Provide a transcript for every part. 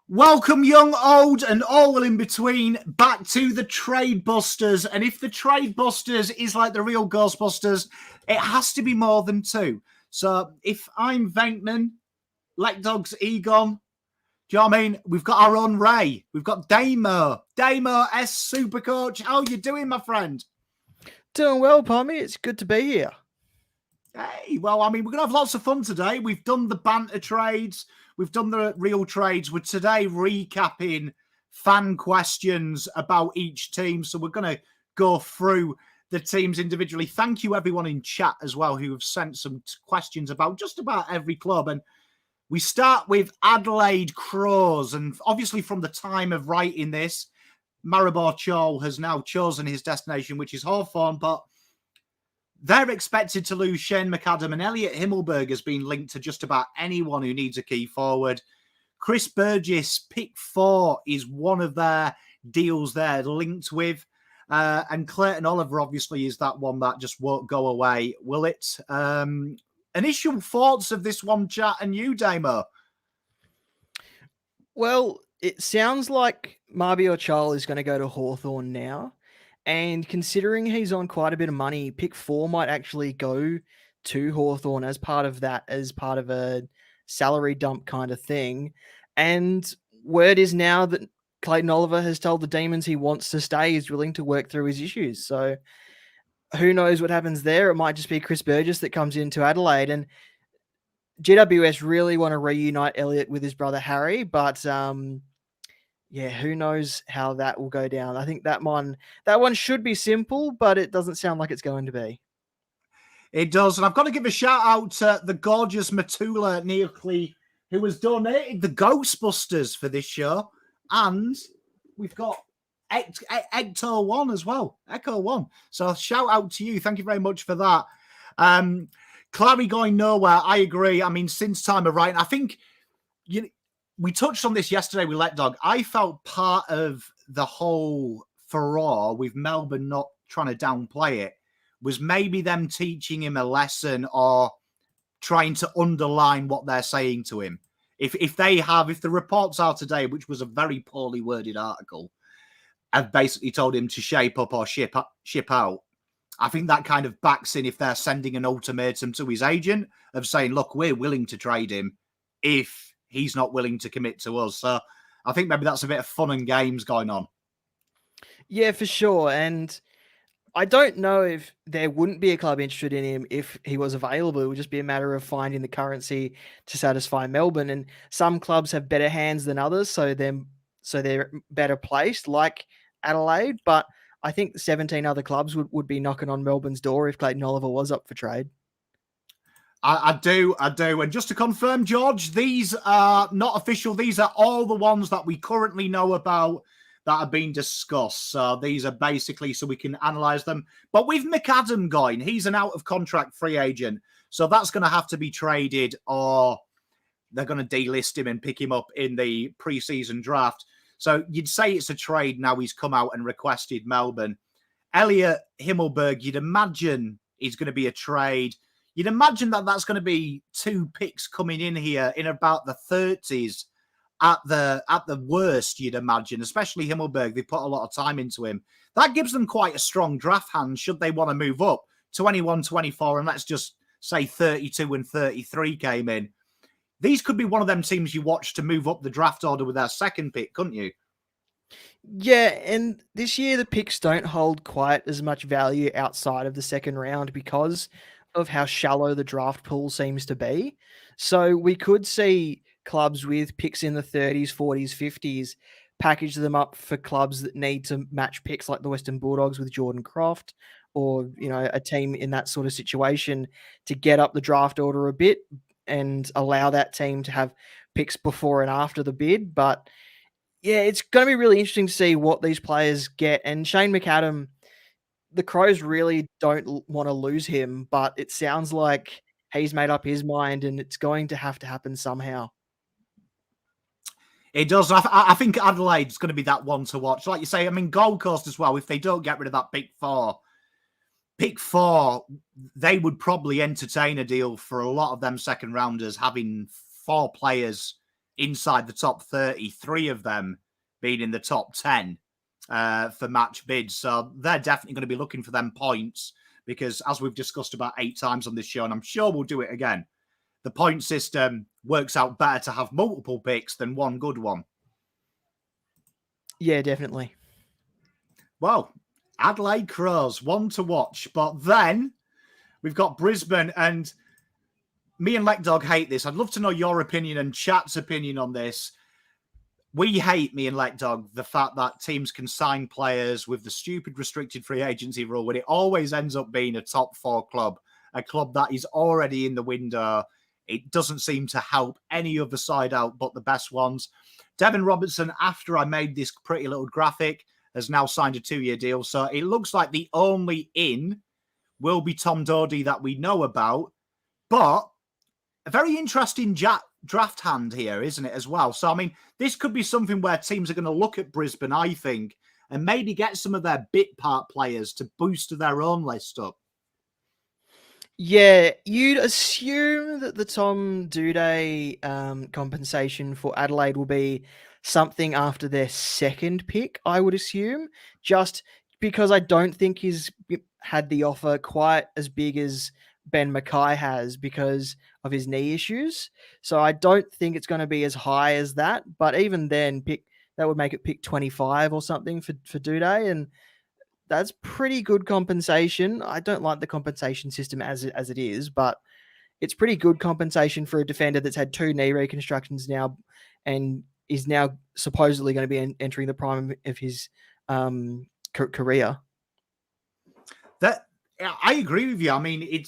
Welcome, young, old, and all in between, back to the Tradebusters. And if the Tradebusters is like the real Ghostbusters, it has to be more than two. So if I'm Venkman, Lekdog's Egon, do you know what I mean? We've got our own Ray. We've got Damo. Damo S Supercoach. How you doing, my friend? Doing well, Pommy. It's good to be here. Hey, well, I mean, we're going to have lots of fun today. We've done the banter trades. We've done the real trades. We're today recapping fan questions about each team. So we're going to go through the teams individually. Thank you, everyone in chat as well, who have sent some questions about just about every club. And we start with Adelaide Crows. And obviously from the time of writing this, Maribor Chol has now chosen his destination, which is Hawthorn. But they're expected to lose Shane McAdam, and Elliot Himmelberg has been linked to just about anyone who needs a key forward. Chris Burgess, pick 4, is one of their deals they're linked with. And Clayton Oliver, obviously, is that one that just won't go away, will it? Initial thoughts of this one, chat, and you, Damo? Well, it sounds like Maribor Chol is going to go to Hawthorn now. And considering he's on quite a bit of money, pick 4 might actually go to Hawthorn as part of that, as part of a salary dump kind of thing. And word is now that Clayton Oliver has told the Demons he wants to stay, he's willing to work through his issues. So who knows what happens there? It might just be Chris Burgess that comes into Adelaide. And GWS really want to reunite Elliot with his brother Harry, but yeah, who knows how that will go down. I think that one should be simple, but it doesn't sound like it's going to be. It does. And I've got to give a shout out to the gorgeous Matoula Neocli, who has donated the Ghostbusters for this show. And we've got Ecto 1 as well. Echo 1. So shout out to you. Thank you very much for that. Clary going nowhere. I agree. I mean, since time of writing, I think we touched on this yesterday with Let Dog. I felt part of the whole furore with Melbourne not trying to downplay it was maybe them teaching him a lesson or trying to underline what they're saying to him. If the reports are today, which was a very poorly worded article, have basically told him to shape up or ship out, I think that kind of backs in if they're sending an ultimatum to his agent of saying, look, we're willing to trade him if he's not willing to commit to us. So I think maybe that's a bit of fun and games going on. Yeah, for sure. And I don't know if there wouldn't be a club interested in him if he was available. It would just be a matter of finding the currency to satisfy Melbourne. And some clubs have better hands than others, so they're better placed, like Adelaide. But I think 17 other clubs would be knocking on Melbourne's door if Clayton Oliver was up for trade. I do. And just to confirm, George, these are not official. These are all the ones that we currently know about that are being discussed. So these are basically so we can analyse them. But with McAdam going, he's an out-of-contract free agent. So that's going to have to be traded or they're going to delist him and pick him up in the pre-season draft. So you'd say it's a trade now he's come out and requested Melbourne. Elliot Himmelberg, you'd imagine is going to be a trade. You'd imagine that that's going to be 2 picks coming in here in about the 30s at the worst, you'd imagine, especially Himmelberg. They put a lot of time into him. That gives them quite a strong draft hand should they want to move up. 21, 24, and let's just say 32 and 33 came in. These could be one of them teams you watch to move up the draft order with their second pick, couldn't you? Yeah, and this year the picks don't hold quite as much value outside of the second round because of how shallow the draft pool seems to be. So we could see clubs with picks in the 30s, 40s, 50s package them up for clubs that need to match picks like the Western Bulldogs with Jordan Croft or, a team in that sort of situation to get up the draft order a bit and allow that team to have picks before and after the bid. But yeah, it's going to be really interesting to see what these players get. And Shane McAdam, the Crows really don't want to lose him, but it sounds like he's made up his mind and it's going to happen somehow. It does. I think Adelaide's going to be that one to watch. Like you say, I mean, Gold Coast as well, if they don't get rid of that pick four, they would probably entertain a deal for a lot of them second rounders having 4 players inside the top 30, 3 of them being in the top 10 for match bids. So they're definitely going to be looking for them points because, as we've discussed about 8 times on this show, and I'm sure we'll do it again, the point system works out better to have multiple picks than one good one. Yeah, definitely. Well, Adelaide Crows, one to watch. But then we've got Brisbane, and me and Leckdog hate this. I'd love to know your opinion and chat's opinion on this. We hate, me and Leckdog, the fact that teams can sign players with the stupid restricted free agency rule when it always ends up being a top 4 club, a club that is already in the window. It doesn't seem to help any other side out but the best ones. Devin Robertson, after I made this pretty little graphic, has now signed a 2-year deal. So it looks like the only in will be Tom Dodie that we know about. But a very interesting draft hand here, isn't it, as well? So, I mean, this could be something where teams are going to look at Brisbane, I think, and maybe get some of their bit part players to boost their own list up. Yeah, you'd assume that the Tom Doedee compensation for Adelaide will be something after their second pick, I would assume, just because I don't think he's had the offer quite as big as Ben Mackay has because of his knee issues. So I don't think it's going to be as high as that. But even then, that would make it pick 25 or something for Doedee, and that's pretty good compensation. I don't like the compensation system as it is, but it's pretty good compensation for a defender that's had 2 knee reconstructions now and is now supposedly going to be entering the prime of his career. That I agree with you. I mean,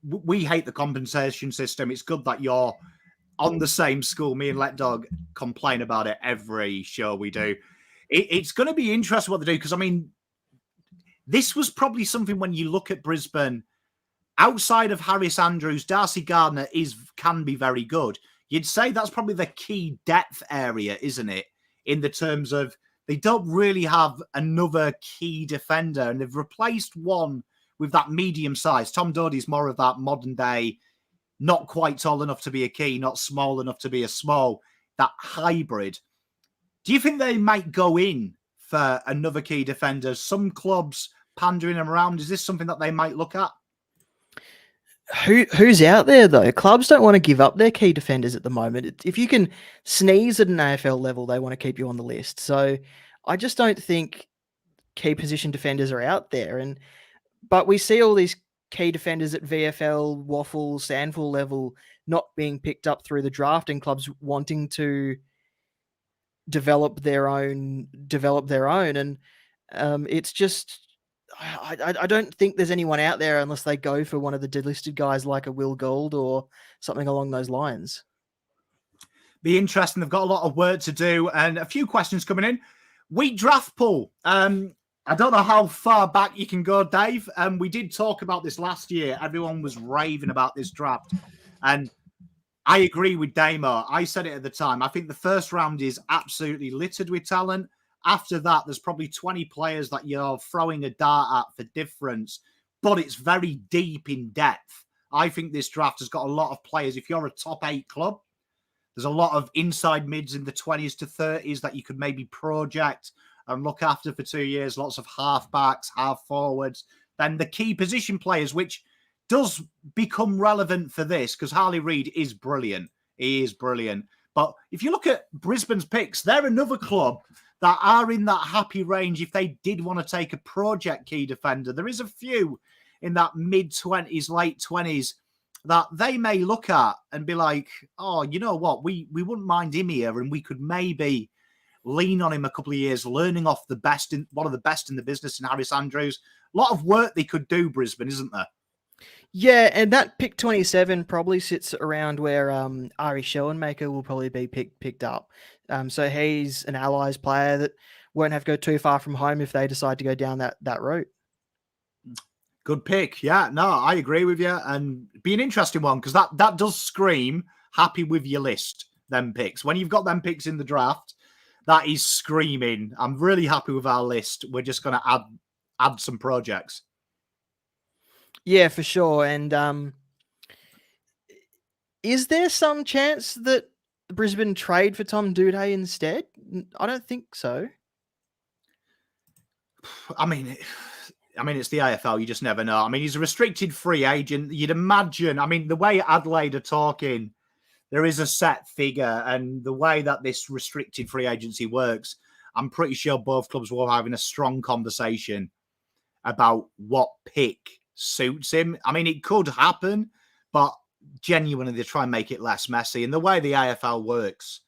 we hate the compensation system. It's good that you're on the same school. Me and Leckdog complain about it every show we do. It's going to be interesting what they do because, I mean, this was probably something when you look at Brisbane, outside of Harris Andrews, Darcy Gardner can be very good. You'd say that's probably the key depth area, isn't it? In the terms of they don't really have another key defender, and they've replaced one with that medium size. Tom Dodie's more of that modern day, not quite tall enough to be a key, not small enough to be a small, that hybrid. Do you think they might go in for another key defender? Some clubs pandering them around. Is this something that they might look at? Who's out there, though? Clubs don't want to give up their key defenders at the moment. If you can sneeze at an AFL level, they want to keep you on the list. So I just don't think key position defenders are out there. But we see all these key defenders at VFL, Waffle, Sandful level not being picked up through the draft, and clubs wanting to develop their own. And it's just, I don't think there's anyone out there unless they go for one of the delisted guys like a Will Gould or something along those lines. Be interesting. They've got a lot of work to do and a few questions coming in. Week draft pool. I don't know how far back you can go, Dave. We did talk about this last year. Everyone was raving about this draft. And I agree with Damo. I said it at the time. I think the first round is absolutely littered with talent. After that, there's probably 20 players that you're throwing a dart at for difference, but it's very deep in depth. I think this draft has got a lot of players. If you're a top 8 club, there's a lot of inside mids in the 20s to 30s that you could maybe project and look after for 2 years. Lots of half-backs, half-forwards. Then the key position players, which does become relevant for this because Harley Reid is brilliant. He is brilliant. But if you look at Brisbane's picks, they're another club that are in that happy range if they did want to take a project key defender. There is a few in that mid-20s, late 20s that they may look at and be like, oh, you know what? We wouldn't mind him here and we could maybe lean on him a couple of years, learning off one of the best in the business in Harris Andrews. A lot of work they could do, Brisbane, isn't there? Yeah, and that pick 27 probably sits around where Ari Schoenmaker will probably be picked up. So he's an Allies player that won't have to go too far from home if they decide to go down that route. Good pick. Yeah, no, I agree with you. And be an interesting one because that does scream happy with your list, them picks. When you've got them picks in the draft, that is screaming, I'm really happy with our list. We're just going to add some projects. Yeah, for sure. And is there some chance that Brisbane trade for Tom Doedee instead? I don't think so. I mean, it's the AFL. You just never know. I mean, he's a restricted free agent. You'd imagine. I mean, the way Adelaide are talking, there is a set figure, and the way that this restricted free agency works, I'm pretty sure both clubs were having a strong conversation about what pick suits him. I mean, it could happen, but genuinely they try and make it less messy. And the way the AFL works,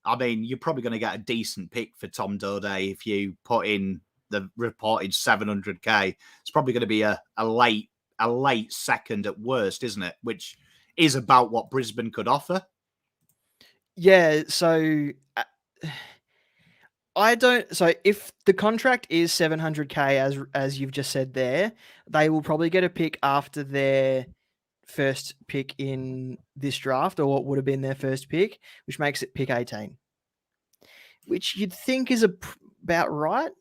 I mean, you're probably going to get a decent pick for Tom Doedee if you put in the reported 700k. It's probably going to be a late second at worst, isn't it? Which is about what Brisbane could offer. Yeah, so so if the contract is 700k as you've just said there, they will probably get a pick after their first pick in this draft, or what would have been their first pick, which makes it pick 18. Which you'd think is about right.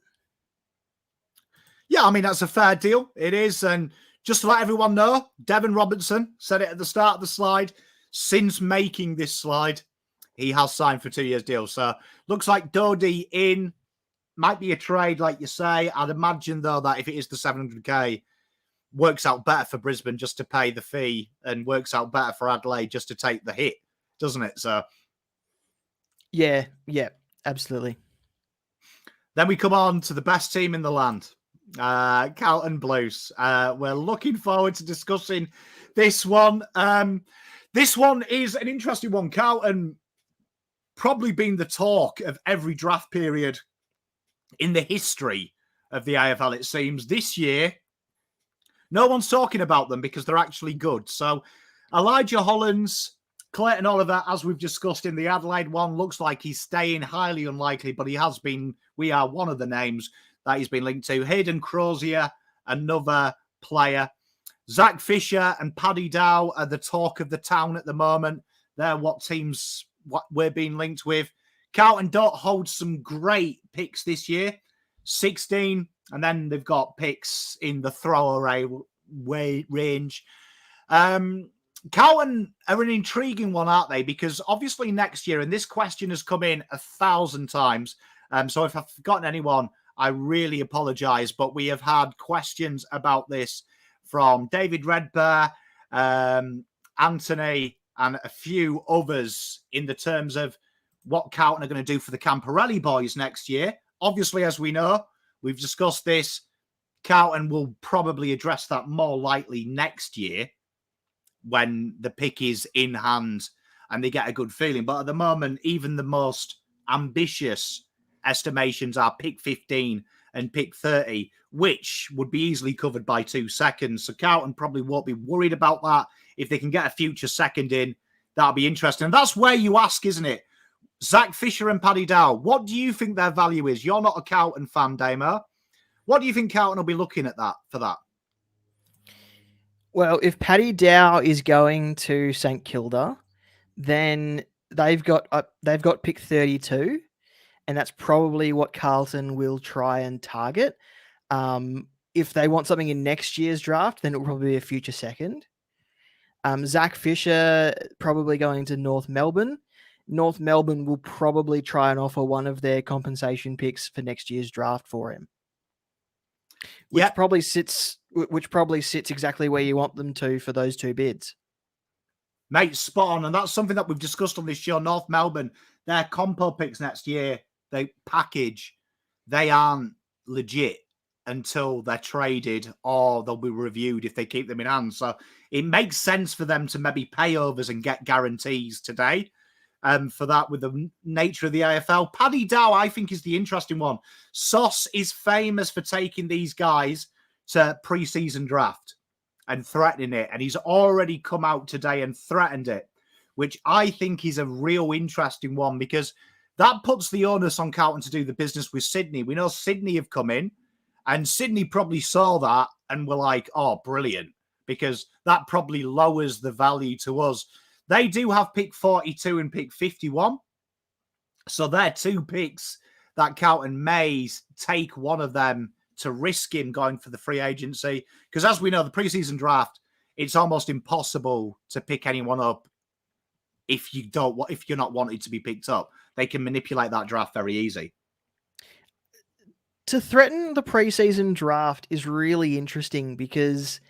Yeah, I mean, that's a fair deal. It is. And just to let everyone know, Devon Robertson said it at the start of the slide. Since making this slide, he has signed for a 2 years deal. So looks like Doedee in might be a trade, like you say. I'd imagine, though, that if it is the 700k, works out better for Brisbane just to pay the fee and works out better for Adelaide just to take the hit, doesn't it? So, yeah, absolutely. Then we come on to the best team in the land, Carlton Blues. We're looking forward to discussing this one. This one is an interesting one. Carlton probably been the talk of every draft period in the history of the AFL, it seems. This year, no one's talking about them because they're actually good. So Elijah Hollands, Clayton Oliver, as we've discussed in the Adelaide one, looks like he's staying, highly unlikely, but we are one of the names that he's been linked to. Hayden Crozier, another player. Zach Fisher and Paddy Dow are the talk of the town at the moment. They're what we're being linked with. Carlton don't hold some great picks this year. 16, and then they've got picks in the throwaway range. Carlton are an intriguing one, aren't they? Because obviously next year, and this question has come in 1,000 times, so if I've forgotten anyone, I really apologise, but we have had questions about this from David Redbear, Anthony, and a few others in the terms of what Carlton are going to do for the Camporelli boys next year. Obviously, as we know, we've discussed this, Carlton will probably address that more likely next year when the pick is in hand and they get a good feeling. But at the moment, even the most ambitious estimations are pick 15 and pick 30, which would be easily covered by 2 seconds. So Carlton probably won't be worried about that. If they can get a future second in, that'll be interesting. And that's where you ask, isn't it? Zach Fisher and Paddy Dow, what do you think their value is? You're not a Carlton fan, Damo. What do you think Carlton will be looking at for that? Well, if Paddy Dow is going to St Kilda, then they've got pick 32, and that's probably what Carlton will try and target. If they want something in next year's draft, then it will probably be a future second. Zach Fisher probably going to North Melbourne. North Melbourne will probably try and offer one of their compensation picks for next year's draft for him, which probably sits exactly where you want them to for those 2 bids. Mate, spot on. And that's something that we've discussed on this show. North Melbourne, their compo picks next year, they aren't legit until they're traded or they'll be reviewed if they keep them in hand. So it makes sense for them to maybe pay overs and get guarantees today. For that, with the nature of the AFL. Paddy Dow, I think, is the interesting one. Sauce is famous for taking these guys to pre-season draft and threatening it. And he's already come out today and threatened it, which I think is a real interesting one because that puts the onus on Carlton to do the business with Sydney. We know Sydney have come in and Sydney probably saw that and were like, oh, brilliant, because that probably lowers the value to us. They do have pick 42 and pick 51. So they're 2 picks that Carlton may take one of them to risk him going for the free agency. Because as we know, the preseason draft, it's almost impossible to pick anyone up if you're not wanted to be picked up. They can manipulate that draft very easy. To threaten the preseason draft is really interesting because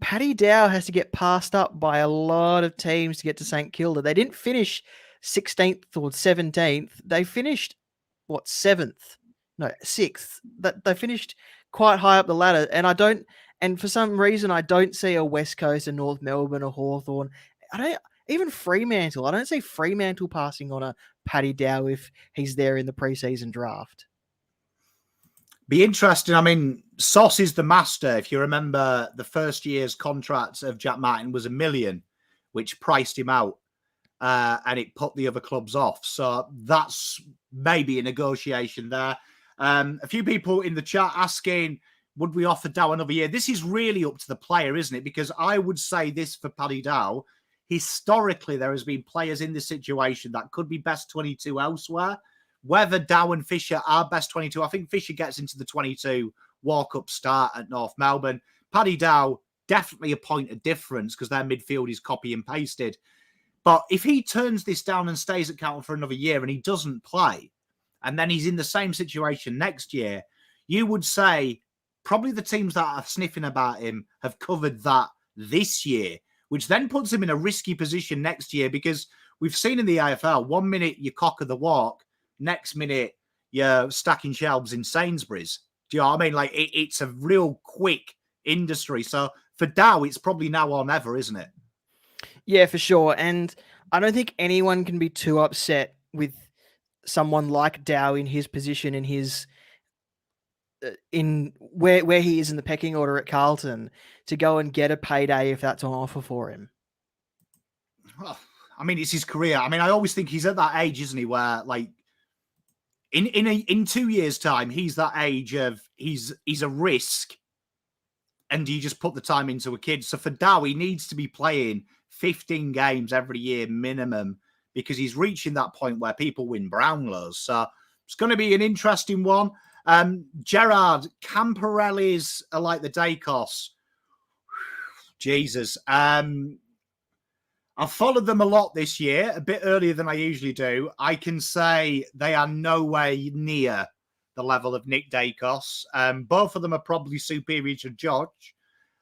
Paddy Dow has to get passed up by a lot of teams to get to St Kilda. They didn't finish 16th or 17th. They finished, 7th? No, 6th. They finished quite high up the ladder. And for some reason, I don't see a West Coast, a North Melbourne, a Hawthorn. Even Fremantle. I don't see Fremantle passing on a Paddy Dow if he's there in the preseason draft. Be interesting. I mean, Sauce is the master. If you remember, the first year's contract of Jack Martin was $1 million, which priced him out, and it put the other clubs off. So that's maybe a negotiation there. A few people in the chat asking, would we offer Dow another year? This is really up to the player, isn't it? Because I would say this for Paddy Dow. Historically, there has been players in this situation that could be best 22 elsewhere. Whether Dow and Fisher are best 22, I think Fisher gets into the 22 walk-up start at North Melbourne. Paddy Dow, definitely a point of difference because their midfield is copy and pasted. But if he turns this down and stays at Carlton for another year and he doesn't play, and then he's in the same situation next year, you would say probably the teams that are sniffing about him have covered that this year, which then puts him in a risky position next year because we've seen in the AFL, 1 minute you cock of the walk, next minute you're stacking shelves in Sainsbury's. Do you know what I mean? Like it's a real quick industry. So for Dow, it's probably now or never, isn't it? Yeah, for sure. And I don't think anyone can be too upset with someone like Dow in his position, in his in where he is in the pecking order at Carlton, to go and get a payday if that's on offer for him. Well, I mean, it's his career. I mean, I always think he's at that age, isn't he, where like in 2 years' time, he's that age of he's a risk, and you just put the time into a kid. So for Dow, he needs to be playing 15 games every year minimum because he's reaching that point where people win Brownlows. So it's going to be an interesting one. Gerard, Camporellis are like the Dacos. Jesus. I've followed them a lot this year, a bit earlier than I usually do. I can say they are nowhere near the level of Nick Dacos. Both of them are probably superior to George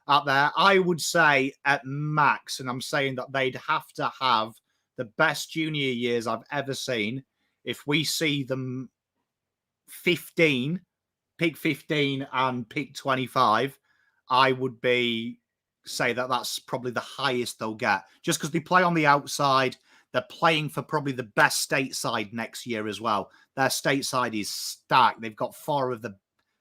out there. I would say at max, and I'm saying that they'd have to have the best junior years I've ever seen. If we see them pick 15 and pick 25, I would say that that's probably the highest they'll get, just because they play on the outside. They're playing for probably the best stateside next year as well. Their stateside is stacked. They've got 4 of the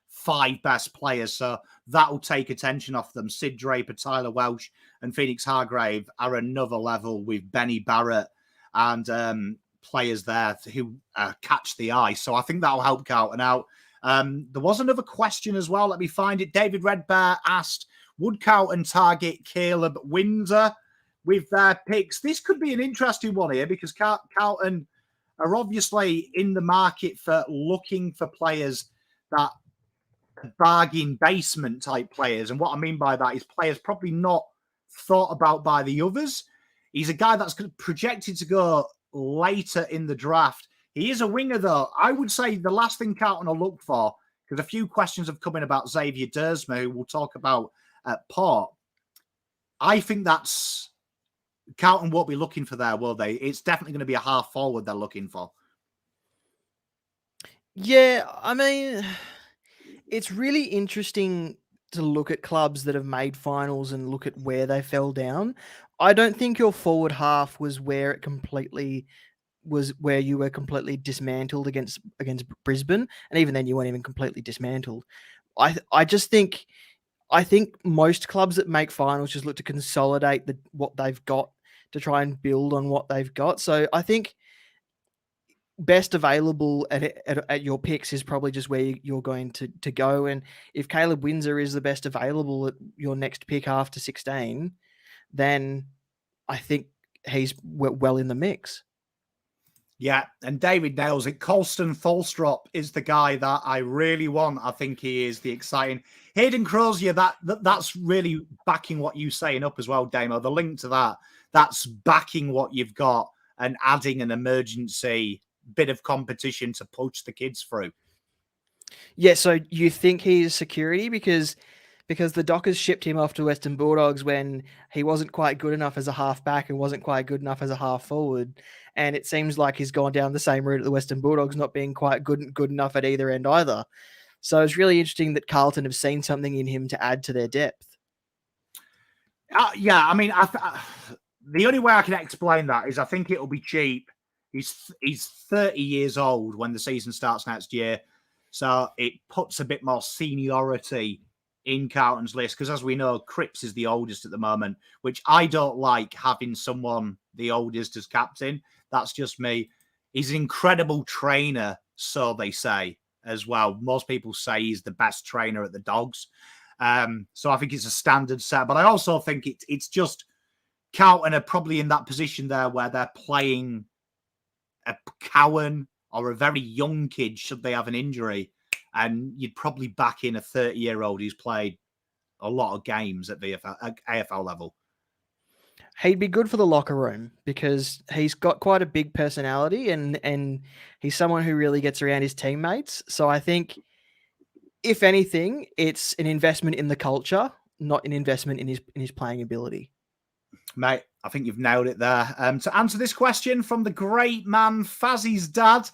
5 best players, so that will take attention off them. Sid Draper, Tyler Welsh, and Phoenix Hargrave are another level with Benny Barrett and players there who catch the eye. So I think that'll help Carlton out. There was another question as well. Let me find it. David Redbear asked, would Carlton target Caleb Windsor with their picks? This could be an interesting one here because Carlton are obviously in the market for looking for players that are bargain basement type players. And what I mean by that is players probably not thought about by the others. He's a guy that's projected to go later in the draft. He is a winger, though. I would say the last thing Carlton will look for, because a few questions have come in about Xavier Dersma, who we'll talk about at Port. I think that's Carlton won't be looking for there, will they? It's definitely going to be a half forward they're looking for. Yeah, I mean, it's really interesting to look at clubs that have made finals and look at where they fell down. I don't think your forward half was where you were completely dismantled against Brisbane, and even then you weren't even completely dismantled. I think most clubs that make finals just look to consolidate what they've got to try and build on what they've got. So I think best available at your picks is probably just where you're going to go. And if Caleb Windsor is the best available at your next pick after 16, then I think he's well in the mix. Yeah, and David nails it. Colston Tholstrup is the guy that I really want. I think he is the exciting. Hayden Crozier, that's really backing what you're saying up as well, Damo. The link to that's backing what you've got and adding an emergency bit of competition to push the kids through. Yeah, so you think he's security because the Dockers shipped him off to Western Bulldogs when he wasn't quite good enough as a half back and wasn't quite good enough as a half forward. And it seems like he's gone down the same route at the Western Bulldogs, not being quite good enough at either end either. So it's really interesting that Carlton have seen something in him to add to their depth. Yeah, I mean, the only way I can explain that is I think it'll be cheap. He's 30 years old when the season starts next year. So it puts a bit more seniority in Carlton's list, because as we know, Cripps is the oldest at the moment, which I don't like having someone the oldest as captain. That's just me. He's an incredible trainer, so they say as well. Most people say he's the best trainer at the Dogs. So I think it's a standard set, but I also think it's just Carlton are probably in that position there where they're playing a Cowan or a very young kid should they have an injury. And you'd probably back in a 30-year-old who's played a lot of games at the AFL level. He'd be good for the locker room because he's got quite a big personality and he's someone who really gets around his teammates. So I think, if anything, it's an investment in the culture, not an investment in his playing ability. Mate, I think you've nailed it there. To answer this question from the great man, Fazzy's dad.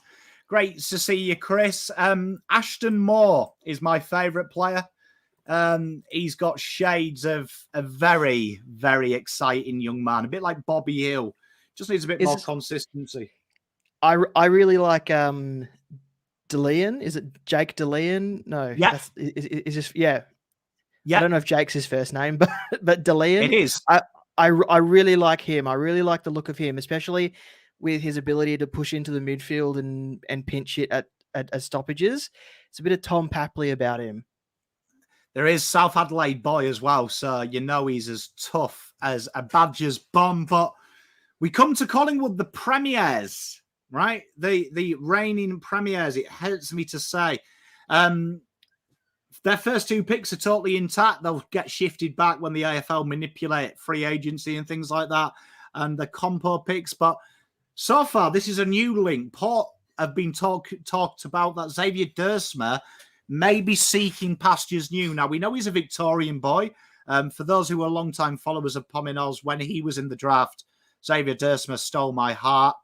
Great to see you, Chris. Ashton Moore is my favourite player. He's got shades of a very, very exciting young man, a bit like Bobby Hill. Just needs a bit more consistency. I really like DeLeon. Is it Jake DeLeon? No. Yeah. Is this, yeah. Yeah. I don't know if Jake's his first name, but DeLeon. It is. I really like him. I really like the look of him, especially with his ability to push into the midfield and pinch it at stoppages. It's a bit of Tom Papley about him. There is South Adelaide boy as well, so you know he's as tough as a Badger's bomb. But we come to Collingwood, the premiers, right? The reigning premiers, it hurts me to say. Their first two picks are totally intact. They'll get shifted back when the AFL manipulate free agency and things like that, and the compo picks. But so far, this is a new link. Port have been talked about that Xavier Dersma may be seeking pastures new. Now, we know he's a Victorian boy. For those who are longtime followers of Pominos, when he was in the draft, Xavier Dersma stole my heart.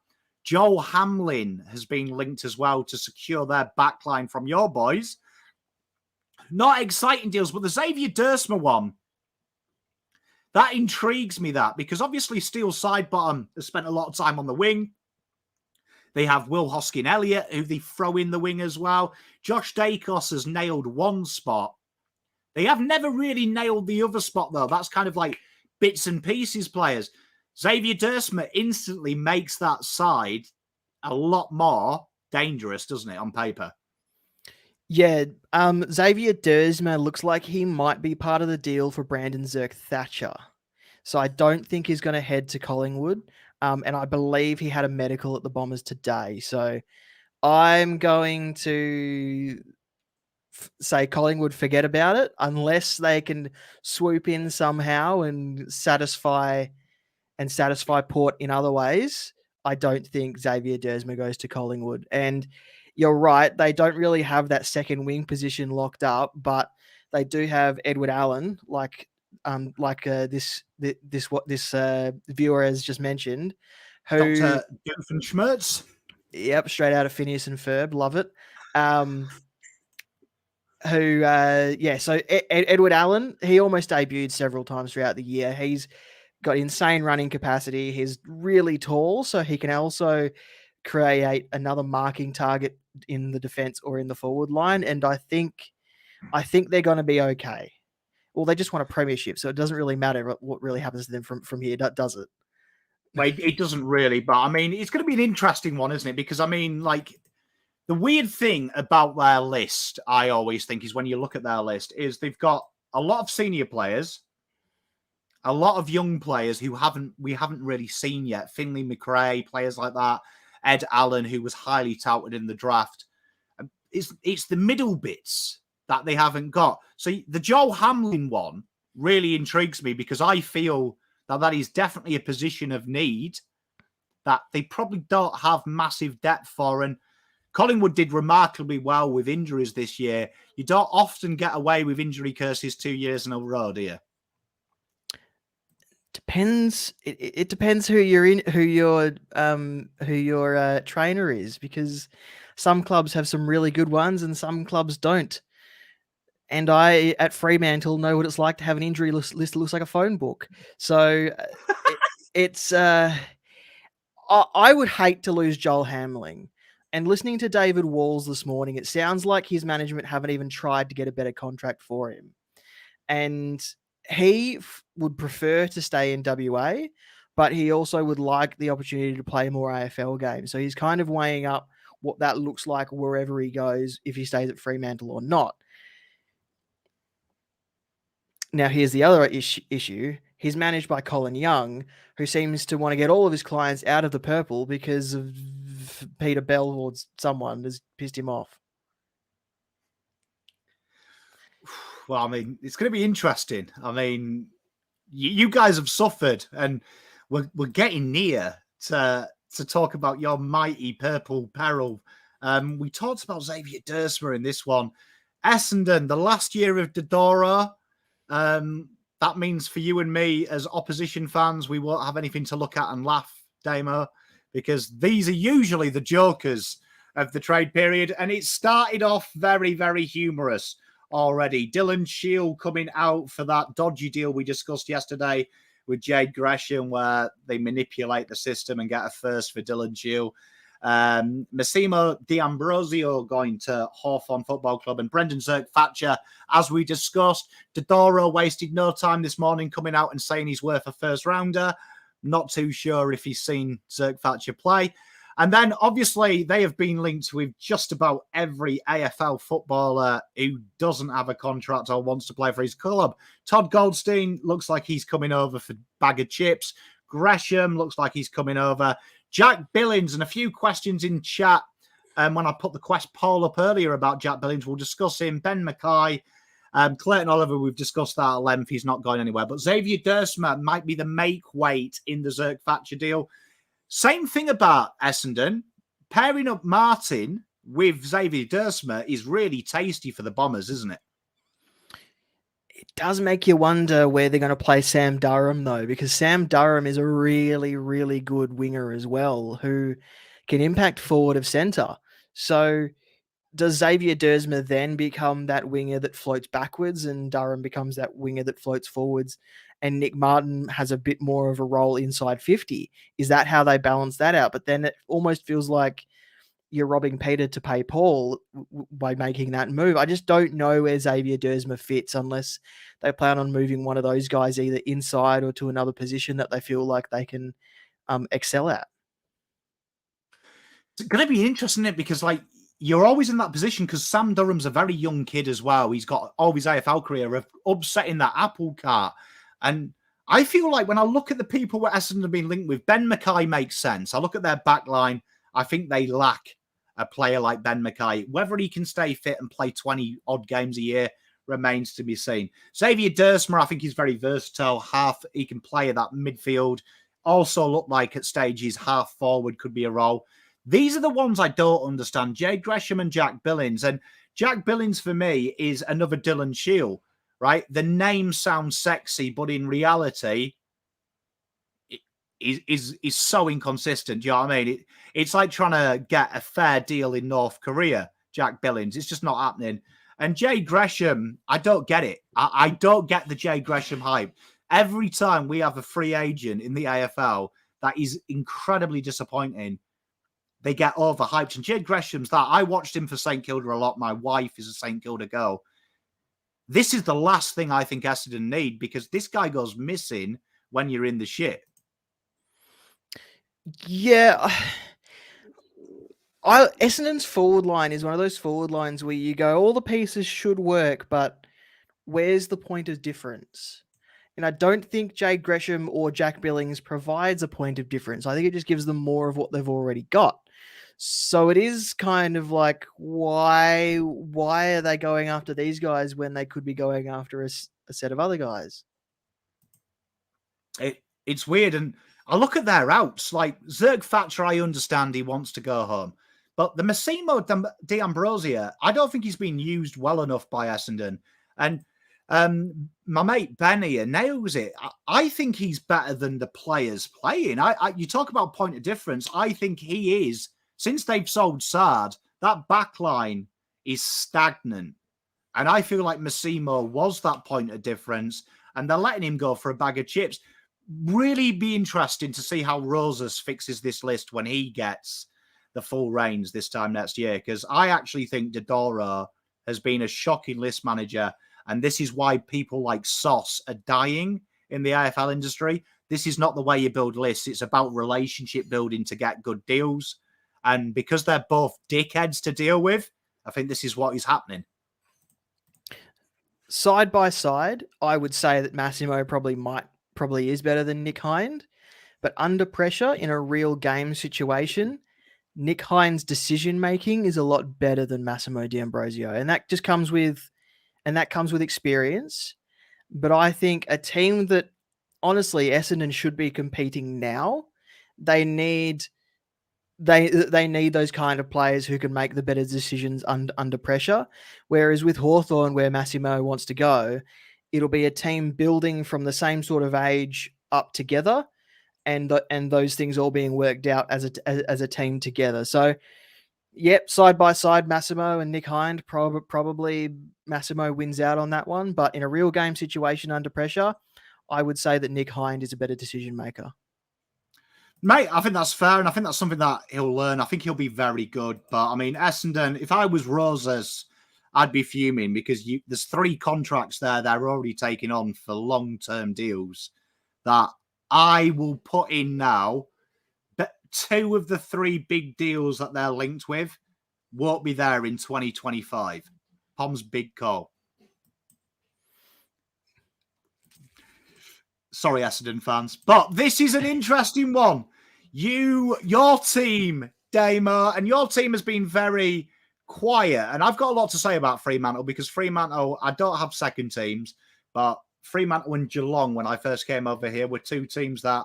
Joel Hamlin has been linked as well to secure their backline from your boys. Not exciting deals, but the Xavier Dersma one, that intrigues me, because obviously Steele Sidebottom has spent a lot of time on the wing. They have Will Hoskin-Elliott, who they throw in the wing as well. Josh Dacos has nailed one spot. They have never really nailed the other spot, though. That's kind of like bits and pieces players. Xavier Dersma instantly makes that side a lot more dangerous, doesn't it, on paper? Yeah, Xavier Dersma looks like he might be part of the deal for Brandon Zerk-Thatcher. So I don't think he's going to head to Collingwood. And I believe he had a medical at the Bombers today. So I'm going to say Collingwood forget about it unless they can swoop in somehow and satisfy Port in other ways. I don't think Xavier Dersma goes to Collingwood. And you're right, they don't really have that second wing position locked up, but they do have Edward Allen, like this viewer has just mentioned, who Dr. Doofenshmirtz. Yep, straight out of Phineas and Ferb, love it. So Edward Allen, he almost debuted several times throughout the year. He's got insane running capacity. He's really tall, so he can also create another marking target in the defense or in the forward line. And I think they're going to be okay. Well, they just want a premiership, so it doesn't really matter what really happens to them from here, does it? Well, it doesn't really, but I mean, it's going to be an interesting one, isn't it? Because I mean, like, the weird thing about their list, I always think, is when you look at their list, is they've got a lot of senior players, a lot of young players who we haven't really seen yet. Finley McRae, players like that. Ed Allen, who was highly touted in the draft. It's the middle bits that they haven't got. So the Joel Hamlin one really intrigues me because I feel that is definitely a position of need that they probably don't have massive depth for. And Collingwood did remarkably well with injuries this year. You don't often get away with injury curses 2 years in a row, do you? Depends. It depends who your trainer is, because some clubs have some really good ones and some clubs don't. And I, at Fremantle, know what it's like to have an injury list that looks like a phone book. So I would hate to lose Joel Hamling. And listening to David Walls this morning, it sounds like his management haven't even tried to get a better contract for him. And he would prefer to stay in WA, but he also would like the opportunity to play more AFL games. So he's kind of weighing up what that looks like wherever he goes, if he stays at Fremantle or not. Now, here's the other issue. He's managed by Colin Young, who seems to want to get all of his clients out of the purple because of Peter Bell or someone has pissed him off. Well, I mean, it's going to be interesting. I mean, you guys have suffered, and we're getting near to talk about your mighty purple peril. We talked about Xavier Dersma in this one. Essendon, the last year of Dodoro. That means for you and me as opposition fans, we won't have anything to look at and laugh, Damo, because these are usually the jokers of the trade period. And it started off very, very humorous already. Dylan Shield coming out for that dodgy deal we discussed yesterday with Jade Gresham, where they manipulate the system and get a first for Dylan Shield. Massimo D'Ambrosio going to Hawthorn Football Club, and Brendan Zerk-Thatcher, as we discussed. Dodoro wasted no time this morning coming out and saying he's worth a first rounder. Not too sure if he's seen Zerk-Thatcher play. And then, obviously, they have been linked with just about every AFL footballer who doesn't have a contract or wants to play for his club. Todd Goldstein looks like he's coming over for bag of chips. Gresham looks like he's coming over. Jack Billings, and a few questions in chat. When I put the poll up earlier about Jack Billings, we'll discuss him. Ben Mackay, Clayton Oliver, we've discussed that at length. He's not going anywhere. But Xavier Dersma might be the make weight in the Zerk-Thatcher deal. Same thing about Essendon. Pairing up Martin with Xavier Dersma is really tasty for the Bombers, isn't it? It does make you wonder where they're going to play Sam Durham, though, because Sam Durham is a really, really good winger as well, who can impact forward of centre. So does Xavier Dersma then become that winger that floats backwards and Durham becomes that winger that floats forwards, and Nick Martin has a bit more of a role inside 50? Is that how they balance that out? But then it almost feels like you're robbing Peter to pay Paul by making that move. I just don't know where Xavier Dersma fits unless they plan on moving one of those guys either inside or to another position that they feel like they can excel at. It's going to be interesting, isn't it? Because you're always in that position, because Sam Durham's a very young kid as well. He's got all his AFL career of upsetting that apple cart. And I feel like when I look at the people where Essendon have been linked with, Ben Mackay makes sense. I look at their back line. I think they lack a player like Ben Mackay. Whether he can stay fit and play 20 odd games a year remains to be seen. Xavier Dersma, I think he's very versatile. Half, he can play at that midfield. Also look like at stages half forward could be a role. These are the ones I don't understand. Jade Gresham and Jack Billings. And Jack Billings, for me, is another Dylan Shield, right? The name sounds sexy, but in reality, is so inconsistent. Do you know what I mean? It's like trying to get a fair deal in North Korea, Jack Billings. It's just not happening. And Jade Gresham, I don't get it. I don't get the Jade Gresham hype. Every time we have a free agent in the AFL that is incredibly disappointing, they get overhyped. And Jade Gresham's that. I watched him for St Kilda a lot. My wife is a St Kilda girl. This is the last thing I think Essendon need, because this guy goes missing when you're in the shit. Yeah. Essendon's forward line is one of those forward lines where you go, all the pieces should work, but where's the point of difference? And I don't think Jade Gresham or Jack Billings provides a point of difference. I think it just gives them more of what they've already got. So it is kind of like, why are they going after these guys when they could be going after a set of other guys? It's weird. And I look at their outs. Like Zerg Thatcher, I understand he wants to go home. But the Massimo D'Ambrosio, I don't think he's been used well enough by Essendon. And my mate Ben here nails it. I think he's better than the players playing. You talk about point of difference. I think he is. Since they've sold Sard, that back line is stagnant. And I feel like Massimo was that point of difference. And they're letting him go for a bag of chips. Really be interesting to see how Rosas fixes this list when he gets the full reins this time next year. Because I actually think Dodoro has been a shocking list manager. And this is why people like Sauce are dying in the AFL industry. This is not the way you build lists. It's about relationship building to get good deals. And because they're both dickheads to deal with, I think this is what is happening. Side by side, I would say that Massimo probably is better than Nick Hind. But under pressure in a real game situation, Nick Hind's decision-making is a lot better than Massimo D'Ambrosio. And that just comes with experience. But I think a team that, honestly, Essendon should be competing now, they need those kind of players who can make the better decisions under pressure. Whereas with Hawthorn, where Massimo wants to go, it'll be a team building from the same sort of age up together, and those things all being worked out as a team together. So, yep, side by side, Massimo and Nick Hind, probably Massimo wins out on that one. But in a real game situation under pressure, I would say that Nick Hind is a better decision maker. Mate, I think that's fair, and I think that's something that he'll learn. I think he'll be very good. But, I mean, Essendon, if I was Rosas, I'd be fuming because there's 3 contracts there they're already taking on for long-term deals that I will put in now. But 2 of the 3 big deals that they're linked with won't be there in 2025. Pom's big call. Sorry, Essendon fans. But this is an interesting one. Your team, Damo, and your team has been very quiet. And I've got a lot to say about Fremantle because Fremantle, I don't have second teams, but Fremantle and Geelong, when I first came over here, were 2 teams that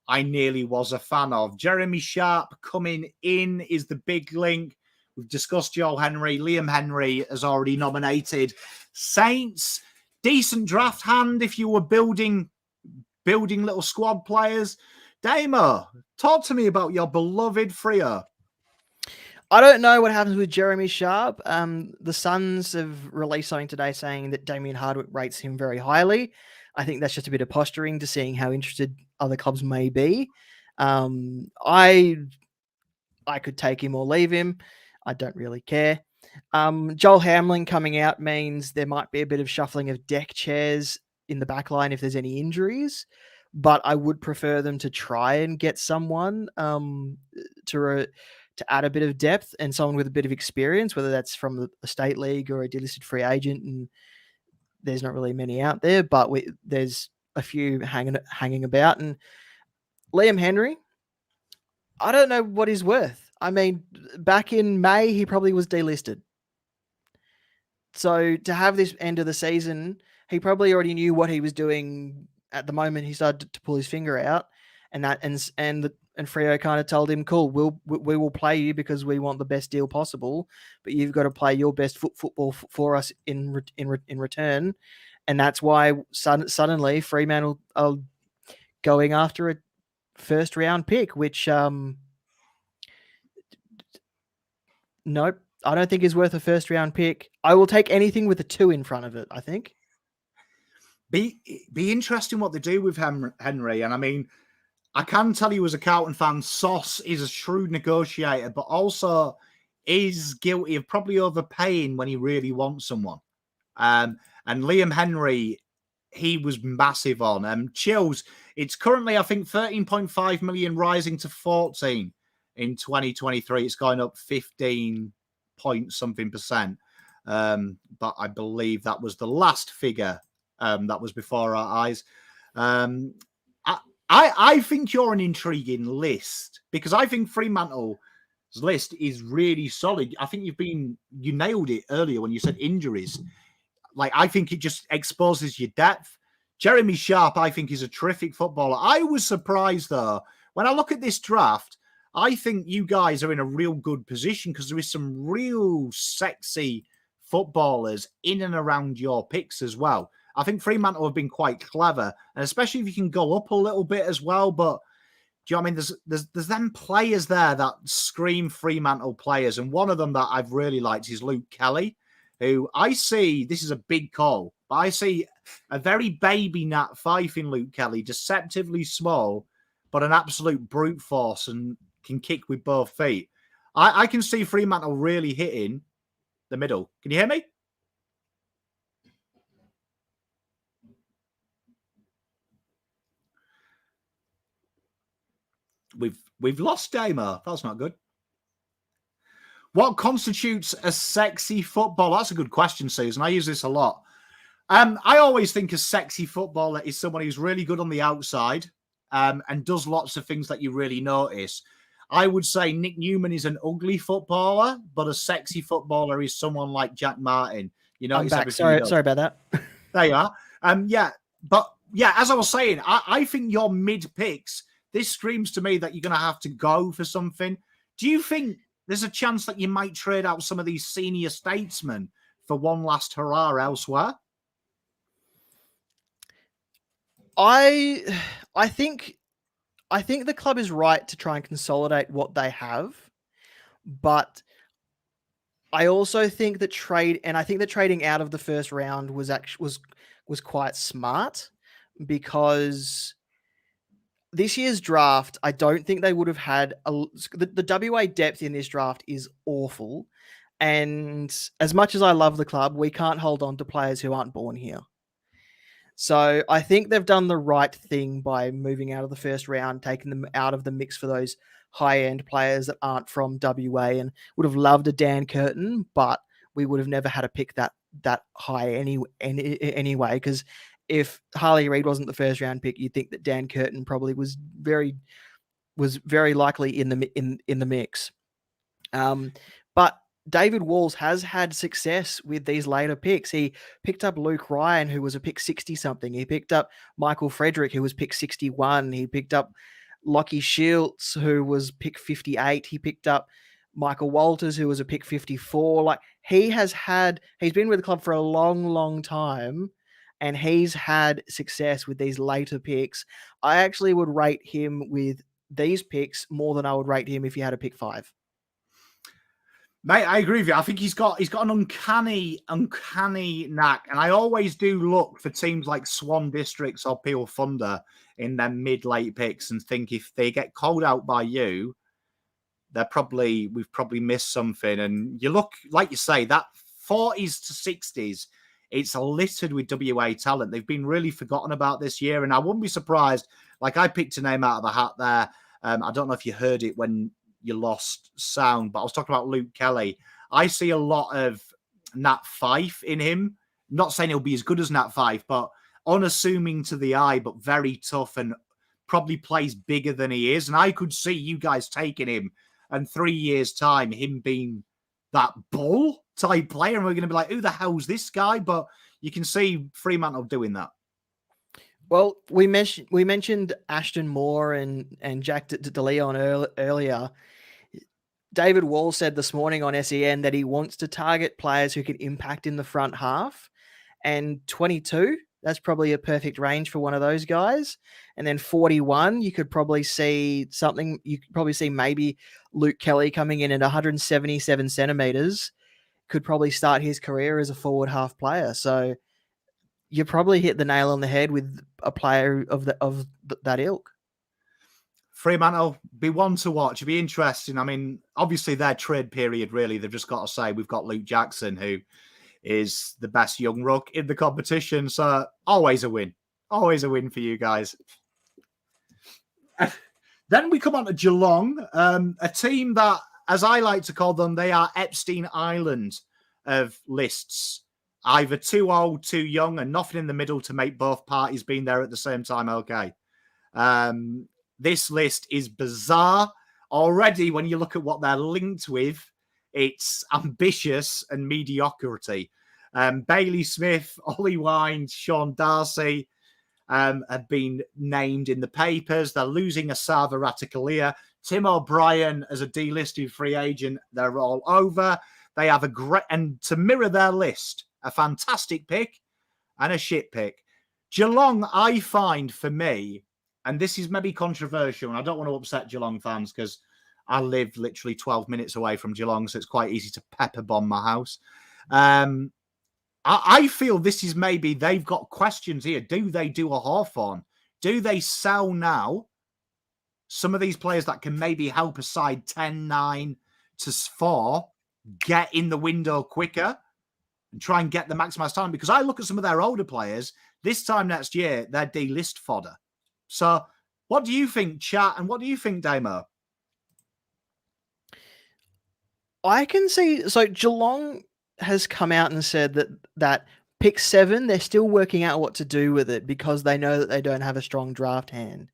I nearly was a fan of. Jeremy Sharp coming in is the big link. We've discussed Joel Henry. Liam Henry has already nominated Saints. Decent draft hand if you were building little squad players. Damo, talk to me about your beloved Freo. I don't know what happens with Jeremy Sharp. The Suns have released something today saying that Damien Hardwick rates him very highly. I think that's just a bit of posturing to seeing how interested other clubs may be. I could take him or leave him. I don't really care. Joel Hamling coming out means there might be a bit of shuffling of deck chairs in the back line if there's any injuries. But I would prefer them to try and get someone to add a bit of depth and someone with a bit of experience, whether that's from the state league or a delisted free agent. And there's not really many out there, but there's a few hanging about. And Liam Henry, I don't know what he's worth. I mean, back in May, he probably was delisted. So to have this end of the season, he probably already knew what he was doing at the moment he started to pull his finger out, and Freo kind of told him, "Cool, we will play you because we want the best deal possible, but you've got to play your best football for us in return," and that's why suddenly Fremantle are going after a first round pick, which nope, I don't think is worth a first round pick. I will take anything with a 2 in front of it. I think. Be interesting what they do with Henry. And I mean, I can tell you as a Carlton fan, Sauce is a shrewd negotiator, but also is guilty of probably overpaying when he really wants someone. And Liam Henry, he was massive on. Chills, it's currently, I think, 13.5 million rising to 14 in 2023. It's going up 15 point something %. But I believe that was the last figure that was before our eyes. I think you're an intriguing list because I think Fremantle's list is really solid. I think you nailed it earlier when you said injuries. Like, I think it just exposes your depth. Jeremy Sharp, I think, is a terrific footballer. I was surprised, though, when I look at this draft, I think you guys are in a real good position because there is some real sexy footballers in and around your picks as well. I think Fremantle have been quite clever, and especially if you can go up a little bit as well. But do you know what I mean? There's them players there that scream Fremantle players, and one of them that I've really liked is Luke Kelly, who I see, this is a big call, but I see a very baby Nat Fife in Luke Kelly, deceptively small, but an absolute brute force and can kick with both feet. I can see Fremantle really hitting the middle. Can you hear me? We've lost Damo. That's not good. What constitutes a sexy footballer? That's a good question, Susan. I use this a lot. I always think a sexy footballer is someone who's really good on the outside and does lots of things that you really notice. I would say Nick Newman is an ugly footballer, but a sexy footballer is someone like Jack Martin. You know, I'm back. Sorry about that. There you are. As I was saying, I think your mid picks, this screams to me that you're going to have to go for something. Do you think there's a chance that you might trade out some of these senior statesmen for one last hurrah elsewhere? I think the club is right to try and consolidate what they have, but I also think that trading out of the first round was quite smart, because this year's draft, I don't think they would have had the WA depth in this draft is awful. And as much as I love the club, we can't hold on to players who aren't born here. So I think they've done the right thing by moving out of the first round, taking them out of the mix for those high-end players that aren't from WA, and would have loved a Dan Curtin, but we would have never had a pick that high anyway, because if Harley Reid wasn't the first round pick, you'd think that Dan Curtin probably was very likely in the mix. But David Walls has had success with these later picks. He picked up Luke Ryan, who was a pick 60-something. He picked up Michael Frederick, who was pick 61. He picked up Lockie Schultz, who was pick 58. He picked up Michael Walters, who was a pick 54. Like, he's been with the club for a long, long time, and he's had success with these later picks. I actually would rate him with these picks more than I would rate him if he had a pick 5. Mate, I agree with you. I think he's got an uncanny knack, and I always do look for teams like Swan Districts or Peel Thunder in their mid-late picks and think if they get called out by you, we've probably missed something. And you look, like you say, that 40s to 60s, it's littered with WA talent. They've been really forgotten about this year, and I wouldn't be surprised. Like, I picked a name out of the hat there. I don't know if you heard it when you lost sound, but I was talking about Luke Kelly. I see a lot of Nat Fife in him. Not saying he'll be as good as Nat Fife, but unassuming to the eye, but very tough and probably plays bigger than he is. And I could see you guys taking him and 3 years' time, him being that bull type player. And we're going to be like, who the hell's this guy? But you can see Fremantle doing that. Well, we mentioned Ashton Moore and Jack De Leon earlier. David Wall said this morning on SEN that he wants to target players who can impact in the front half. And 22, that's probably a perfect range for one of those guys. And then 41, you could probably see something. You could probably see maybe Luke Kelly coming in at 177 centimeters, could probably start his career as a forward half player. So you probably hit the nail on the head with a player of that ilk. Fremantle, be one to watch. It'd be interesting. I mean, obviously their trade period, really, they've just got to say we've got Luke Jackson, who is the best young ruck in the competition. So always a win. Always a win for you guys. Then we come on to Geelong, a team that, as I like to call them, they are Epstein Island of lists. Either too old, too young, and nothing in the middle to make both parties being there at the same time okay. This list is bizarre. Already, when you look at what they're linked with, it's ambitious and mediocrity. Bailey Smith, Ollie Wines, Sean Darcy, have been named in the papers. They're losing Asava Ratikalia. Tim O'Brien as a delisted free agent. They're all over. They have a great, and to mirror their list, a fantastic pick and a shit pick. Geelong, I find for me, and this is maybe controversial, and I don't want to upset Geelong fans because I live literally 12 minutes away from Geelong, so it's quite easy to pepper bomb my house. I feel this is maybe they've got questions here. Do they do a Hawthorn? Do they sell now some of these players that can maybe help a side 10-9 to 4 get in the window quicker and try and get the maximised time? Because I look at some of their older players, this time next year, they're D-list fodder. So what do you think, chat? And what do you think, Damo? I can see, so Geelong has come out and said that pick 7, they're still working out what to do with it because they know that they don't have a strong draft hand.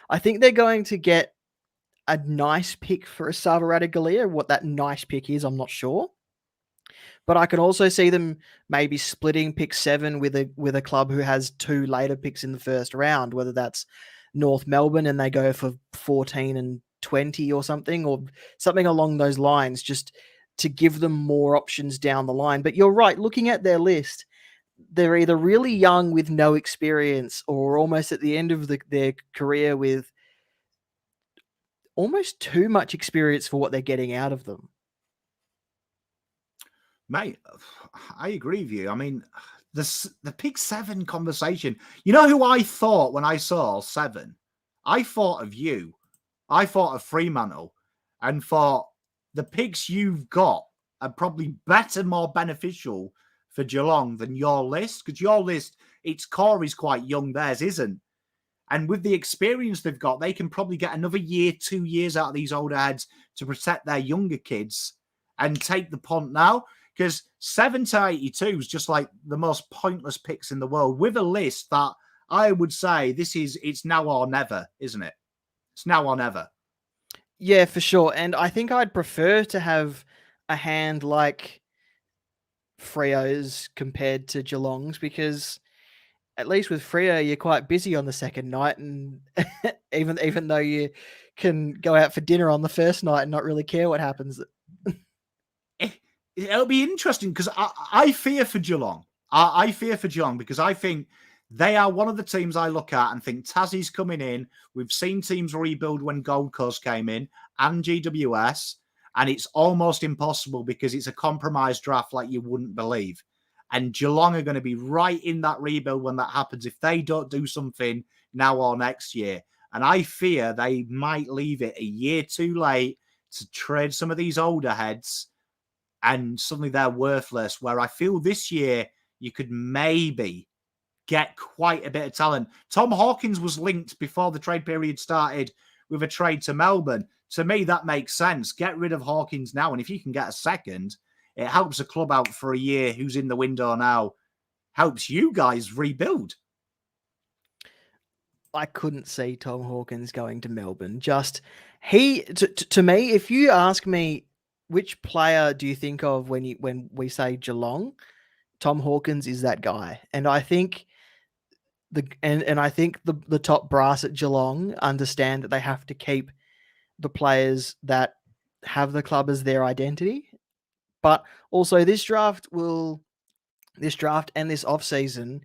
I think they're going to get a nice pick for Asava Ratikalia. What that nice pick is, I'm not sure. But I can also see them maybe splitting pick 7 with a club who has 2 later picks in the first round, whether that's North Melbourne and they go for 14 and 20 or something along those lines, just to give them more options down the line. But you're right, looking at their list, they're either really young with no experience or almost at the end of their career with almost too much experience for what they're getting out of them. Mate, I agree with you. I mean, the pick 7 conversation, you know who I thought when I saw 7? I thought of you. I thought of Fremantle and thought the picks you've got are probably better, more beneficial for Geelong than your list, because your list, its core is quite young, theirs isn't. And with the experience they've got, they can probably get another year, 2 years out of these older heads to protect their younger kids and take the punt now. Because 7 to 82 is just like the most pointless picks in the world with a list that I would say it's now or never, isn't it? It's now or never. Yeah, for sure. And I think I'd prefer to have a hand like Freo's compared to Geelong's, because at least with Freo, you're quite busy on the second night, and even though you can go out for dinner on the first night and not really care what happens. It'll be interesting because I fear for Geelong. I fear for Geelong because I think they are one of the teams I look at and think Tassie's coming in. We've seen teams rebuild when Gold Coast came in and GWS, and it's almost impossible because it's a compromised draft like you wouldn't believe. And Geelong are going to be right in that rebuild when that happens if they don't do something now or next year. And I fear they might leave it a year too late to trade some of these older heads and suddenly they're worthless, where I feel this year you could maybe get quite a bit of talent. Tom Hawkins was linked before the trade period started with a trade to Melbourne. To me, that makes sense. Get rid of Hawkins now, and if you can get a second, it helps a club out for a year who's in the window now. Helps you guys rebuild. I couldn't see Tom Hawkins going to Melbourne. Just to me, if you ask me which player do you think of when we say Geelong, Tom Hawkins is that guy. And I think the top brass at Geelong understand that they have to keep the players that have the club as their identity. But also this draft and this off-season,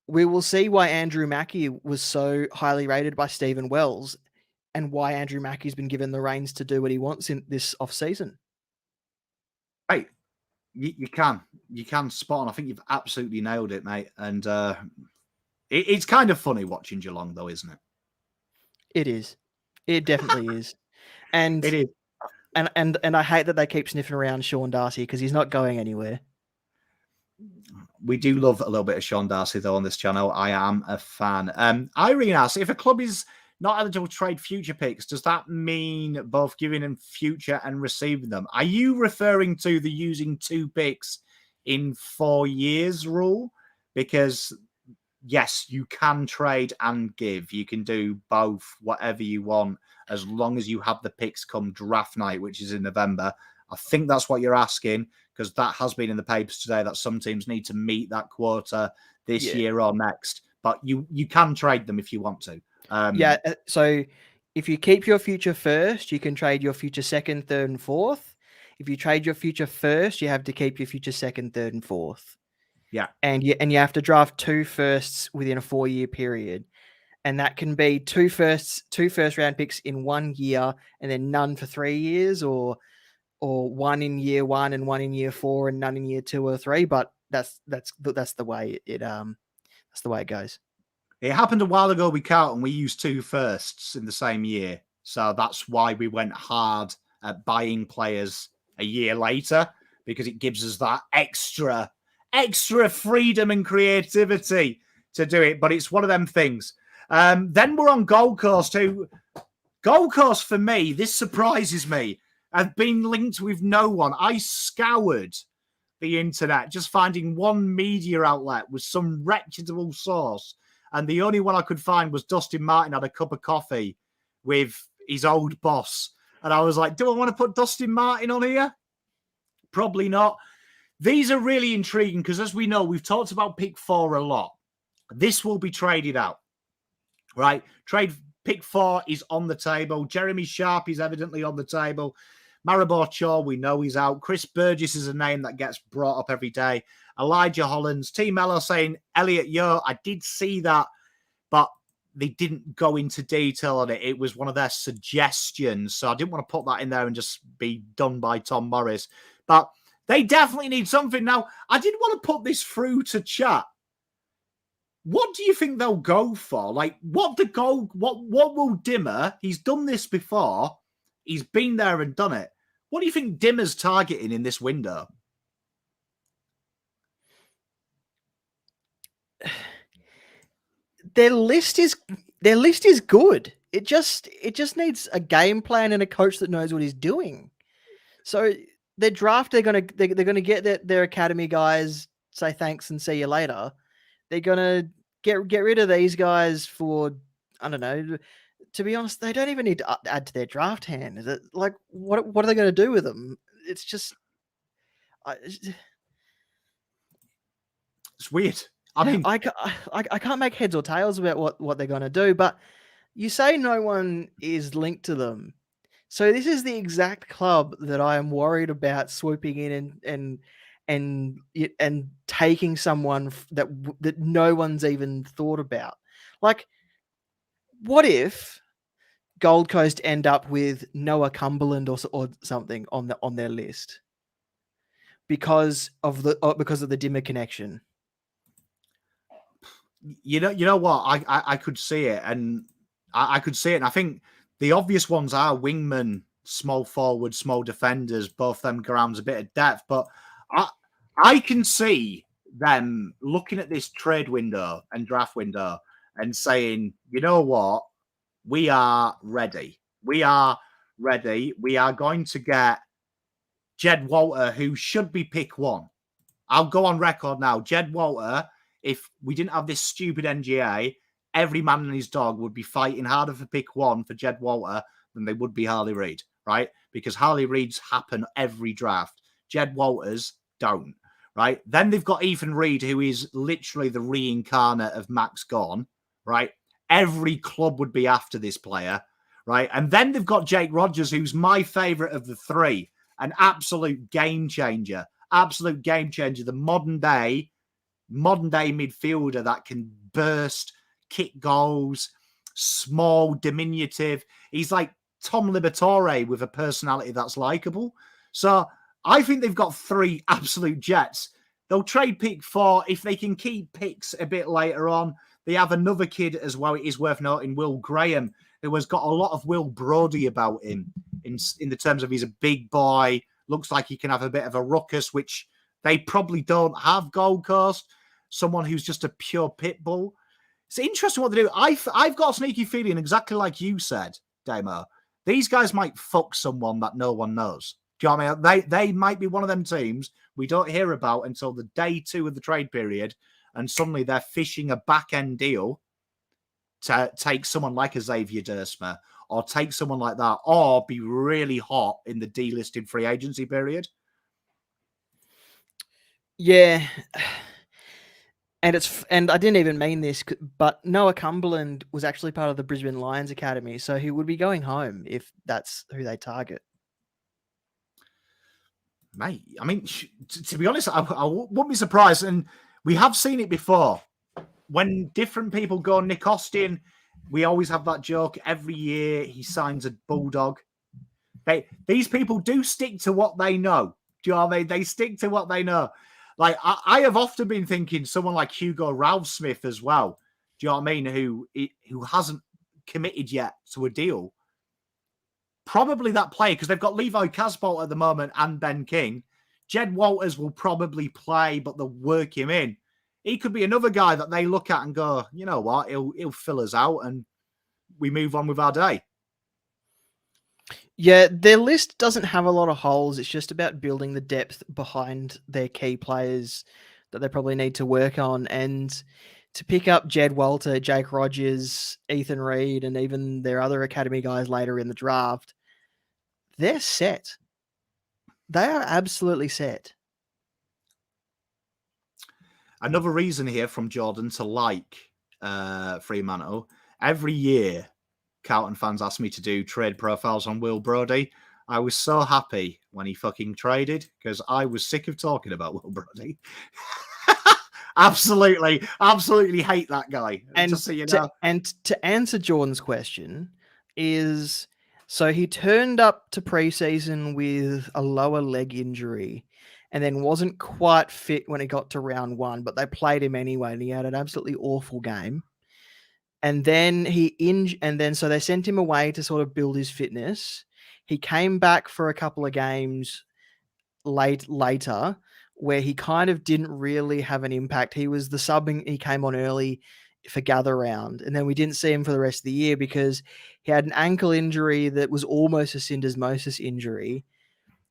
we will see why Andrew Mackie was so highly rated by Stephen Wells and why Andrew Mackie's been given the reins to do what he wants in this off-season. Right. You can spot on. I think you've absolutely nailed it, mate. And it's kind of funny watching Geelong, though, isn't it? It is. It definitely is. And it is. And I hate that they keep sniffing around Shaun Darcy because he's not going anywhere. We do love a little bit of Shaun Darcy, though, on this channel. I am a fan. Irene asks, if a club is not eligible to trade future picks, does that mean both giving them future and receiving them? Are you referring to the using 2 picks in 4 years rule? Because, yes, you can trade and give. You can do both, whatever you want, as long as you have the picks come draft night, which is in November. I think that's what you're asking, because that has been in the papers today that some teams need to meet that quota this year or next. But you can trade them if you want to. So if you keep your future first, you can trade your future second, third, and fourth. If you trade your future first, you have to keep your future second, third, and fourth. Yeah. And you have to draft 2 firsts within a 4-year period. And that can be 2 first round picks in 1 year and then none for 3 years, or 1 in year 1 and 1 in year 4 and none in year 2 or 3. But that's the way that's the way it goes. It happened a while ago with Carlton. We used 2 firsts in the same year. So that's why we went hard at buying players a year later, because it gives us that extra freedom and creativity to do it. But it's one of them things. Then we're on Gold Coast, who Gold Coast, for me, this surprises me. I've been linked with no one. I scoured the internet, just finding one media outlet with some reputable source. And the only one I could find was Dustin Martin had a cup of coffee with his old boss. And I was like, do I want to put Dustin Martin on here? Probably not. These are really intriguing because, as we know, we've talked about pick 4 a lot. This will be traded out, right? Pick 4 is on the table. Jeremy Sharp is evidently on the table. Maribor Chaw, we know he's out. Chris Burgess is a name that gets brought up every day. Elijah Hollands. T. Mello saying, Elliot Yeo, I did see that, but they didn't go into detail on it. It was one of their suggestions, so I didn't want to put that in there and just be done by Tom Morris. But they definitely need something. Now, I did want to put this through to chat. What do you think they'll go for? Like, what will Dimmer? He's done this before. He's been there and done it. What do you think Dimmer's targeting in this window? Their list is good. It just needs a game plan and a coach that knows what he's doing. So their draft, they're gonna get their academy guys, say thanks and see you later. They're gonna get rid of these guys for, I don't know. To be honest, they don't even need to add to their draft hand. Is it like what are they going to do with them? It's just, it's weird. I mean, I can't make heads or tails about what they're going to do. But you say no one is linked to them, so this is the exact club that I am worried about swooping in and taking someone that no one's even thought about. Like, what if Gold Coast end up with Noah Cumberland or something on their list because of the Dimmer connection? You know what? I could see it, and I could see it. And I think the obvious ones are wingmen, small forward, small defenders. Both them grounds a bit of depth, but I can see them looking at this trade window and draft window and saying, you know what? We are ready. We are ready. We are going to get Jed Walter, who should be pick 1. I'll go on record now. Jed Walter, if we didn't have this stupid NGA, every man and his dog would be fighting harder for pick 1 for Jed Walter than they would be Harley Reid, right? Because Harley Reid's happen every draft. Jed Walters don't, right? Then they've got Ethan Reed, who is literally the reincarnate of Max Gorn, right? Every club would be after this player, right? And then they've got Jake Rogers, who's my favorite of the 3, an absolute game changer, the modern day midfielder that can burst, kick goals, small, diminutive. He's like Tom Liberatore with a personality that's likable. So I think they've got 3 absolute jets. They'll trade pick 4 if they can keep picks a bit later on. They have another kid as well, it is worth noting, Will Graham, who has got a lot of Will Brody about him in the terms of he's a big boy, looks like he can have a bit of a ruckus, which they probably don't have Gold Coast. Someone who's just a pure pit bull. It's interesting what they do. I've got a sneaky feeling, exactly like you said, Damo, these guys might fuck someone that no one knows. Do you know what I mean? They might be one of them teams we don't hear about until the day 2 of the trade period, and suddenly they're fishing a back-end deal to take someone like a Xavier Dersma or take someone like that, or be really hot in the delisted free agency period. Yeah. And I didn't even mean this, but Noah Cumberland was actually part of the Brisbane Lions Academy, so he would be going home if that's who they target. Mate, I mean, to be honest, I wouldn't be surprised. And we have seen it before. When different people go, Nick Austin, we always have that joke. Every year he signs a Bulldog. These people do stick to what they know. Do you know what I mean? They stick to what they know. Like, I have often been thinking someone like Hugo Ralphsmith as well. Do you know what I mean? Who hasn't committed yet to a deal. Probably that player, because they've got Levi Casbolt at the moment and Ben King. Jed Walters will probably play, but they'll work him in. He could be another guy that they look at and go, you know what, he'll fill us out and we move on with our day. Yeah, their list doesn't have a lot of holes. It's just about building the depth behind their key players that they probably need to work on. And to pick up Jed Walter, Jake Rogers, Ethan Reed, and even their other academy guys later in the draft, they're set. They are absolutely set. Another reason here from Jordan to like Fremantle. Every year, Carlton fans ask me to do trade profiles on Will Brodie. I was so happy when he fucking traded because I was sick of talking about Will Brodie. absolutely hate that guy. And just so you know. And to answer Jordan's question is, so he turned up to preseason with a lower leg injury and then wasn't quite fit when he got to round one, but they played him anyway and he had an absolutely awful game. And then so they sent him away to sort of build his fitness. He came back for a couple of games later where he kind of didn't really have an impact. He was the subbing. He came on early for gather round, and then we didn't see him for the rest of the year because he had an ankle injury that was almost a syndesmosis injury.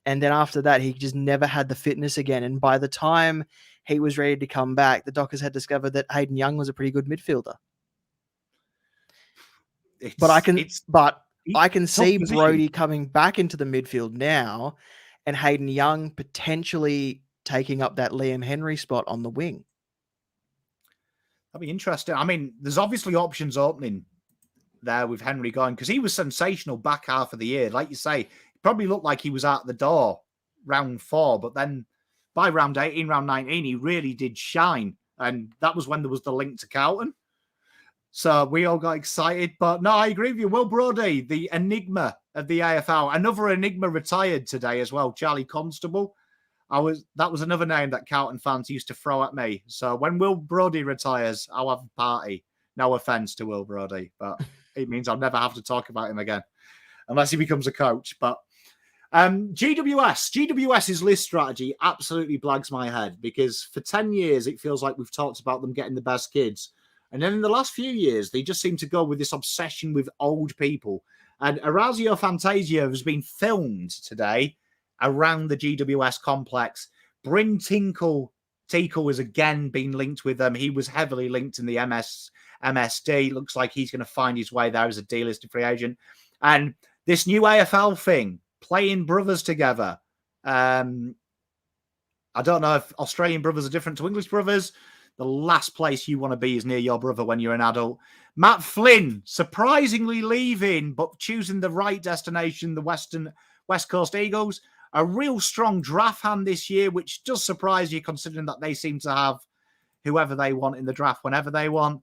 And then after that, he just never had the fitness again. And by the time he was ready to come back, the Dockers had discovered that Hayden Young was a pretty good midfielder. I can see Brodie coming back into the midfield now and Hayden Young potentially taking up that Liam Henry spot on the wing. That'd be interesting. I mean, there's obviously options opening there with Henry going because he was sensational back half of the year. Like you say, it probably looked like he was out the door round 4, but then by round 18, round 19, he really did shine. And that was when there was the link to Carlton. So we all got excited. But no, I agree with you. Will Brodie, the enigma of the AFL. Another enigma retired today as well, Charlie Constable. That was another name that Carlton fans used to throw at me. So when Will Brodie retires, I'll have a party. No offense to Will Brodie, but it means I'll never have to talk about him again unless he becomes a coach. But GWS's list strategy absolutely blags my head because for 10 years, it feels like we've talked about them getting the best kids. And then in the last few years, they just seem to go with this obsession with old people. And Orazio Fantasia has been filmed today around the GWS complex. Bryn Tinkle has again been linked with them. He was heavily linked in the MSD. Looks like he's going to find his way there as a delisted free agent. And this new AFL thing, playing brothers together. I don't know if Australian brothers are different to English brothers. The last place you want to be is near your brother when you're an adult. Matt Flynn, surprisingly leaving, but choosing the right destination, the West Coast Eagles. A real strong draft hand this year, which does surprise you considering that they seem to have whoever they want in the draft whenever they want.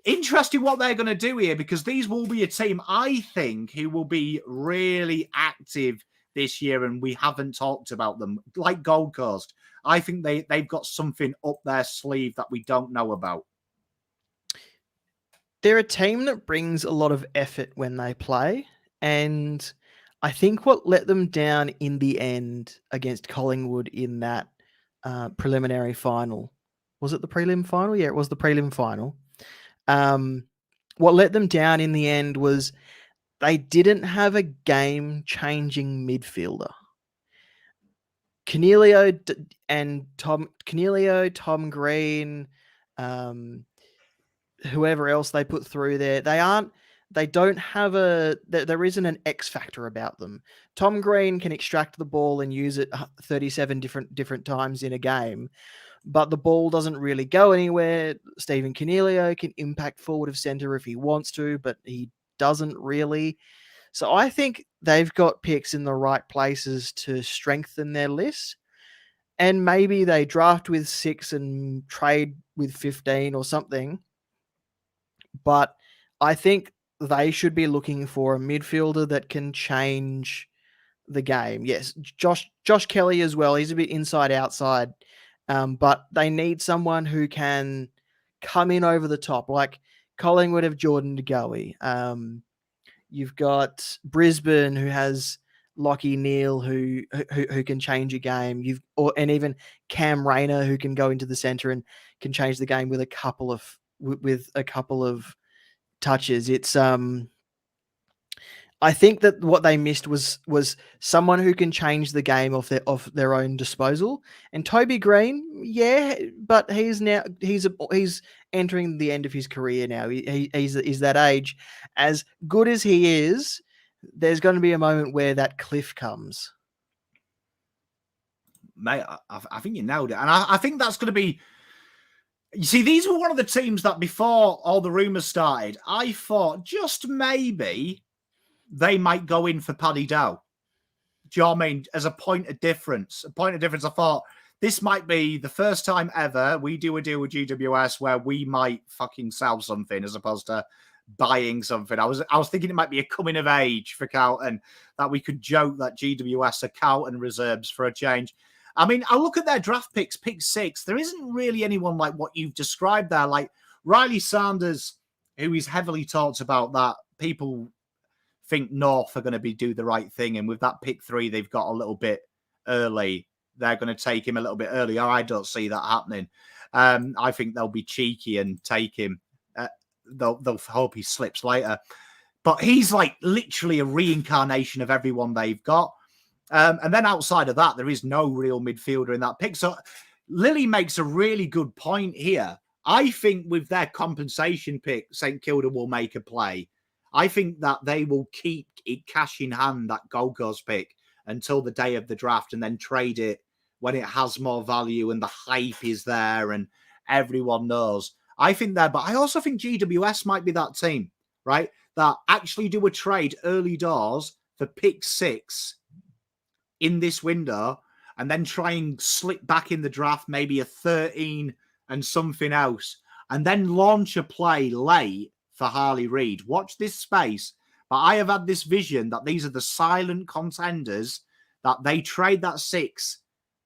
Interesting what they're going to do here because these will be a team, I think, who will be really active this year and we haven't talked about them, like Gold Coast. I think they've got something up their sleeve that we don't know about. They're a team that brings a lot of effort when they play, and I think what let them down in the end against Collingwood in that preliminary final, was it the prelim final? Yeah, it was the prelim final. What let them down in the end was they didn't have a game-changing midfielder. Tom Green, whoever else they put through there, they aren't they don't have there isn't an X factor about them. Tom Green can extract the ball and use it 37 different times in a game, but the ball doesn't really go anywhere. Stephen Cornelio can impact forward of centre if he wants to, but he doesn't really. So I think they've got picks in the right places to strengthen their list. And maybe they draft with 6 and trade with 15 or something. But I think they should be looking for a midfielder that can change the game. Yes, Josh Kelly as well. He's a bit inside outside, but they need someone who can come in over the top. Like Collingwood have Jordan De Goey. You've got Brisbane who has Lockie Neal who can change a game. And even Cam Rayner who can go into the centre and can change the game with a couple of touches. It's I think that what they missed was someone who can change the game off their own disposal. And Toby Green, yeah, but he's entering the end of his career now. He's that age. As good as he is, there's going to be a moment where that cliff comes. Mate, I think you nailed it. And I think that's going to be... You see, these were one of the teams that before all the rumours started, I thought just maybe they might go in for Paddy Dow. Do you know what I mean? As a point of difference. I thought this might be the first time ever we do a deal with GWS where we might fucking sell something as opposed to buying something. I was thinking it might be a coming of age for Carlton, that we could joke that GWS are Carlton reserves for a change. I mean, I look at their draft picks, pick 6. There isn't really anyone like what you've described there. Like Riley Sanders, who is heavily talked about, that people think North are going to do the right thing. And with that pick 3, they've got a little bit early. They're going to take him a little bit earlier. I don't see that happening. I think they'll be cheeky and take him. They'll hope he slips later. But he's like literally a reincarnation of everyone they've got. And then outside of that, there is no real midfielder in that pick. So Lily makes a really good point here. I think with their compensation pick, St Kilda will make a play. I think that they will keep it cash in hand, that Gold Coast pick, until the day of the draft and then trade it when it has more value and the hype is there and everyone knows. I think that, but I also think GWS might be that team, right? That actually do a trade early doors for pick 6 in this window and then try and slip back in the draft, maybe a 13 and something else, and then launch a play late for Harley Reid. Watch this space. But I have had this vision that these are the silent contenders, that they trade that 6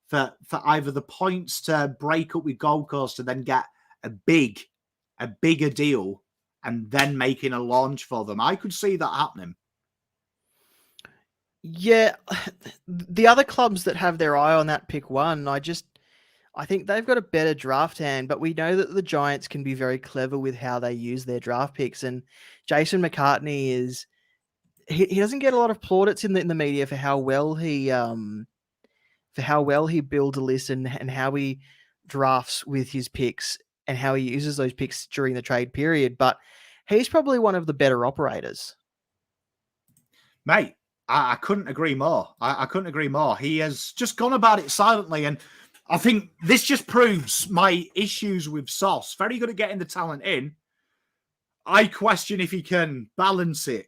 for either the points to break up with Gold Coast and then get a bigger deal and then making a launch for them. I could see that happening. Yeah, the other clubs that have their eye on that pick 1, I think they've got a better draft hand, but we know that the Giants can be very clever with how they use their draft picks. And Jason McCartney he doesn't get a lot of plaudits in the media for how well he builds a list and how he drafts with his picks and how he uses those picks during the trade period. But he's probably one of the better operators. Mate, I couldn't agree more. I couldn't agree more. He has just gone about it silently. And I think this just proves my issues with Sauce. Very good at getting the talent in. I question if he can balance it.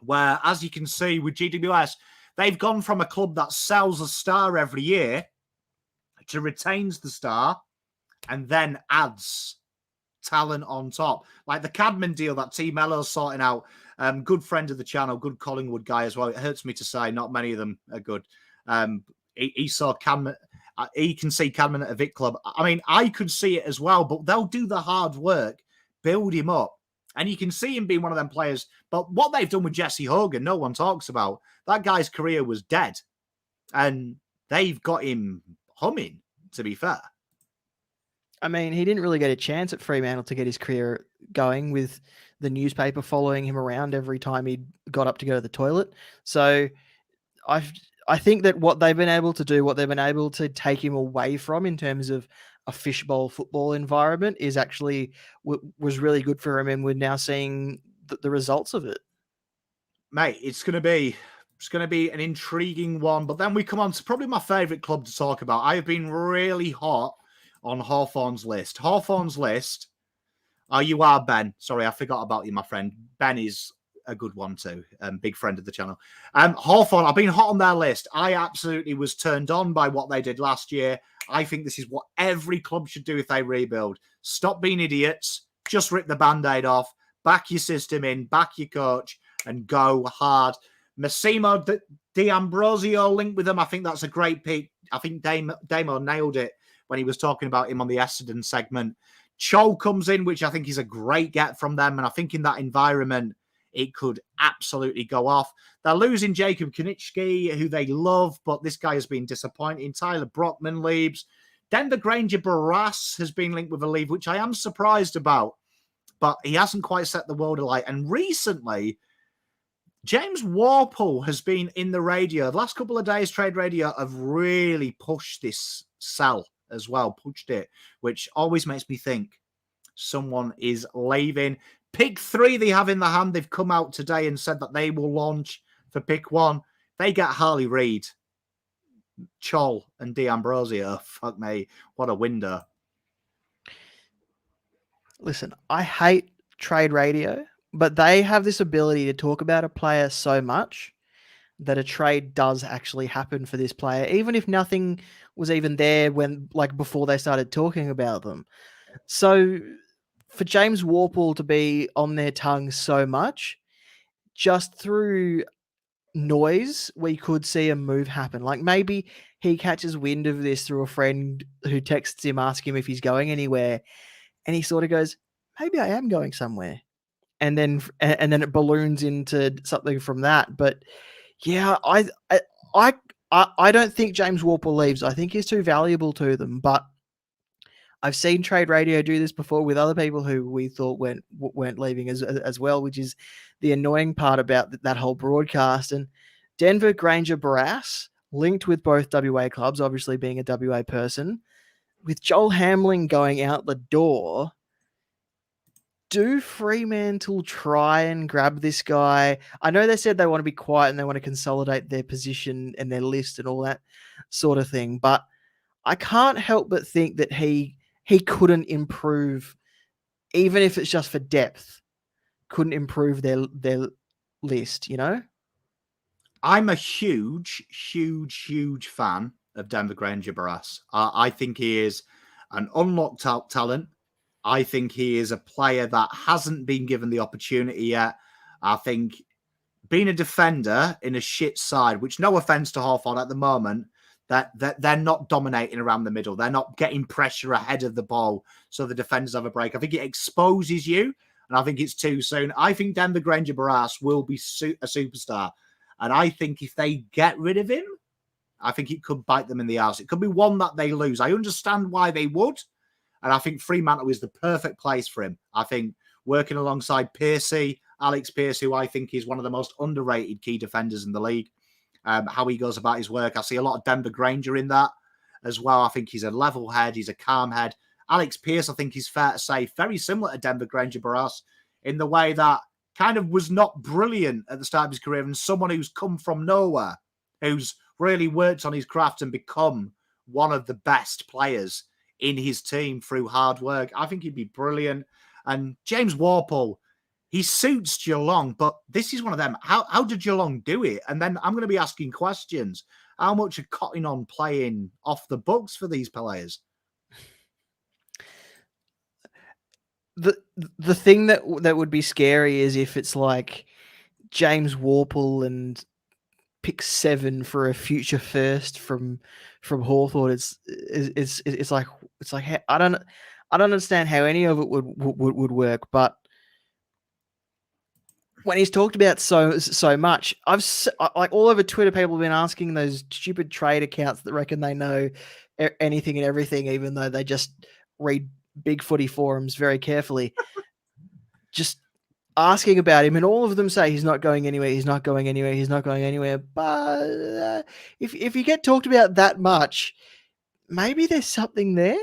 Where, as you can see with GWS, they've gone from a club that sells a star every year to retains the star and then adds talent on top. Like the Cadman deal that T Mello's sorting out. Good friend of the channel, good Collingwood guy as well. It hurts me to say not many of them are good. He saw Cadman. He can see Cadman at a Vic club. I mean, I could see it as well, but they'll do the hard work, build him up. And you can see him being one of them players. But what they've done with Jesse Hogan, no one talks about. That guy's career was dead. And they've got him humming, to be fair. I mean, he didn't really get a chance at Fremantle to get his career going with the newspaper following him around every time he got up to go to the toilet. So I think that what they've been able to do, what they've been able to take him away from in terms of a fishbowl football environment is actually was really good for him. And we're now seeing the results of it. Mate, it's going to be an intriguing one. But then we come on to probably my favourite club to talk about. I have been really hot on Hawthorn's list. Hawthorn's list. Oh, you are Ben. Sorry, I forgot about you, my friend. Ben is a good one too. Big friend of the channel. Hawthorn, I've been hot on their list. I absolutely was turned on by what they did last year. I think this is what every club should do if they rebuild. Stop being idiots. Just rip the Band-Aid off. Back your system in. Back your coach. And go hard. Massimo D'Ambrosio linked with them. I think that's a great pick. I think Damo nailed it when he was talking about him on the Essendon segment. Cho comes in, which I think is a great get from them. And I think in that environment, it could absolutely go off. They're losing Jacob Konitschke, who they love, but this guy has been disappointing. Tyler Brockman leaves. Denver Granger Barras has been linked with a leave, which I am surprised about, but he hasn't quite set the world alight. And recently, James Warple has been in the radio. The last couple of days, Trade Radio have really pushed this sell as well, pushed it, which always makes me think someone is leaving. Pick 3 they have in the hand. They've come out today and said that they will launch for pick 1. They get Harley Reid, Chol, and D'Ambrosio. Fuck me. What a window. Listen, I hate Trade Radio, but they have this ability to talk about a player so much that a trade does actually happen for this player, even if nothing was even there when, like, before they started talking about them. So for James Warple to be on their tongue so much, just through noise, we could see a move happen. Like maybe he catches wind of this through a friend who texts him, asking him if he's going anywhere, and he sort of goes, maybe I am going somewhere. And then it balloons into something from that. But yeah, I don't think James Warple leaves. I think he's too valuable to them. But I've seen Trade Radio do this before with other people who we thought weren't leaving as well, which is the annoying part about that whole broadcast. And Denver Granger Barras, linked with both WA clubs, obviously being a WA person, with Joel Hamling going out the door. Do Fremantle try and grab this guy? I know they said they want to be quiet and they want to consolidate their position and their list and all that sort of thing, but I can't help but think that he couldn't improve, even if it's just for depth, couldn't improve their list, you know? I'm a huge fan of Denver Granger Barras. I think he is an unlocked talent. I think he is a player that hasn't been given the opportunity yet. I think being a defender in a shit side, which no offense to Hawthorn at the moment, that they're not dominating around the middle. They're not getting pressure ahead of the ball so the defenders have a break. I think it exposes you, and I think it's too soon. I think Denver Granger Barras will be a superstar. And I think if they get rid of him, I think it could bite them in the arse. It could be one that they lose. I understand why they would. And I think Fremantle is the perfect place for him. I think working alongside Pearcey, Alex Pearce, who I think is one of the most underrated key defenders in the league, how he goes about his work. I see a lot of Denver Granger in that as well. I think he's a level head. He's a calm head. Alex Pearce, I think he's fair to say, very similar to Denver Granger Barras in the way that kind of was not brilliant at the start of his career and someone who's come from nowhere, who's really worked on his craft and become one of the best players in his team through hard work. I think he'd be brilliant. And James Warple, he suits Geelong, but this is one of them. How did Geelong do it? And then I'm going to be asking questions. How much are Cotton On playing off the books for these players? The thing that would be scary is if it's like James Warple and pick 7 for a future first from Hawthorn. It's like I don't understand how any of it would work. But when he's talked about so much, like all over Twitter, people have been asking those stupid trade accounts that reckon they know anything and everything, even though they just read big footy forums very carefully. Just asking about him, and all of them say he's not going anywhere, he's not going anywhere, he's not going anywhere. But if you get talked about that much, maybe there's something there.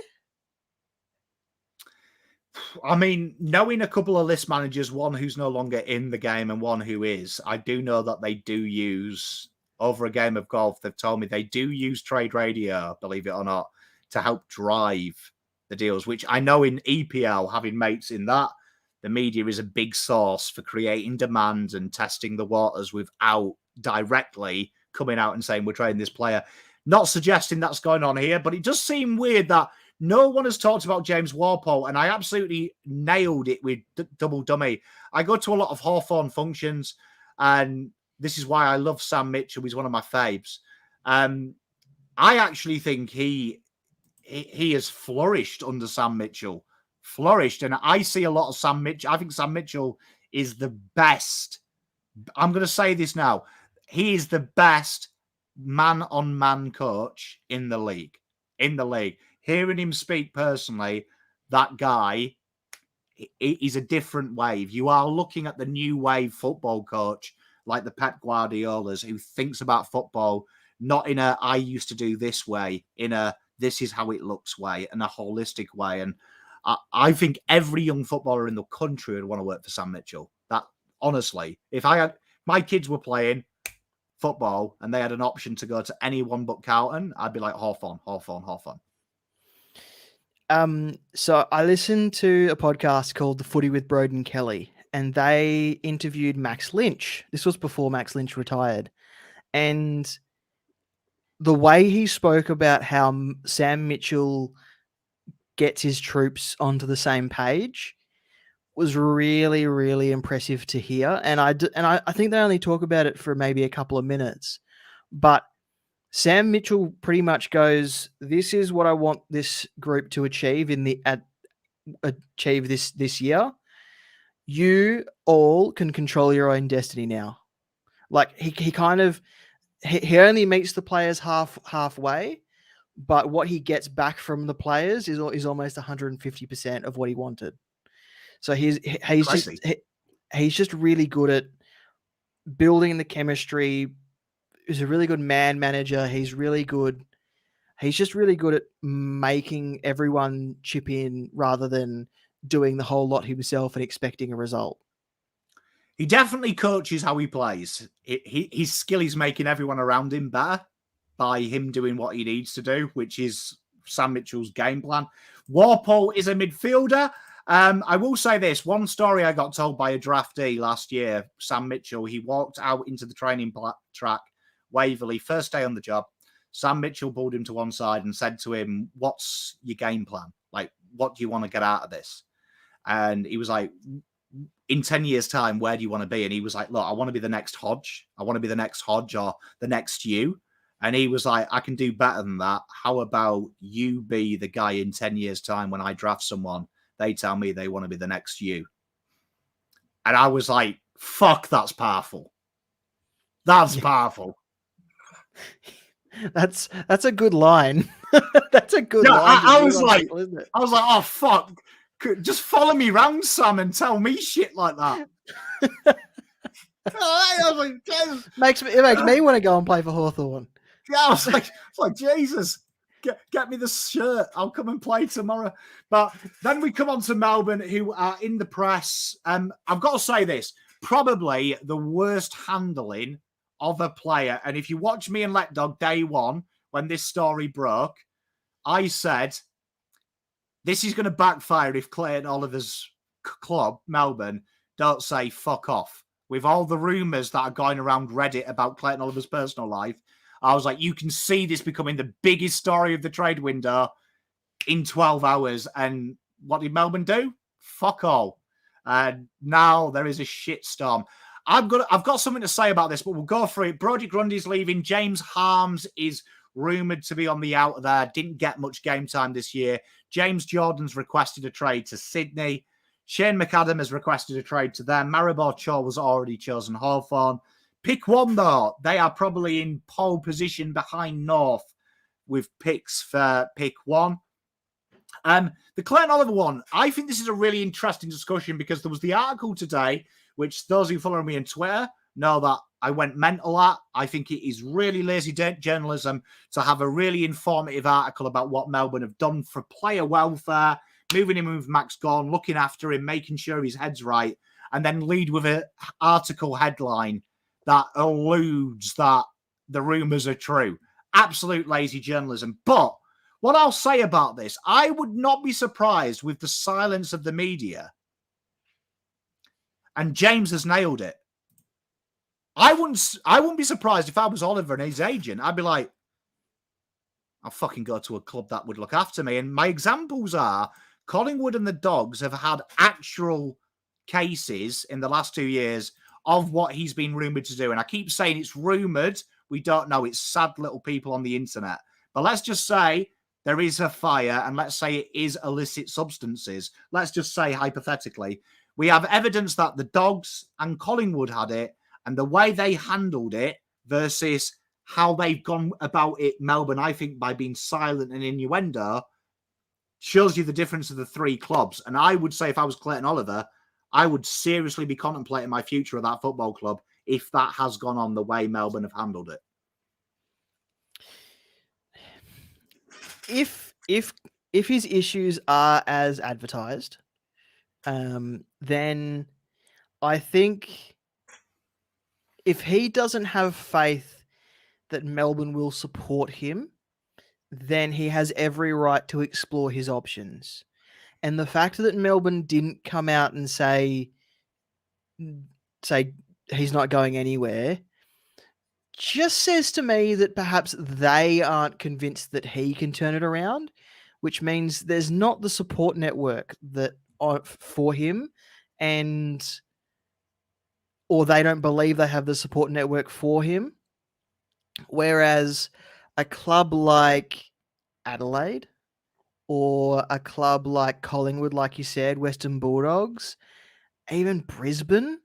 I mean, knowing a couple of list managers, one who's no longer in the game and one who is, I do know that they do use, over a game of golf, they've told me they do use trade radio, believe it or not, to help drive the deals, which I know in EPL, having mates in that, the media is a big source for creating demand and testing the waters without directly coming out and saying, we're trading this player. Not suggesting that's going on here, but it does seem weird that no one has talked about James Walpole, and I absolutely nailed it with Double Dummy. I go to a lot of Hawthorn functions, and this is why I love Sam Mitchell. He's one of my faves. I actually think he has flourished under Sam Mitchell. Flourished. And I see a lot of Sam Mitchell. I think Sam Mitchell is the best. I'm going to say this now. He is the best man-on-man coach in the league. In the league. Hearing him speak personally, that guy is a different wave. You are looking at the new wave football coach, like the Pep Guardiolas, who thinks about football not in a I used to do this way, in a this is how it looks way, and a holistic way. And I think every young footballer in the country would want to work for Sam Mitchell. That, honestly, if I had my kids were playing football and they had an option to go to anyone but Carlton, I'd be like Hawthorn. So I listened to a podcast called The Footy with Broden Kelly, and they interviewed Max Lynch. This was before Max Lynch retired. And the way he spoke about how Sam Mitchell gets his troops onto the same page was really, really impressive to hear. And I think they only talk about it for maybe a couple of minutes. But Sam Mitchell pretty much goes, this is what I want this group to achieve achieve this year. You all can control your own destiny now. Like he kind of he only meets the players halfway, but what he gets back from the players is almost 150% of what he wanted. So he's just really good at building the chemistry. He's a really good man manager. He's just really good at making everyone chip in rather than doing the whole lot himself and expecting a result. He definitely coaches how he plays. His skill is making everyone around him better by him doing what he needs to do, which is Sam Mitchell's game plan. Walpole is a midfielder. I will say this. One story I got told by a draftee last year, Sam Mitchell, he walked out into the training track, Waverley, first day on the job. Sam Mitchell pulled him to one side and said to him, what's your game plan? Like, what do you want to get out of this? And he was like, in 10 years' time, where do you want to be? And he was like, look, I want to be the next Hodge. I want to be the next Hodge or the next you. And he was like, I can do better than that. How about you be the guy in 10 years' time when I draft someone, they tell me they want to be the next you. And I was like, fuck, that's powerful. That's powerful. That's a good line. That's a good line. I was like, people, oh, fuck. Just follow me round, Sam, and tell me shit like that. I was like, it makes me want to go and play for Hawthorn. Yeah, I was like, Jesus, get me the shirt. I'll come and play tomorrow. But then we come on to Melbourne, who are in the press. I've got to say this, probably the worst handling of a player. And if you watch me and Let Dog day one, when this story broke, I said, this is going to backfire if Clayton Oliver's club, Melbourne, don't say fuck off. With all the rumours that are going around Reddit about Clayton Oliver's personal life, I was like, you can see this becoming the biggest story of the trade window in 12 hours. And what did Melbourne do? Fuck all. Now there is a shitstorm. I've got something to say about this, but we'll go for it. Brodie Grundy's leaving. James Harms is rumoured to be on the out there. Didn't get much game time this year. James Jordan's requested a trade to Sydney. Shane McAdam has requested a trade to them. Maribor Cho was already chosen Hawthorn. Pick one, though. They are probably in pole position behind North with picks for pick one. The Clayton Oliver one, I think this is a really interesting discussion because there was the article today, which those who follow me on Twitter know that I went mental at. I think it is really lazy journalism to have a really informative article about what Melbourne have done for player welfare, moving him with Max Gawn, looking after him, making sure his head's right, and then lead with an article headline that alludes that the rumours are true. Absolute lazy journalism. But what I'll say about this, I would not be surprised with the silence of the media. And James has nailed it. I wouldn't be surprised if I was Oliver and his agent. I'd be like, I'll fucking go to a club that would look after me. And my examples are Collingwood and the Dogs have had actual cases in the last 2 years of what he's been rumoured to do. And I keep saying it's rumoured. We don't know. It's sad little people on the internet. But let's just say there is a fire, and let's say it is illicit substances. Let's just say, hypothetically, we have evidence that the Dogs and Collingwood had it, and the way they handled it versus how they've gone about it, Melbourne, I think, by being silent and innuendo, shows you the difference of the three clubs. And I would say if I was Clayton Oliver, I would seriously be contemplating my future at that football club if that has gone on the way Melbourne have handled it. If his issues are as advertised, then I think if he doesn't have faith that Melbourne will support him, then he has every right to explore his options. And the fact that Melbourne didn't come out and say he's not going anywhere just says to me that perhaps they aren't convinced that he can turn it around, which means there's not the support network that for him, or they don't believe they have the support network for him. Whereas a club like Adelaide or a club like Collingwood, like you said, Western Bulldogs, even Brisbane,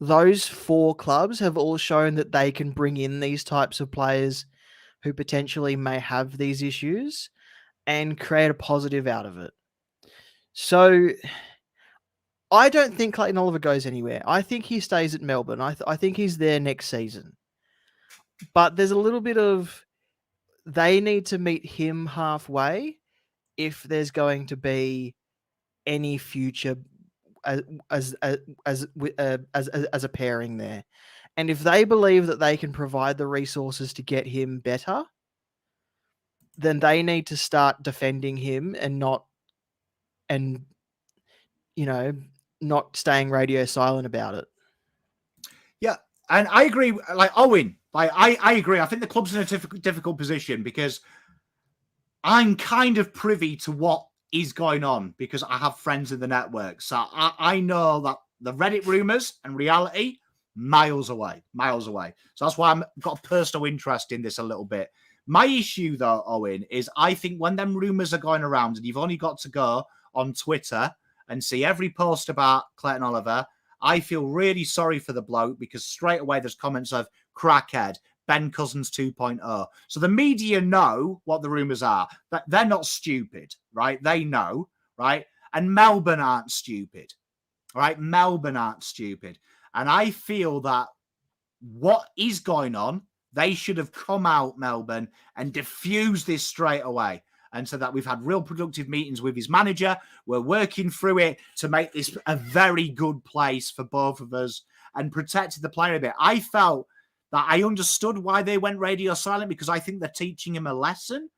those four clubs have all shown that they can bring in these types of players who potentially may have these issues and create a positive out of it. So I don't think Clayton Oliver goes anywhere. I think he stays at Melbourne. I think he's there next season. But there's a little bit of they need to meet him halfway if there's going to be any future as a pairing there. And if they believe that they can provide the resources to get him better, then they need to start defending him and not staying radio silent about it. Yeah, and I agree. Like Owen, I agree. I think the club's in a difficult position because I'm kind of privy to what is going on because I have friends in the network. So I know that the Reddit rumors and reality miles away. So that's why I've got a personal interest in this a little bit. My issue, though, Owen, is I think when them rumors are going around and you've only got to go on Twitter and see every post about Clayton Oliver, I feel really sorry for the bloke because straight away there's comments of crackhead, Ben Cousins 2.0. So the media know what the rumours are. But they're not stupid, right? They know, right? And Melbourne aren't stupid, right? Melbourne aren't stupid. And I feel that what is going on, they should have come out, Melbourne, and diffused this straight away. And so that we've had real productive meetings with his manager. We're working through it to make this a very good place for both of us and protected the player a bit. I felt that I understood why they went radio silent because I think they're teaching him a lesson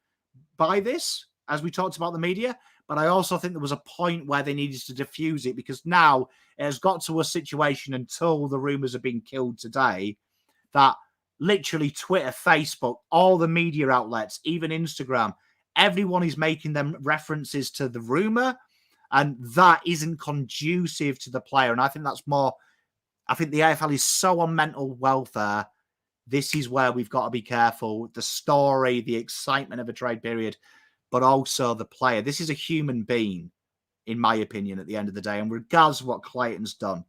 by this, as we talked about the media. But I also think there was a point where they needed to diffuse it because now it has got to a situation until the rumours have been killed today that literally Twitter, Facebook, all the media outlets, even Instagram, everyone is making them references to the rumour, and that isn't conducive to the player. And I think that's more, I think the AFL is so on mental welfare. This is where we've got to be careful. The story, the excitement of a trade period, but also the player. This is a human being, in my opinion, at the end of the day. And regardless of what Clayton's done,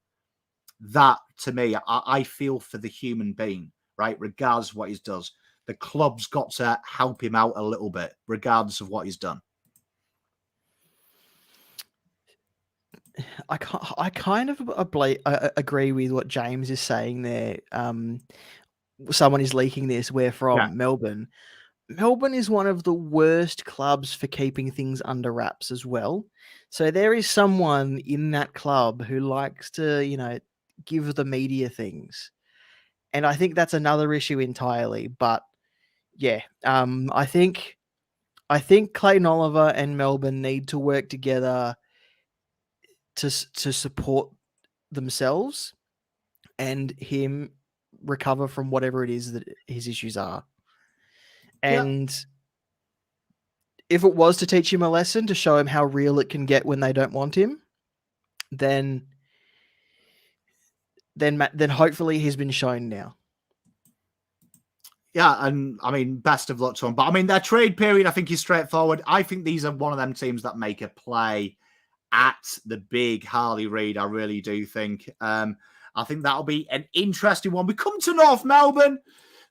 that, to me, I feel for the human being, right? Regardless of what he does. The club's got to help him out a little bit, regardless of what he's done. I kind of agree with what James is saying there. Someone is leaking this. We're from Melbourne. Melbourne is one of the worst clubs for keeping things under wraps as well. So there is someone in that club who likes to, give the media things. And I think that's another issue entirely. But yeah, I think Clayton Oliver and Melbourne need to work together to support themselves and him recover from whatever it is that his issues are. And if it was to teach him a lesson, to show him how real it can get when they don't want him, then hopefully he's been shown now. Yeah, and I mean, best of luck to them. But I mean, their trade period, I think, is straightforward. I think these are one of them teams that make a play at the big Harley Reid. I really do think. I think that'll be an interesting one. We come to North Melbourne.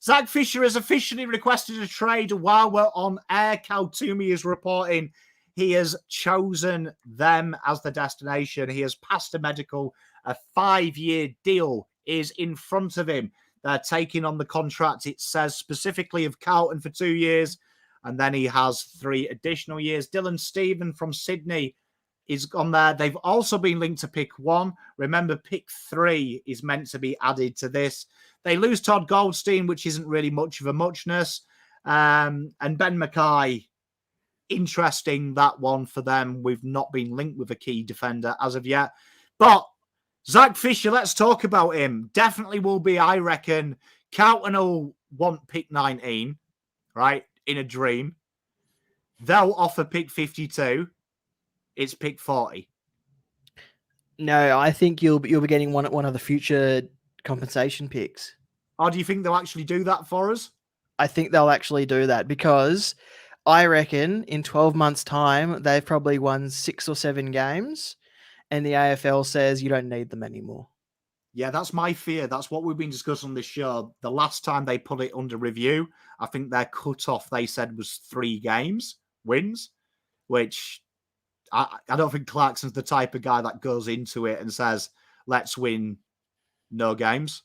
Zach Fisher has officially requested a trade while we're on air. Cal Toomey is reporting he has chosen them as the destination. He has passed a medical. A 5-year deal is in front of him. They're taking on the contract, it says, specifically of Carlton for 2 years. And then he has 3 additional years. Dylan Stephen from Sydney is on there. They've also been linked to pick 1. Remember, pick 3 is meant to be added to this. They lose Todd Goldstein, which isn't really much of a muchness. And Ben Mackay, interesting, that one for them. We've not been linked with a key defender as of yet. But Zach Fisher, let's talk about him. Definitely will be, I reckon. Carlton will want pick 19, right? In a dream. They'll offer pick 52. It's pick 40. No, I think you'll be getting one of the future compensation picks. Oh, do you think they'll actually do that for us? I think they'll actually do that because I reckon in 12 months' time, they've probably won 6 or 7 games. And the AFL says you don't need them anymore. Yeah, that's my fear. That's what we've been discussing on this show. The last time they put it under review, I think their cutoff, they said, was 3 games, wins, which I don't think Clarkson's the type of guy that goes into it and says, let's win no games.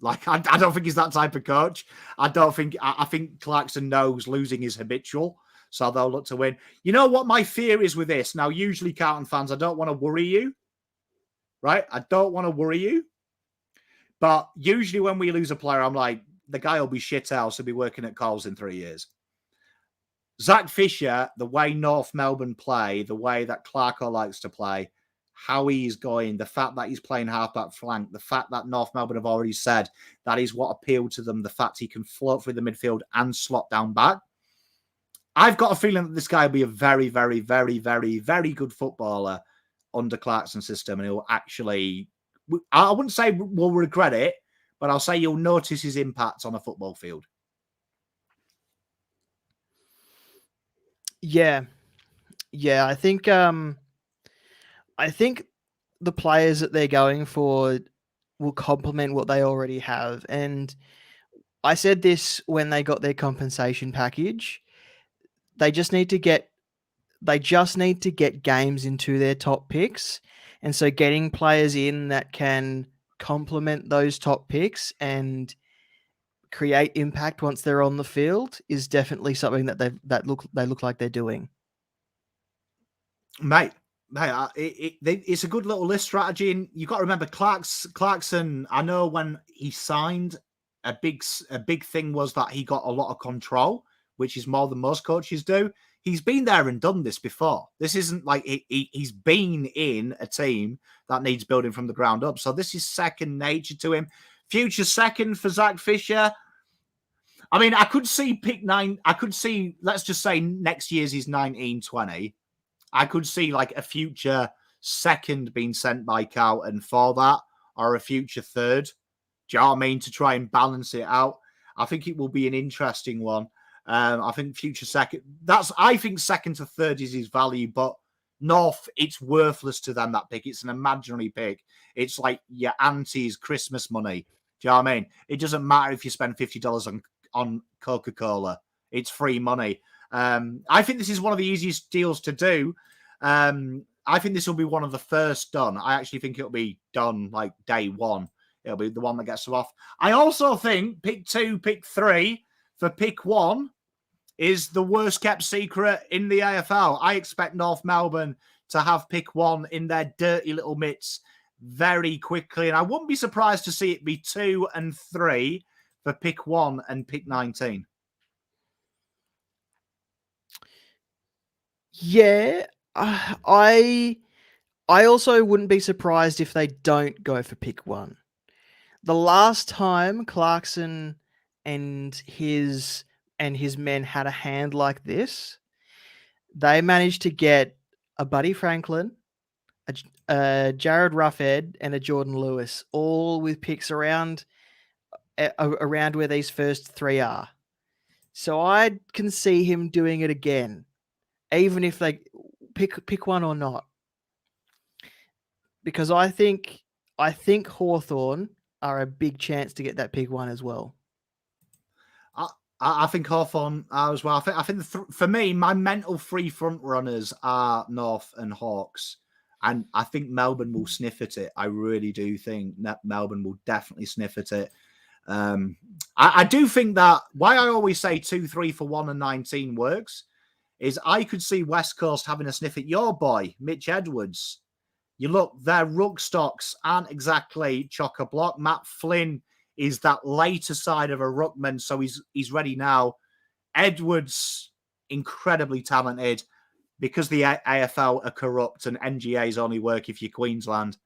Like, I don't think he's that type of coach. I think Clarkson knows losing is habitual. So they'll look to win. You know what my fear is with this? Now, usually Carlton fans, I don't want to worry you, right? I don't want to worry you. But usually when we lose a player, I'm like, the guy will be shit house. He'll be working at Carlz in 3 years. Zach Fisher, the way North Melbourne play, the way that Clarko likes to play, how he's going, the fact that he's playing halfback flank, the fact that North Melbourne have already said that is what appealed to them, the fact he can float through the midfield and slot down back. I've got a feeling that this guy will be a very, very, very, very, very good footballer under Clarkson's system. And he'll actually, I wouldn't say we'll regret it, but I'll say you'll notice his impact on a football field. Yeah. I think the players that they're going for will complement what they already have. And I said this when they got their compensation package. They just need to get games into their top picks. And so getting players in that can complement those top picks and create impact once they're on the field is definitely something that they look like they're doing. Mate, it's a good little list strategy. And you've got to remember Clarkson, I know when he signed, a big thing was that he got a lot of control, which is more than most coaches do. He's been there and done this before. This isn't like he's been in a team that needs building from the ground up. So this is second nature to him. Future second for Zach Fisher. I mean, I could see pick 9. I could see, let's just say next year's is 19-20. I could see like a future second being sent by Carlton for that, or a future third. Do you know what I mean? To try and balance it out. I think it will be an interesting one. I think future second. I think second to third is his value, but North, it's worthless to them, that pick. It's an imaginary pick. It's like your auntie's Christmas money. Do you know what I mean? It doesn't matter if you spend $50 on Coca-Cola. It's free money. I think this is one of the easiest deals to do. I think this will be one of the first done. I actually think it'll be done like day one. It'll be the one that gets them off. I also think pick 2, pick 3 for pick 1. is the worst kept secret in the AFL. I expect North Melbourne to have pick 1 in their dirty little mitts very quickly. And I wouldn't be surprised to see it be 2 and 3 for pick 1 and pick 19. Yeah, I also wouldn't be surprised if they don't go for pick 1. The last time Clarkson and his men had a hand like this, they managed to get a Buddy Franklin, a Jared Ruffhead, and a Jordan Lewis, all with picks around where these first 3 are. So I can see him doing it again, even if they pick 1 or not, because I think Hawthorn are a big chance to get that pick 1 as well. I think Hawthorn are as well. I think for me, my mental 3 front runners are North and Hawks. And I think Melbourne will sniff at it. I really do think that Melbourne will definitely sniff at it. I do think that why I always say 2-3 for 1 and 19 works is I could see West Coast having a sniff at your boy, Mitch Edwards. You look, their ruck stocks aren't exactly chock-a-block. Matt Flynn is that later side of a ruckman, so he's ready now. Edwards, incredibly talented. Because the AFL are corrupt and NGAs only work if you're Queensland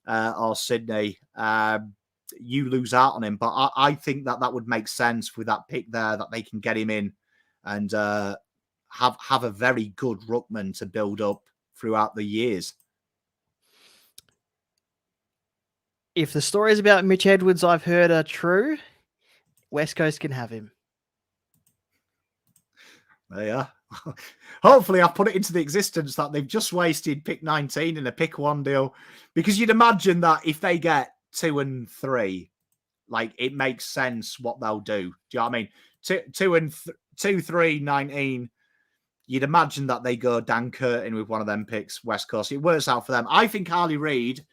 or Sydney, you lose out on him. But I think that would make sense with that pick there, that they can get him in and have a very good ruckman to build up throughout the years. If the stories about Mitch Edwards I've heard are true, West Coast can have him. There you are. Hopefully I've put it into the existence that they've just wasted pick 19 in a pick 1 deal, because you'd imagine that if they get 2 and 3, like it makes sense what they'll do. Do you know what I mean? 2, 3, 19. You'd imagine that they go Dan Curtin with one of them picks, West Coast. It works out for them. I think Harley Reid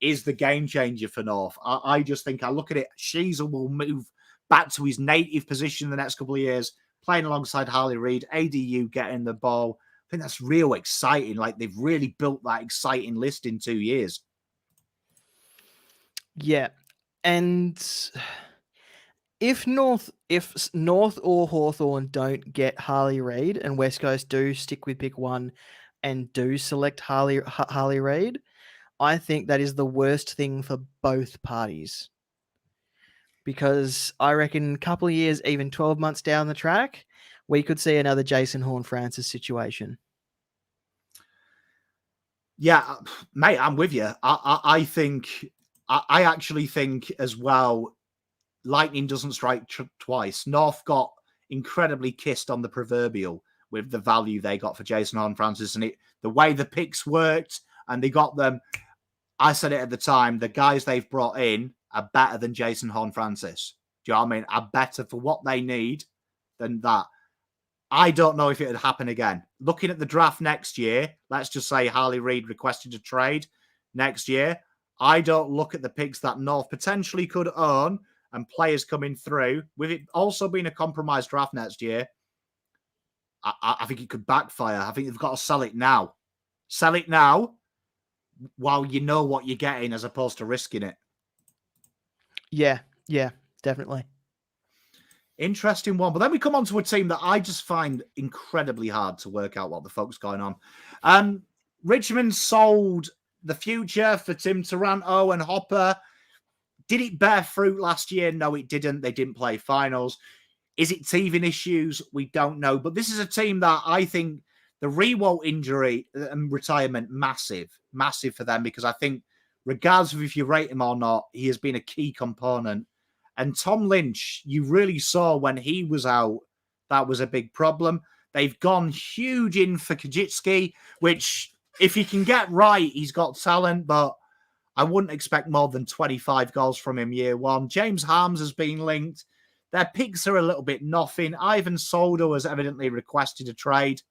is the game changer for North. I just think I look at it. Sheezel will move back to his native position in the next couple of years, playing alongside Harley Reid, ADU getting the ball. I think that's real exciting. Like they've really built that exciting list in 2 years. Yeah. And if North or Hawthorn don't get Harley Reid and West Coast do stick with pick 1 and do select Harley Reid, I think that is the worst thing for both parties. Because I reckon a couple of years, even 12 months down the track, we could see another Jason Horne-Francis situation. Yeah, mate, I'm with you. I actually think as well, lightning doesn't strike twice. North got incredibly kissed on the proverbial with the value they got for Jason Horne-Francis, and the way the picks worked, and they got them. I said it at the time, the guys they've brought in are better than Jason Horne-Francis. Do you know what I mean? Are better for what they need than that. I don't know if it would happen again. Looking at the draft next year, let's just say Harley Reid requested a trade next year. I don't look at the picks that North potentially could own and players coming through, with it also being a compromised draft next year. I think it could backfire. I think they've got to sell it now. Sell it now while you know what you're getting as opposed to risking it. Yeah, definitely. Interesting one. But then we come on to a team that I just find incredibly hard to work out what the fuck's going on. Richmond sold the future for Tim Taranto and Hopper. Did it bear fruit last year? No, it didn't. They didn't play finals. Is it teething issues? We don't know. But this is a team that I think the Rewalt injury and retirement, massive for them, because I think regardless of if you rate him or not, he has been a key component. And Tom Lynch, you really saw when he was out, that was a big problem. They've gone huge in for Kajitsky, which if he can get right, he's got talent, but I wouldn't expect more than 25 goals from him year one. James Harms has been linked. Their picks are a little bit nothing. Ivan Soldo has evidently requested a trade.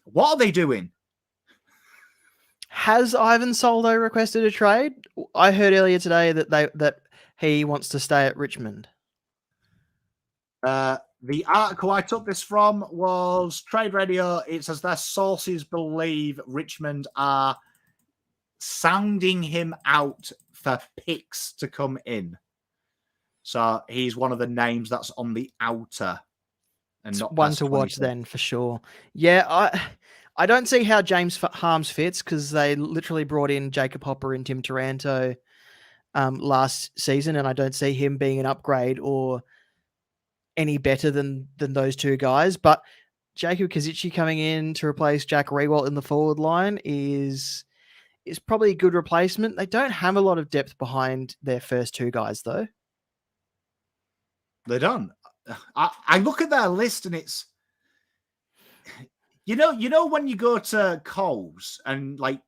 What are they doing? Has Ivan Soldo requested a trade? I heard earlier today that he wants to stay at Richmond. The article I took this from was Trade Radio. It says their sources believe Richmond are sounding him out for picks to come in. So he's one of the names that's on the outer. And not one to watch then for sure. Yeah, I don't see how James Harmes fits because they literally brought in Jacob Hopper and Tim Taranto last season, and I don't see him being an upgrade or any better than those two guys. But Jacob Kazici coming in to replace Jack Rewalt in the forward line is probably a good replacement. They don't have a lot of depth behind their first two guys, though. They don't. I look at their list and it's, you know, when you go to Carlz and like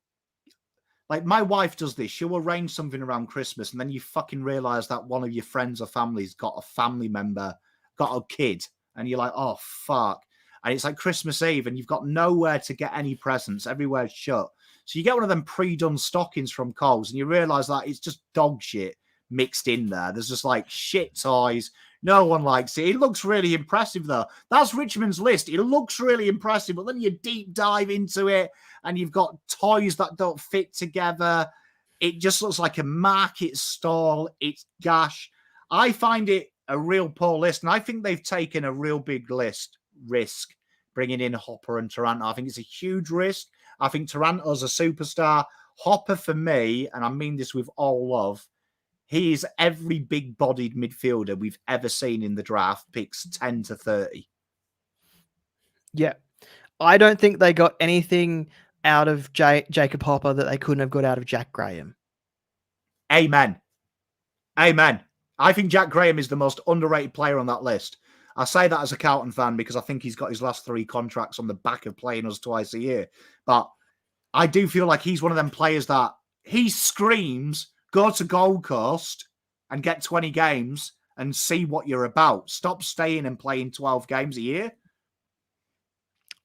my wife does this, she'll arrange something around Christmas and then you fucking realize that one of your friends or family's got a family member, got a kid, and you're like, oh, fuck. And it's like Christmas Eve and you've got nowhere to get any presents. Everywhere's shut. So you get one of them pre-done stockings from Carlz and you realize that it's just dog shit mixed in there. There's just like shit toys. No one likes it. It looks really impressive, though. That's Richmond's list. It looks really impressive, but then you deep dive into it and you've got toys that don't fit together. It just looks like a market stall. It's gash. I find it a real poor list, and I think they've taken a real big risk bringing in Hopper and Taranto. I think it's a huge risk. I think Taranto's a superstar. Hopper, for me, and I mean this with all love, he is every big-bodied midfielder we've ever seen in the draft, picks 10 to 30. Yeah. I don't think they got anything out of Jacob Hopper that they couldn't have got out of Jack Graham. Amen. Amen. I think Jack Graham is the most underrated player on that list. I say that as a Carlton fan because I think he's got his last 3 contracts on the back of playing us twice a year. But I do feel like he's one of them players that he screams, go to Gold Coast and get 20 games and see what you're about. Stop staying and playing 12 games a year.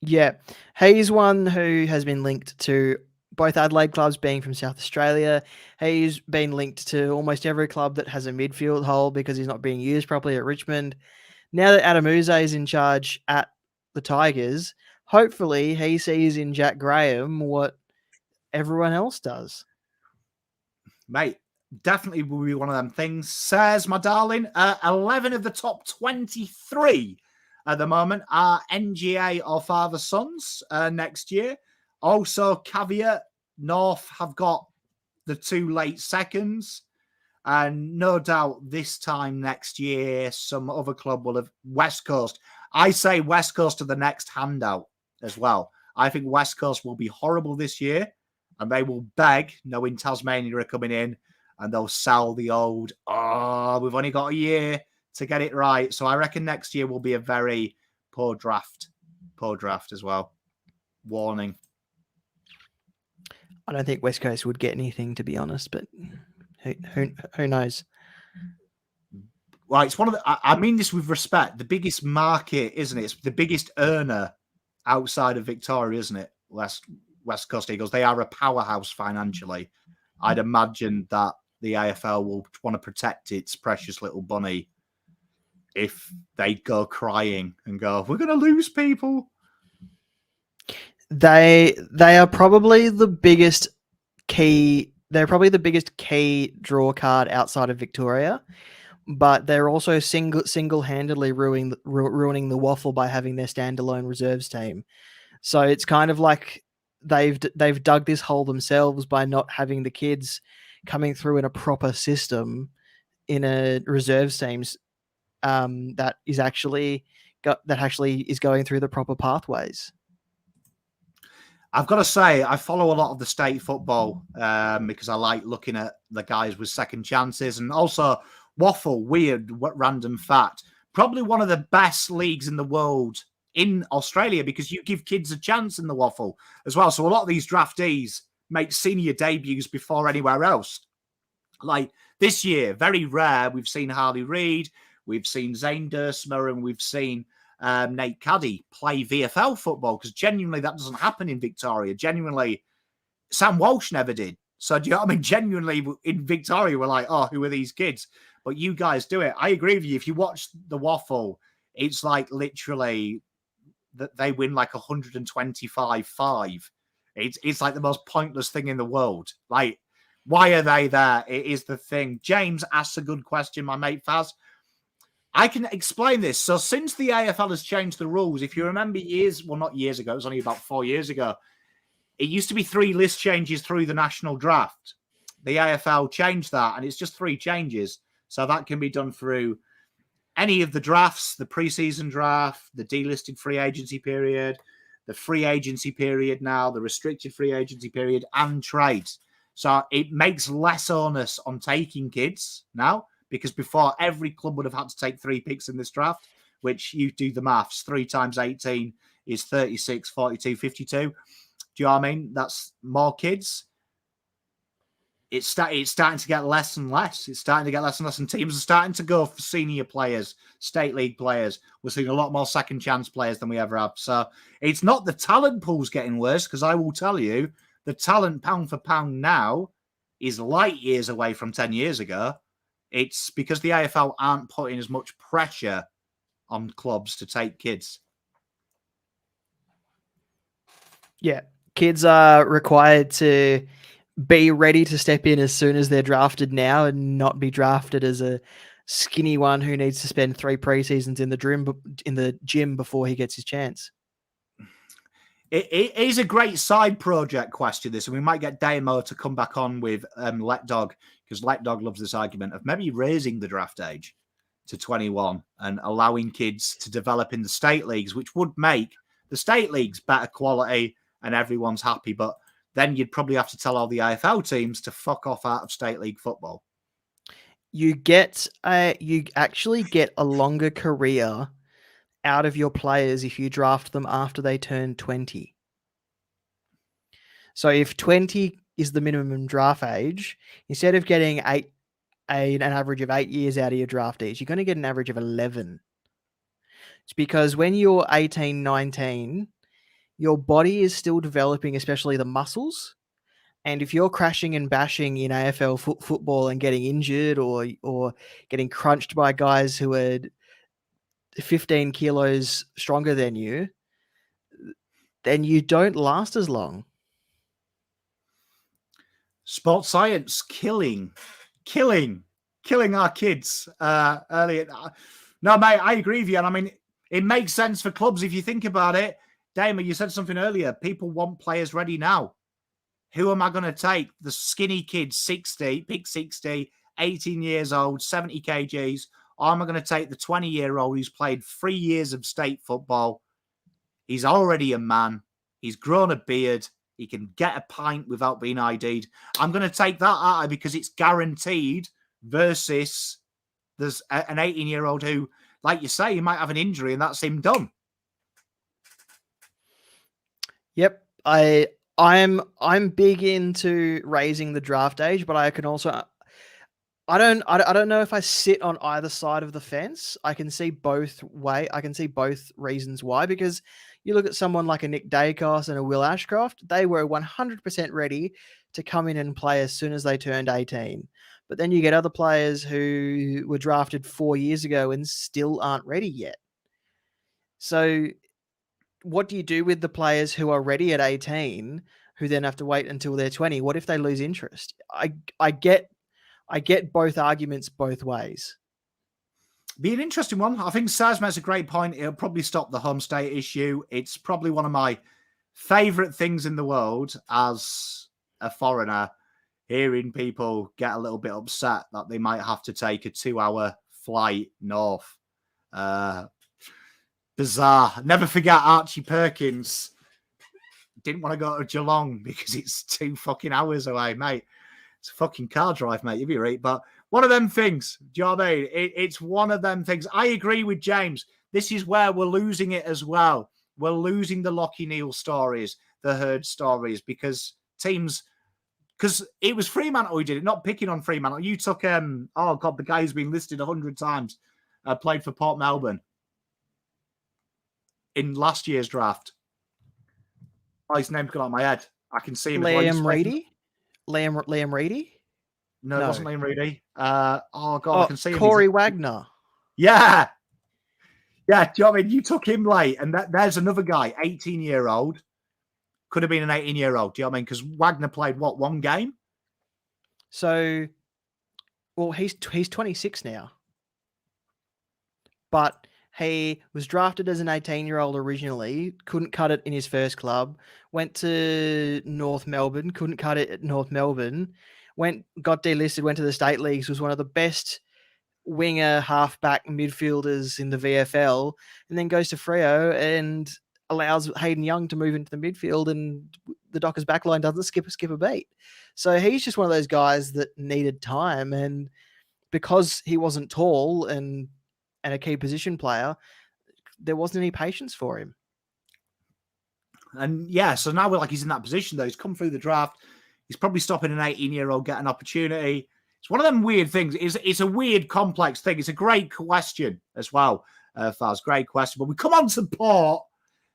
Yeah. He's one who has been linked to both Adelaide clubs being from South Australia. He's been linked to almost every club that has a midfield hole because he's not being used properly at Richmond. Now that Adamuzze is in charge at the Tigers, hopefully he sees in Jack Graham what everyone else does. Mate, definitely will be one of them things. Says my darling, 11 of the top 23 at the moment are NGA or father sons next year. Also, caveat, North have got the 2 late seconds. And no doubt this time next year, some other club will have West Coast. I say West Coast are the next handout as well. I think West Coast will be horrible this year and they will beg, knowing Tasmania are coming in, and they'll sell the old, we've only got a year to get it right. So I reckon next year will be a very poor draft as well. Warning. I don't think West Coast would get anything, to be honest, but who knows? Well, it's one of the, I mean this with respect, the biggest market, isn't it? It's the biggest earner outside of Victoria, isn't it? West Coast Eagles. They are a powerhouse financially. I'd imagine that the AFL will want to protect its precious little bunny if they go crying and go, we're going to lose people. They are probably the biggest key. They're probably the biggest key draw card outside of Victoria, but they're also single-handedly ruining the waffle by having their standalone reserves team. So it's kind of like they've dug this hole themselves by not having the kids coming through in a proper system in a reserves teams that actually is going through the proper pathways. I've got to say, I follow a lot of the state football because I like looking at the guys with second chances, and also waffle, weird, random fact, probably one of the best leagues in the world in Australia because you give kids a chance in the waffle as well. So a lot of these draftees make senior debuts before anywhere else. Like this year, very rare. We've seen Harley Reid, we've seen Zane Dursmer, and we've seen Nate Caddy play VFL football because genuinely that doesn't happen in Victoria. Genuinely, Sam Walsh never did. So do you know what I mean? Genuinely in Victoria, we're like, oh, who are these kids? But you guys do it. I agree with you. If you watch the waffle, it's like literally that they win like 125-5. It's like the most pointless thing in the world. Like, why are they there? It is the thing. James asks a good question, my mate Faz. I can explain this. So since the AFL has changed the rules, if you remember not years ago, it was only about 4 years ago, it used to be 3 list changes through the national draft. The AFL changed that, and it's just 3 changes. So that can be done through any of the drafts, the preseason draft, the delisted free agency period, the free agency period now, the restricted free agency period, and trades. So it makes less onus on taking kids now, because before every club would have had to take 3 picks in this draft, which you do the maths, 3 times 18 is 36, 42, 52. Do you know what I mean? That's more kids. It's starting to get less and less. It's starting to get less and less, and teams are starting to go for senior players, state league players. We're seeing a lot more second chance players than we ever have. So it's not the talent pool's getting worse, because I will tell you, the talent pound for pound now is light years away from 10 years ago. It's because the AFL aren't putting as much pressure on clubs to take kids. Yeah, kids are required to be ready to step in as soon as they're drafted now, and not be drafted as a skinny one who needs to spend 3 preseasons in the gym before he gets his chance. It is a great side project question, this, and we might get Damo to come back on with Let Dog, because Let Dog loves this argument of maybe raising the draft age to 21 and allowing kids to develop in the state leagues, which would make the state leagues better quality and everyone's happy. But then you'd probably have to tell all the AFL teams to fuck off out of state league football. You actually get a longer career out of your players if you draft them after they turn 20. So if 20 is the minimum draft age, instead of getting an average of 8 years out of your draftees, you're going to get an average of 11. It's because when you're 18, 19, your body is still developing, especially the muscles. And if you're crashing and bashing in AFL football and getting injured or getting crunched by guys who are 15 kilos stronger than you, then you don't last as long. Sports science killing our kids earlier. No, mate, I agree with you. And I mean, it makes sense for clubs if you think about it. Damon, you said something earlier. People want players ready now. Who am I going to take? The skinny kid, 60, pick 60, 18 years old, 70 kgs. Or am I going to take the 20-year-old who's played 3 years of state football? He's already a man. He's grown a beard. He can get a pint without being ID'd. I'm going to take that out because it's guaranteed versus there's an 18-year-old who, like you say, he might have an injury and that's him done. Yep. I'm big into raising the draft age, but I can also I don't know if I sit on either side of the fence. I can see both reasons why, because you look at someone like a Nick Dacos and a Will Ashcroft, they were 100% ready to come in and play as soon as they turned 18. But then you get other players who were drafted 4 years ago and still aren't ready yet. So what do you do with the players who are ready at 18 who then have to wait until they're 20? What if they lose interest? I get both arguments both ways. Be an interesting one. I think Saz makes a great point. It'll probably stop the home state issue. It's probably one of my favourite things in the world as a foreigner, hearing people get a little bit upset that they might have to take a 2-hour flight north. Bizarre. Never forget Archie Perkins didn't want to go to Geelong because it's 2 fucking hours away, mate. It's a fucking car drive, mate. You'll be right. But one of them things, do you know what I mean? It's one of them things. I agree with James. This is where we're losing it as well. We're losing the Lockie Neal stories, the Herd stories, because teams, because it was Fremantle who did it, not picking on Fremantle. You took, the guy who's been listed 100 times, played for Port Melbourne in last year's draft. Oh, his name's gone out of my head. I can see him. Liam Reedy? Liam Reedy? No, it wasn't Liam Reedy. I can see him. Corey Wagner. Yeah. Yeah, do you know what I mean? You took him late, and there's another guy, 18-year-old. Could have been an 18-year-old. Do you know what I mean? Because Wagner played, what, one game? So, well, he's 26 now. But he was drafted as an 18-year-old originally, couldn't cut it in his first club, went to North Melbourne, couldn't cut it at North Melbourne, got delisted, went to the state leagues, was one of the best winger, halfback, midfielders in the VFL, and then goes to Freo and allows Hayden Young to move into the midfield, and the Dockers backline doesn't skip a beat. So he's just one of those guys that needed time, and because he wasn't tall and a key position player, there wasn't any patience for him. And yeah, so now he's in that position though. He's come through the draft. He's probably stopping an 18-year-old get an opportunity. It's one of them weird things. It's a weird, complex thing. It's a great question as well, Faz. Great question. But we come on to Port,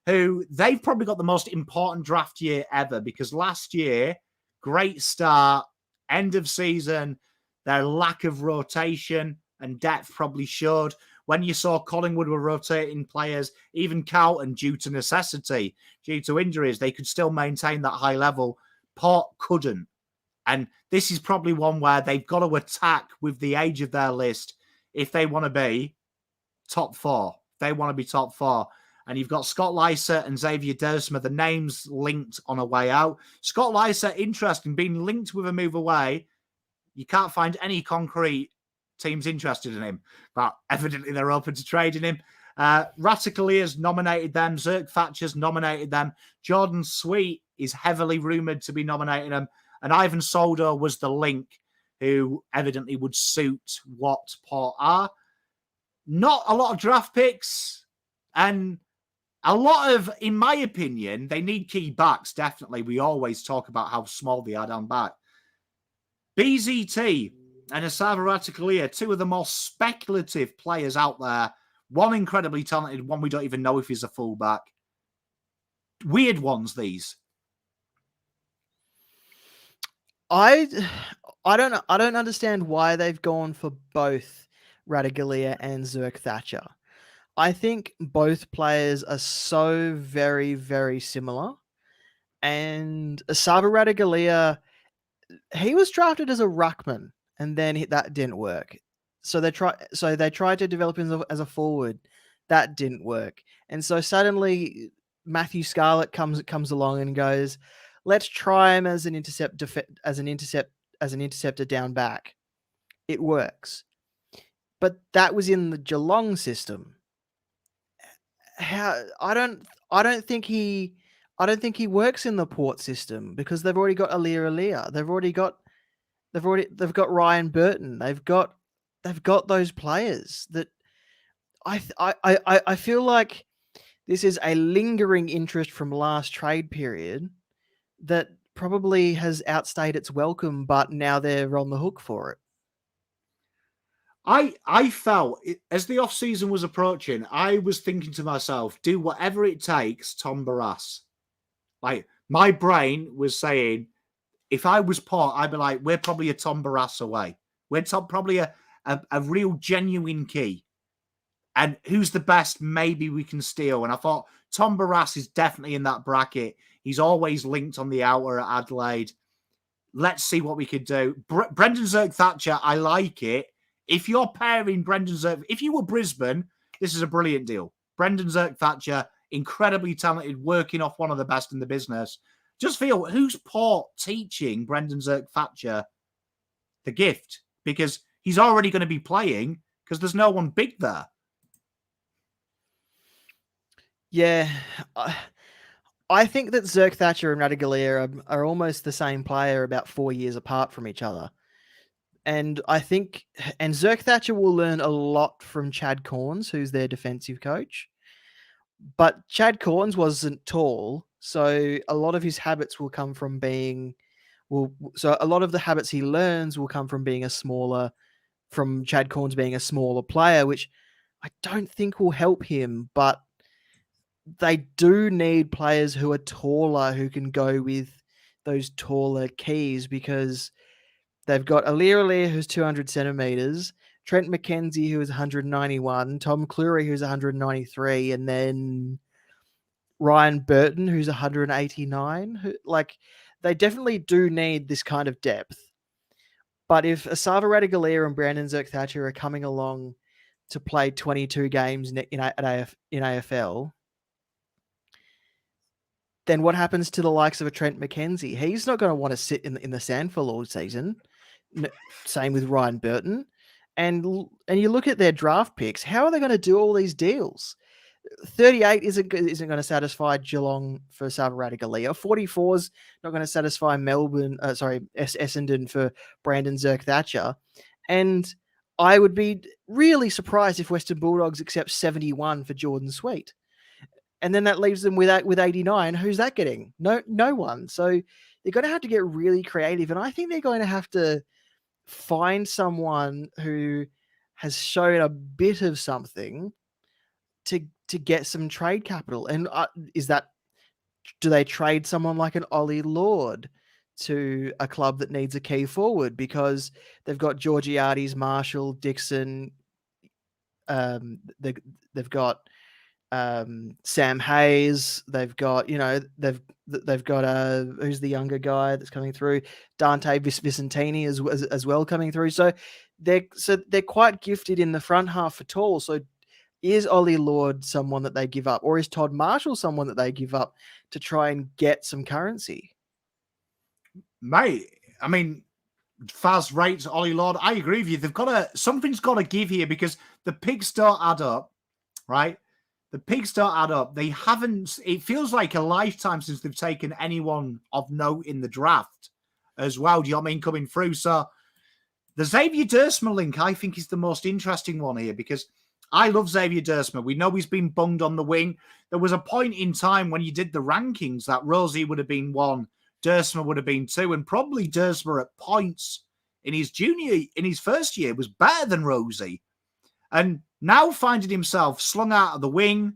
who they've probably got the most important draft year ever, because last year, great start, end of season, their lack of rotation and depth probably showed. When you saw Collingwood were rotating players, even Carlton, due to necessity, due to injuries, they could still maintain that high level. Port couldn't. And this is probably one where they've got to attack with the age of their list if they want to be top four. They want to be top four. And you've got Scott Lycett and Xavier Dersma, the names linked on a way out. Scott Lycett, interesting, being linked with a move away. You can't find any concrete teams interested in him, but evidently they're open to trading him. Ratakalia's nominated them. Zerk Thatcher's nominated them. Jordan Sweet is heavily rumoured to be nominating them. And Ivan Soldo was the link who evidently would suit what Port are. Not a lot of draft picks. And a lot of, in my opinion, they need key backs, definitely. We always talk about how small they are down back. BZT and Asava Ratakalia, two of the most speculative players out there. One incredibly talented, one we don't even know if he's a fullback. Weird ones, these. I don't understand why they've gone for both Ratagalia and Zerk Thatcher. I think both players are so very, very similar. And Asava Ratagalia, he was drafted as a ruckman, and then that didn't work. So they tried to develop him as a forward. That didn't work. And so suddenly Matthew Scarlett comes along and goes, let's try him as an interceptor down back. It works. But that was in the Geelong system. I don't think he works in the Port system, because they've already got Alia. They've got Ryan Burton. They've got those players that I feel like this is a lingering interest from last trade period that probably has outstayed its welcome, but now they're on the hook for it. I felt, as the off-season was approaching, I was thinking to myself, do whatever it takes, Tom Barrass. Like, my brain was saying, if I was Port, I'd be like, we're probably a Tom Barrass away. We're probably a real genuine key. And who's the best maybe we can steal? And I thought Tom Barrass is definitely in that bracket. He's always linked on the outer at Adelaide. Let's see what we could do. Brendan Zerk Thatcher, I like it. If you're pairing Brendan Zerk, if you were Brisbane, this is a brilliant deal. Brendan Zerk Thatcher, incredibly talented, working off one of the best in the business. Just feel, who's Port teaching Brendan Zerk Thatcher the gift? Because he's already going to be playing, because there's no one big there. Yeah. I think that Zerk Thatcher and Ratagalia are almost the same player, about 4 years apart from each other. And Zerk Thatcher will learn a lot from Chad Corns, who's their defensive coach. But Chad Corns wasn't tall, so a lot of his habits will come from so a lot of the habits he learns will come from from Chad Corns being a smaller player, which I don't think will help him, but they do need players who are taller, who can go with those taller keys, because they've got Alia, who's 200 centimeters, Trent McKenzie, who was 191, Tom Cleary, who's 193, and then Ryan Burton, who's 189. They definitely do need this kind of depth. But if Asava Ratugolea and Brandon Zerk-Thatcher are coming along to play 22 games in AFL, then what happens to the likes of a Trent McKenzie? He's not going to want to sit in the SANFL all season. Same with Ryan Burton. And you look at their draft picks, how are they going to do all these deals? 38 isn't going to satisfy Geelong for Asava Ratugolea. 44 is not going to satisfy Essendon for Brandon Zerk-Thatcher. And I would be really surprised if Western Bulldogs accept 71 for Jordan Sweet. And then that leaves them with 89. Who's that getting? No one. So they're going to have to get really creative. And I think they're going to have to find someone who has shown a bit of something to get some trade capital. And do they trade someone like an Ollie Lord to a club that needs a key forward? Because they've got Georgiades, Marshall, Dixon. They've got Sam Hayes. They've got, they've got who's the younger guy that's coming through? Dante Vicentini as well coming through. So they're quite gifted in the front half for tall. So is Ollie Lord someone that they give up, or is Todd Marshall someone that they give up to try and get some currency? Mate, I mean, Faz rates Ollie Lord. I agree with you. Something's got to give here, because the pigs don't add up, right? The pigs don't add up. They haven't. It feels like a lifetime since they've taken anyone of note in the draft as well. Do you know what I mean? Coming through. So the Xavier Dersma link, I think, is the most interesting one here, because I love Xavier Dersma. We know he's been bunged on the wing. There was a point in time when you did the rankings that Rosie would have been 1, Dersma would have been 2, and probably Dersma at points in his first year was better than Rosie. And now finding himself slung out of the wing,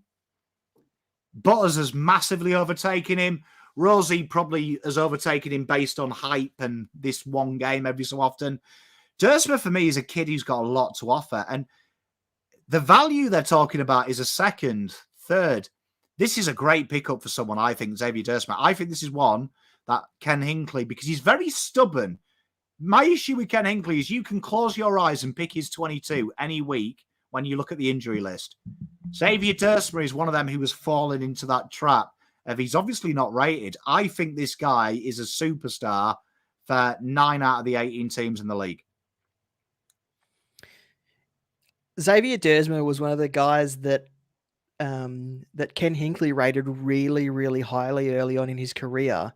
Butters has massively overtaken him. Rosie probably has overtaken him based on hype and this one game every so often. Dersma, for me, is a kid who's got a lot to offer. And the value they're talking about is a second, third. This is a great pickup for someone, I think, Xavier Dersma. I think this is one that Ken Hinckley, because he's very stubborn. My issue with Ken Hinckley is you can close your eyes and pick his 22 any week when you look at the injury list. Xavier Dersma is one of them who has fallen into that trap of he's obviously not rated. I think this guy is a superstar for 9 out of the 18 teams in the league. Xavier Dersma was one of the guys that Ken Hinckley rated really, really highly early on in his career.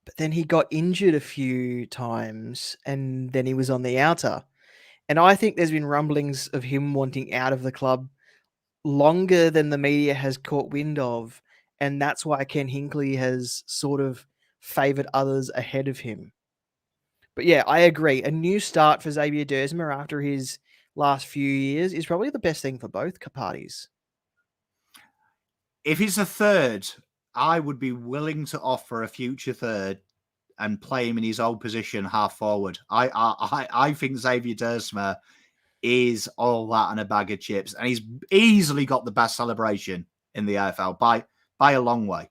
But then he got injured a few times, and then he was on the outer. And I think there's been rumblings of him wanting out of the club longer than the media has caught wind of. And that's why Ken Hinckley has sort of favoured others ahead of him. But yeah, I agree. A new start for Xavier Dersma after his last few years is probably the best thing for both parties. If he's a third, I would be willing to offer a future third and play him in his old position, half forward. I think Xavier Dersma is all that and a bag of chips, and he's easily got the best celebration in the AFL by a long way.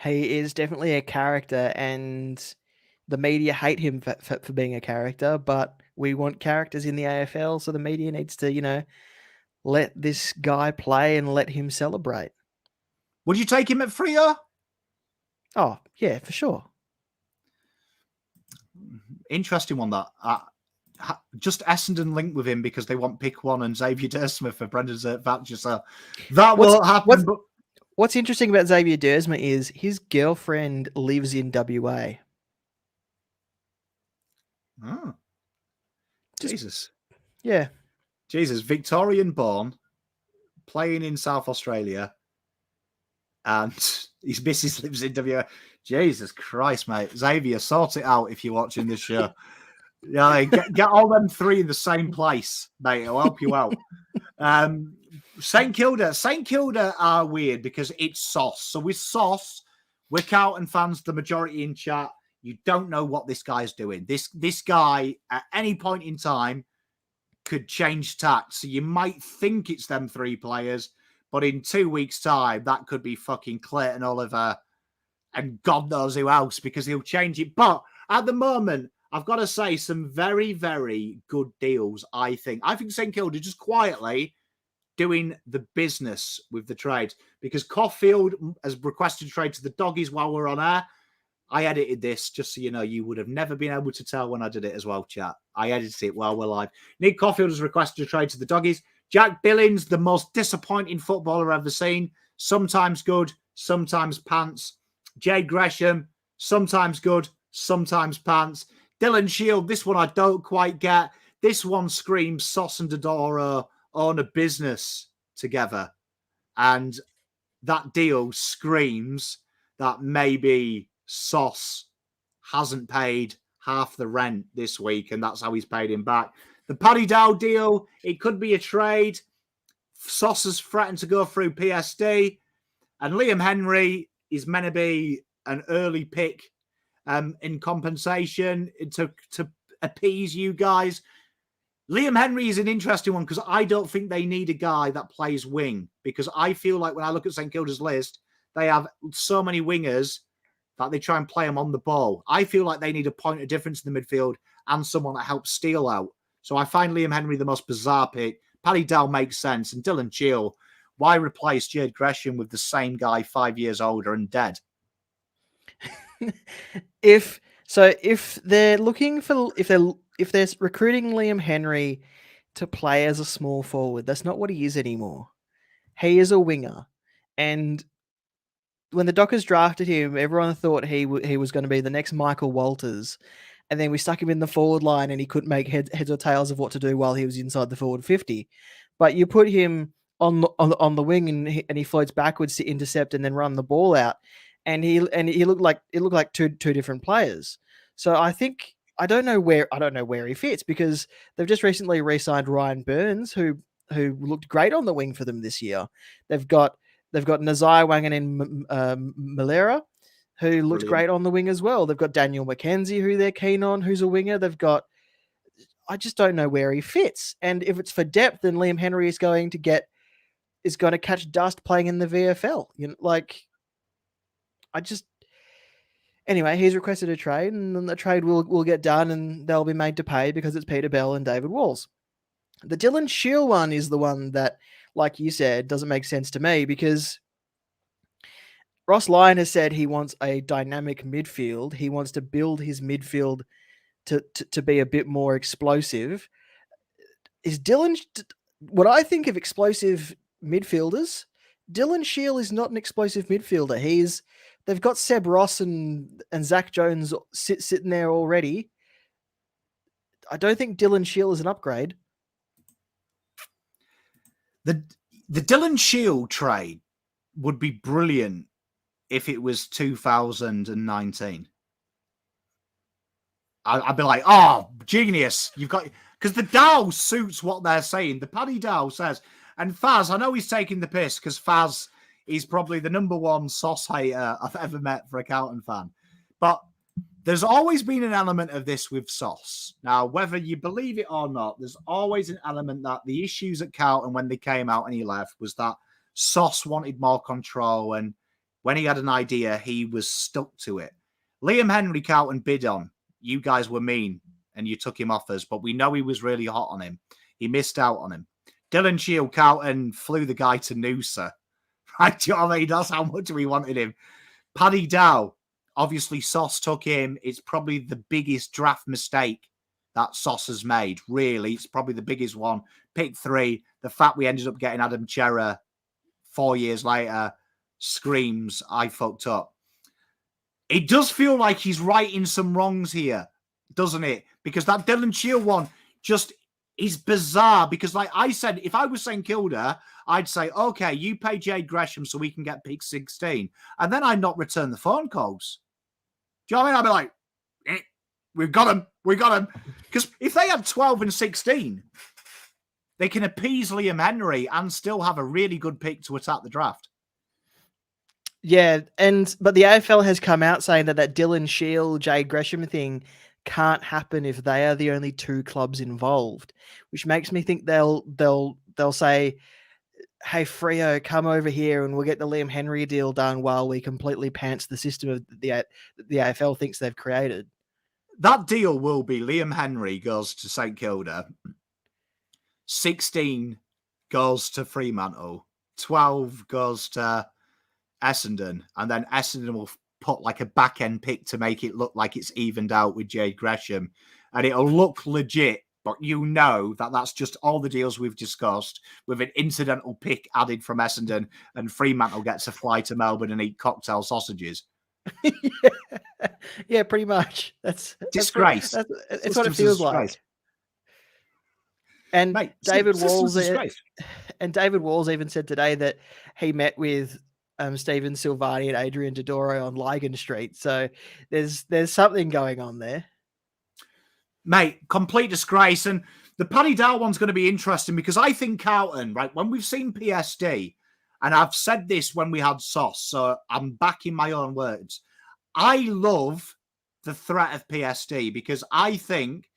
He is definitely a character, and the media hate him for being a character, but we want characters in the AFL, so the media needs to, let this guy play and let him celebrate. Would you take him at Freo? Oh, yeah, for sure. Interesting one, that. Just Essendon linked with him because they want pick 1 and Xavier Dersma for Brendan Zerk-Thatcher, so that won't happen. What's interesting about Xavier Dersma is his girlfriend lives in WA. Oh. Jesus. Yeah. Jesus. Victorian born, playing in South Australia, and his missus lives in WA. Jesus Christ, mate. Xavier, sort it out if you're watching this show. Yeah, get all them 3 in the same place, mate. It'll help you out. St Kilda are weird because it's sauce. So with sauce, we're Carlton fans, the majority in chat. You don't know what this guy's doing. This guy, at any point in time, could change tack. So you might think it's them 3 players, but in 2 weeks' time, that could be fucking Clayton Oliver and God knows who else, because he'll change it. But at the moment, I've got to say some very, very good deals, I think. I think St Kilda just quietly doing the business with the trade, because Caulfield has requested trade to the Doggies while we're on air. I edited this, just so you know. You would have never been able to tell when I did it as well, chat. I edited it while we're live. Nick Caulfield has requested a trade to the Doggies. Jack Billings, the most disappointing footballer I've ever seen. Sometimes good, sometimes pants. Jade Gresham, sometimes good, sometimes pants. Dylan Shield, this one I don't quite get. This one screams Sauce and Dodoro own a business together. And that deal screams that maybe Sauce hasn't paid half the rent this week, and that's how he's paid him back. The Paddy Dow deal, it could be a trade. Sauce has threatened to go through PSD, and Liam Henry is meant to be an early pick in compensation to appease you guys. Liam Henry is an interesting one because I don't think they need a guy that plays wing, because I feel like when I look at St Kilda's list, they have so many wingers that they try and play them on the ball. I feel like they need a point of difference in the midfield and someone that helps steal out. So I find Liam Henry the most bizarre pick. Paddy Dow makes sense. And Dylan Shield, why replace Jade Gresham with the same guy 5 years older and dead? If they're looking for if they're recruiting Liam Henry to play as a small forward, that's not what he is anymore. He is a winger, and when the Dockers drafted him, everyone thought he was going to be the next Michael Walters, and then we stuck him in the forward line, and he couldn't make heads or tails of what to do while he was inside the forward 50. But you put him on the wing, and he floats backwards to intercept and then run the ball out. And he looked like two different players. So I don't know where he fits, because they've just recently re-signed Ryan Burns, who looked great on the wing for them this year. They've got Nazai Wangan Malera, who looked great on the wing as well. They've got Daniel McKenzie, who they're keen on, who's a winger. I just don't know where he fits. And if it's for depth, then Liam Henry is going to catch dust playing in the VFL. Anyway, he's requested a trade, and then the trade will get done, and they'll be made to pay because it's Peter Bell and David Walls. The Dylan Shield one is the one that, like you said, doesn't make sense to me, because Ross Lyon has said he wants a dynamic midfield. He wants to build his midfield to be a bit more explosive. Is Dylan what I think of explosive midfielders? Dylan Shield is not an explosive midfielder. They've got Seb Ross and Zach Jones sitting there already. I don't think Dylan Shield is an upgrade. The Dylan Shield trade would be brilliant if it was 2019. I'd be like, oh, genius. You've got, because the Dow suits what they're saying. The Paddy Dow says, and Faz, I know he's taking the piss, because Faz is probably the number one sauce hater I've ever met for a Carlton fan. But there's always been an element of this with Sauce. Now, whether you believe it or not, there's always an element that the issues at Carlton when they came out and he left was that Sauce wanted more control, and when he had an idea, he was stuck to it. Liam Henry, Carlton bid on. You guys were mean and you took him off us, but we know he was really hot on him. He missed out on him. Dylan Shield, Carlton flew the guy to Noosa. Right? Do you know what I mean? That's how much we wanted him. Paddy Dow, obviously Sauce took him. It's probably the biggest draft mistake that Sauce has made. Really, it's probably the biggest one. Pick 3. The fact we ended up getting Adam Chera 4 years later screams I fucked up. It does feel like he's righting some wrongs here, doesn't it? Because that Dylan Shield one just is bizarre, because like I said, if I was St Kilda, I'd say, okay, you pay Jade Gresham so we can get pick 16. And then I'd not return the phone calls. Do you know what I mean? I'd be like, we've got him. We got him. Because if they have 12 and 16, they can appease Liam Henry and still have a really good pick to attack the draft. Yeah, but the AFL has come out saying that Dylan Shield, Jade Gresham thing can't happen if they are the only two clubs involved, which makes me think they'll say, "Hey Freo, come over here and we'll get the Liam Henry deal done while we completely pants the system of the AFL thinks they've created." That deal will be Liam Henry goes to St Kilda, 16 goes to Fremantle, 12 goes to Essendon, and then Essendon will put like a back end pick to make it look like it's evened out with Jade Gresham, and it'll look legit. But you know that that's just all the deals we've discussed with an incidental pick added from Essendon, and Fremantle gets to fly to Melbourne and eat cocktail sausages. Yeah, pretty much. That's disgrace. It's what it feels like. And Mate, David Walls even said today that he met with Stephen Silvani and Adrian Dodoro on Lygon Street. So there's something going on there. Mate, complete disgrace. And the Paddy Dow one's going to be interesting because I think Carlton, right, when we've seen PSD, and I've said this when we had Sauce, so I'm backing my own words. I love the threat of PSD because I think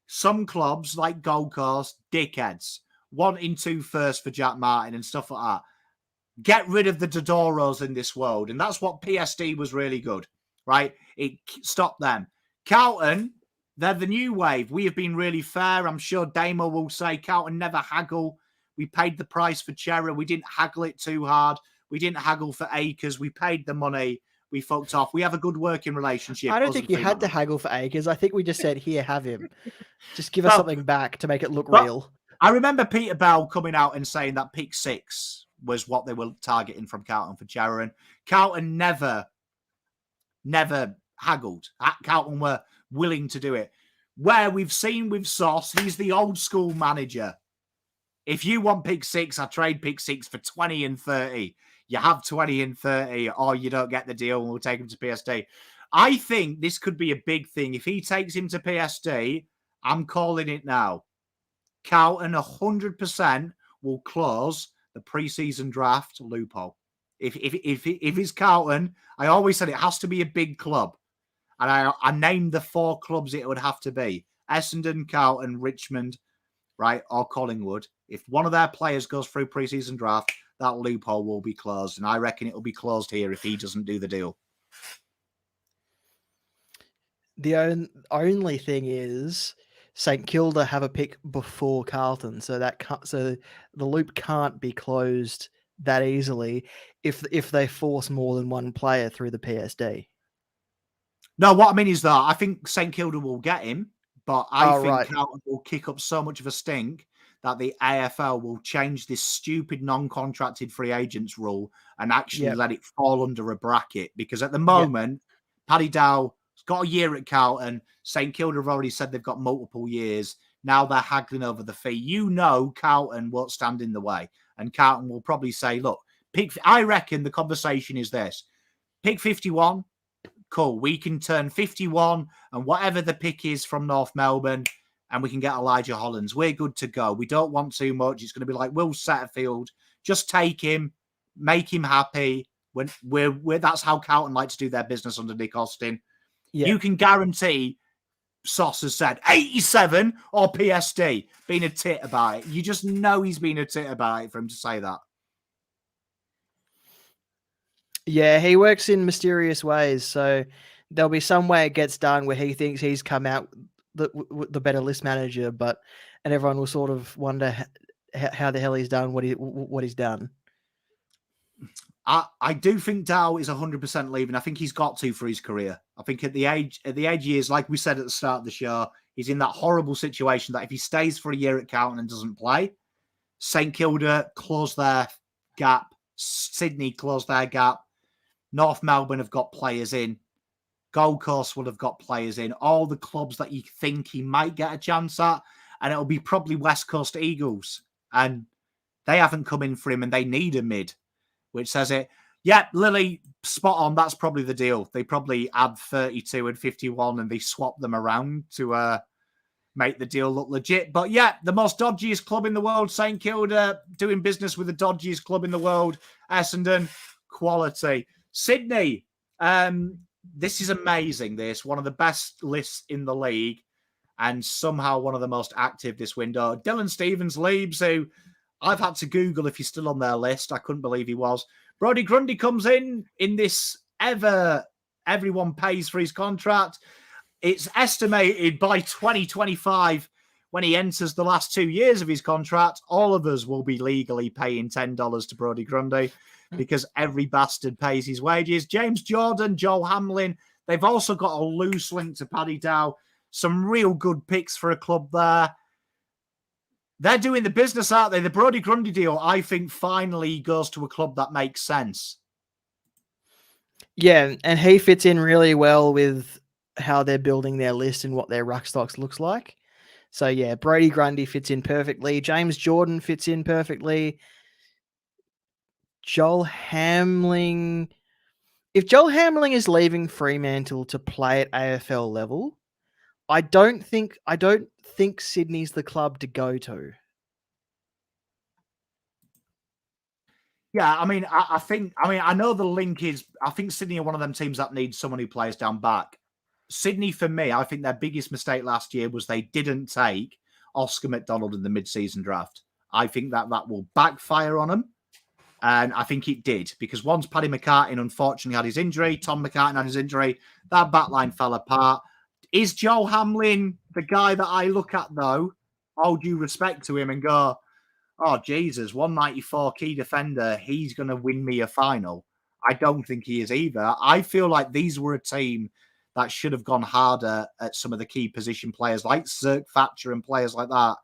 some clubs like Gold Coast, dickheads, wanting to first for Jack Martin and stuff like that. Get rid of the Dodoros in this world. And that's what PSD was really good, right? It stopped them. Carlton, they're the new wave. We have been really fair. I'm sure Damo will say Carlton never haggle. We paid the price for Cherry. We didn't haggle it too hard. We didn't haggle for Acres. We paid the money. We fucked off. We have a good working relationship. I don't think you had to haggle for Acres. I think we just said, here, have him. Just give us something back to make it look real. I remember Peter Bell coming out and saying that pick 6 was what they were targeting from Carlton for Cherry. Carlton never haggled. Carlton were willing to do it. Where we've seen with Sauce, he's the old school manager. If you want pick 6, I trade pick 6 for 20 and 30. You have 20 and 30, or you don't get the deal and we'll take him to PSD. I think this could be a big thing. If he takes him to PSD, I'm calling it now. Carlton 100% will close the preseason draft loophole. If it's Carlton, I always said it has to be a big club. And I named the 4 clubs it would have to be. Essendon, Carlton, Richmond, right, or Collingwood. If one of their players goes through preseason draft, that loophole will be closed. And I reckon it will be closed here if he doesn't do the deal. The only thing is St Kilda have a pick before Carlton, so the loop can't be closed that easily if they force more than one player through the PSD. No, what I mean is that I think St Kilda will get him, but I think Carlton will kick up so much of a stink that the AFL will change this stupid non-contracted free agents rule and actually let it fall under a bracket. Because at the moment, Paddy Dow's got a year at Carlton. St Kilda have already said they've got multiple years. Now they're haggling over the fee. You know Carlton won't stand in the way. And Carlton will probably say, look, I reckon the conversation is this. Pick 51, cool. We can turn 51 and whatever the pick is from North Melbourne, and we can get Elijah Hollands. We're good to go. We don't want too much. It's going to be like Will Setterfield. Just take him, make him happy. That's how Carlton like to do their business under Nick Austin. Yeah. You can guarantee Sauce has said 87 or PSD, being a tit about it. You just know he's been a tit about it for him to say that. Yeah, he works in mysterious ways. So there'll be some way it gets done where he thinks he's come out the better list manager, and everyone will sort of wonder how the hell he's done what he's done. I do think Dow is 100% leaving. I think he's got to for his career. I think at the age he is, like we said at the start of the show, he's in that horrible situation that if he stays for a year at Carlton and doesn't play, St Kilda close their gap, Sydney close their gap, North Melbourne have got players in, Gold Coast will have got players in, all the clubs that you think he might get a chance at, and it'll be probably West Coast Eagles. And they haven't come in for him and they need a mid, which says it. Yeah, Lily, spot on. That's probably the deal. They probably add 32 and 51 and they swap them around to make the deal look legit. But yeah, the most dodgiest club in the world, St Kilda, doing business with the dodgiest club in the world, Essendon, quality. Sydney, this is amazing. This one of the best lists in the league, and somehow one of the most active this window. Dylan Stevens-Leibs, who I've had to Google if he's still on their list. I couldn't believe he was. Brodie Grundy comes in this everyone pays for his contract. It's estimated by 2025, when he enters the last 2 years of his contract, all of us will be legally paying $10 to Brodie Grundy because every bastard pays his wages. James Jordan, Joel Hamlin, they've also got a loose link to Paddy Dow. Some real good picks for a club there. They're doing the business, aren't they? The Brodie Grundy deal, I think, finally goes to a club that makes sense. Yeah, and he fits in really well with how they're building their list and what their ruck stocks looks like. So, yeah, Brodie Grundy fits in perfectly. James Jordan fits in perfectly. Joel Hamling. If Joel Hamling is leaving Fremantle to play at AFL level, I don't think Sydney's the club to go to. Yeah, I mean, I know the link is, I think Sydney are one of them teams that needs someone who plays down back. Sydney, for me, I think their biggest mistake last year was they didn't take Oscar McDonald in the mid-season draft. I think that will backfire on them. And I think it did, because once Paddy McCartin unfortunately had his injury, Tom McCartin had his injury, that backline fell apart. Is Joel Hamlin the guy that I look at, though, all due respect to him, and go, oh, Jesus, 194 key defender, he's going to win me a final? I don't think he is either. I feel like these were a team that should have gone harder at some of the key position players like Zirk Thatcher and players like that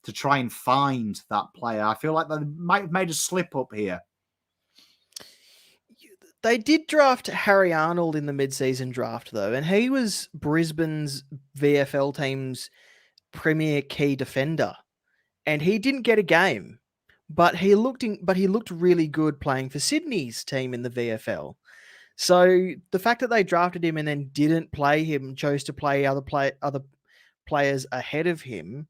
to try and find that player. I feel like they might have made a slip up here. They did draft Harry Arnold in the mid-season draft, though, and he was Brisbane's VFL team's premier key defender, and he didn't get a game, but he looked really good playing for Sydney's team in the VFL. So the fact that they drafted him and then didn't play him, chose to play other players ahead of him,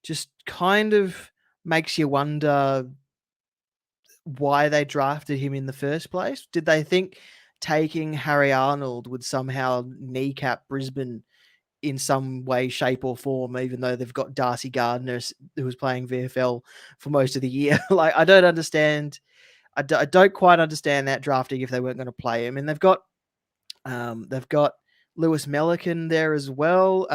just kind of makes you wonder why they drafted him in the first place. Did they think taking Harry Arnold would somehow kneecap Brisbane in some way, shape, or form, even though they've got Darcy Gardner, who was playing VFL for most of the year? Like, I don't understand. I don't quite understand that drafting if they weren't going to play him. And they've got Lewis Melican there as well.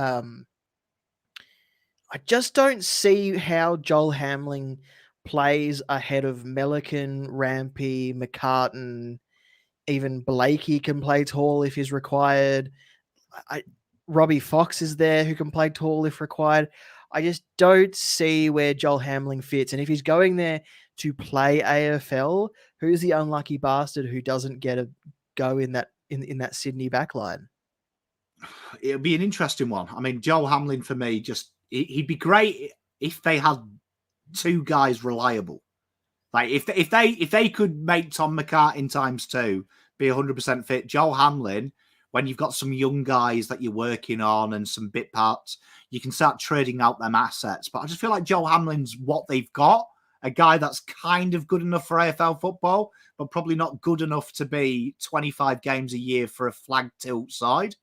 I just don't see how Joel Hamling plays ahead of Melican, Rampy, McCartin. Even Blakey can play tall if he's required. Robbie Fox is there who can play tall if required. I just don't see where Joel Hamling fits. And if he's going there to play AFL, who's the unlucky bastard who doesn't get a go in that Sydney backline? It'll be an interesting one. I mean, Joel Hamling for me, he'd be great if they had two guys reliable. Like if they could make Tom McCartin times two be 100% fit, Joel Hamlin, when you've got some young guys that you're working on and some bit parts, you can start trading out them assets. But I just feel like Joel Hamlin's what they've got, a guy that's kind of good enough for AFL football, but probably not good enough to be 25 games a year for a flag tilt side.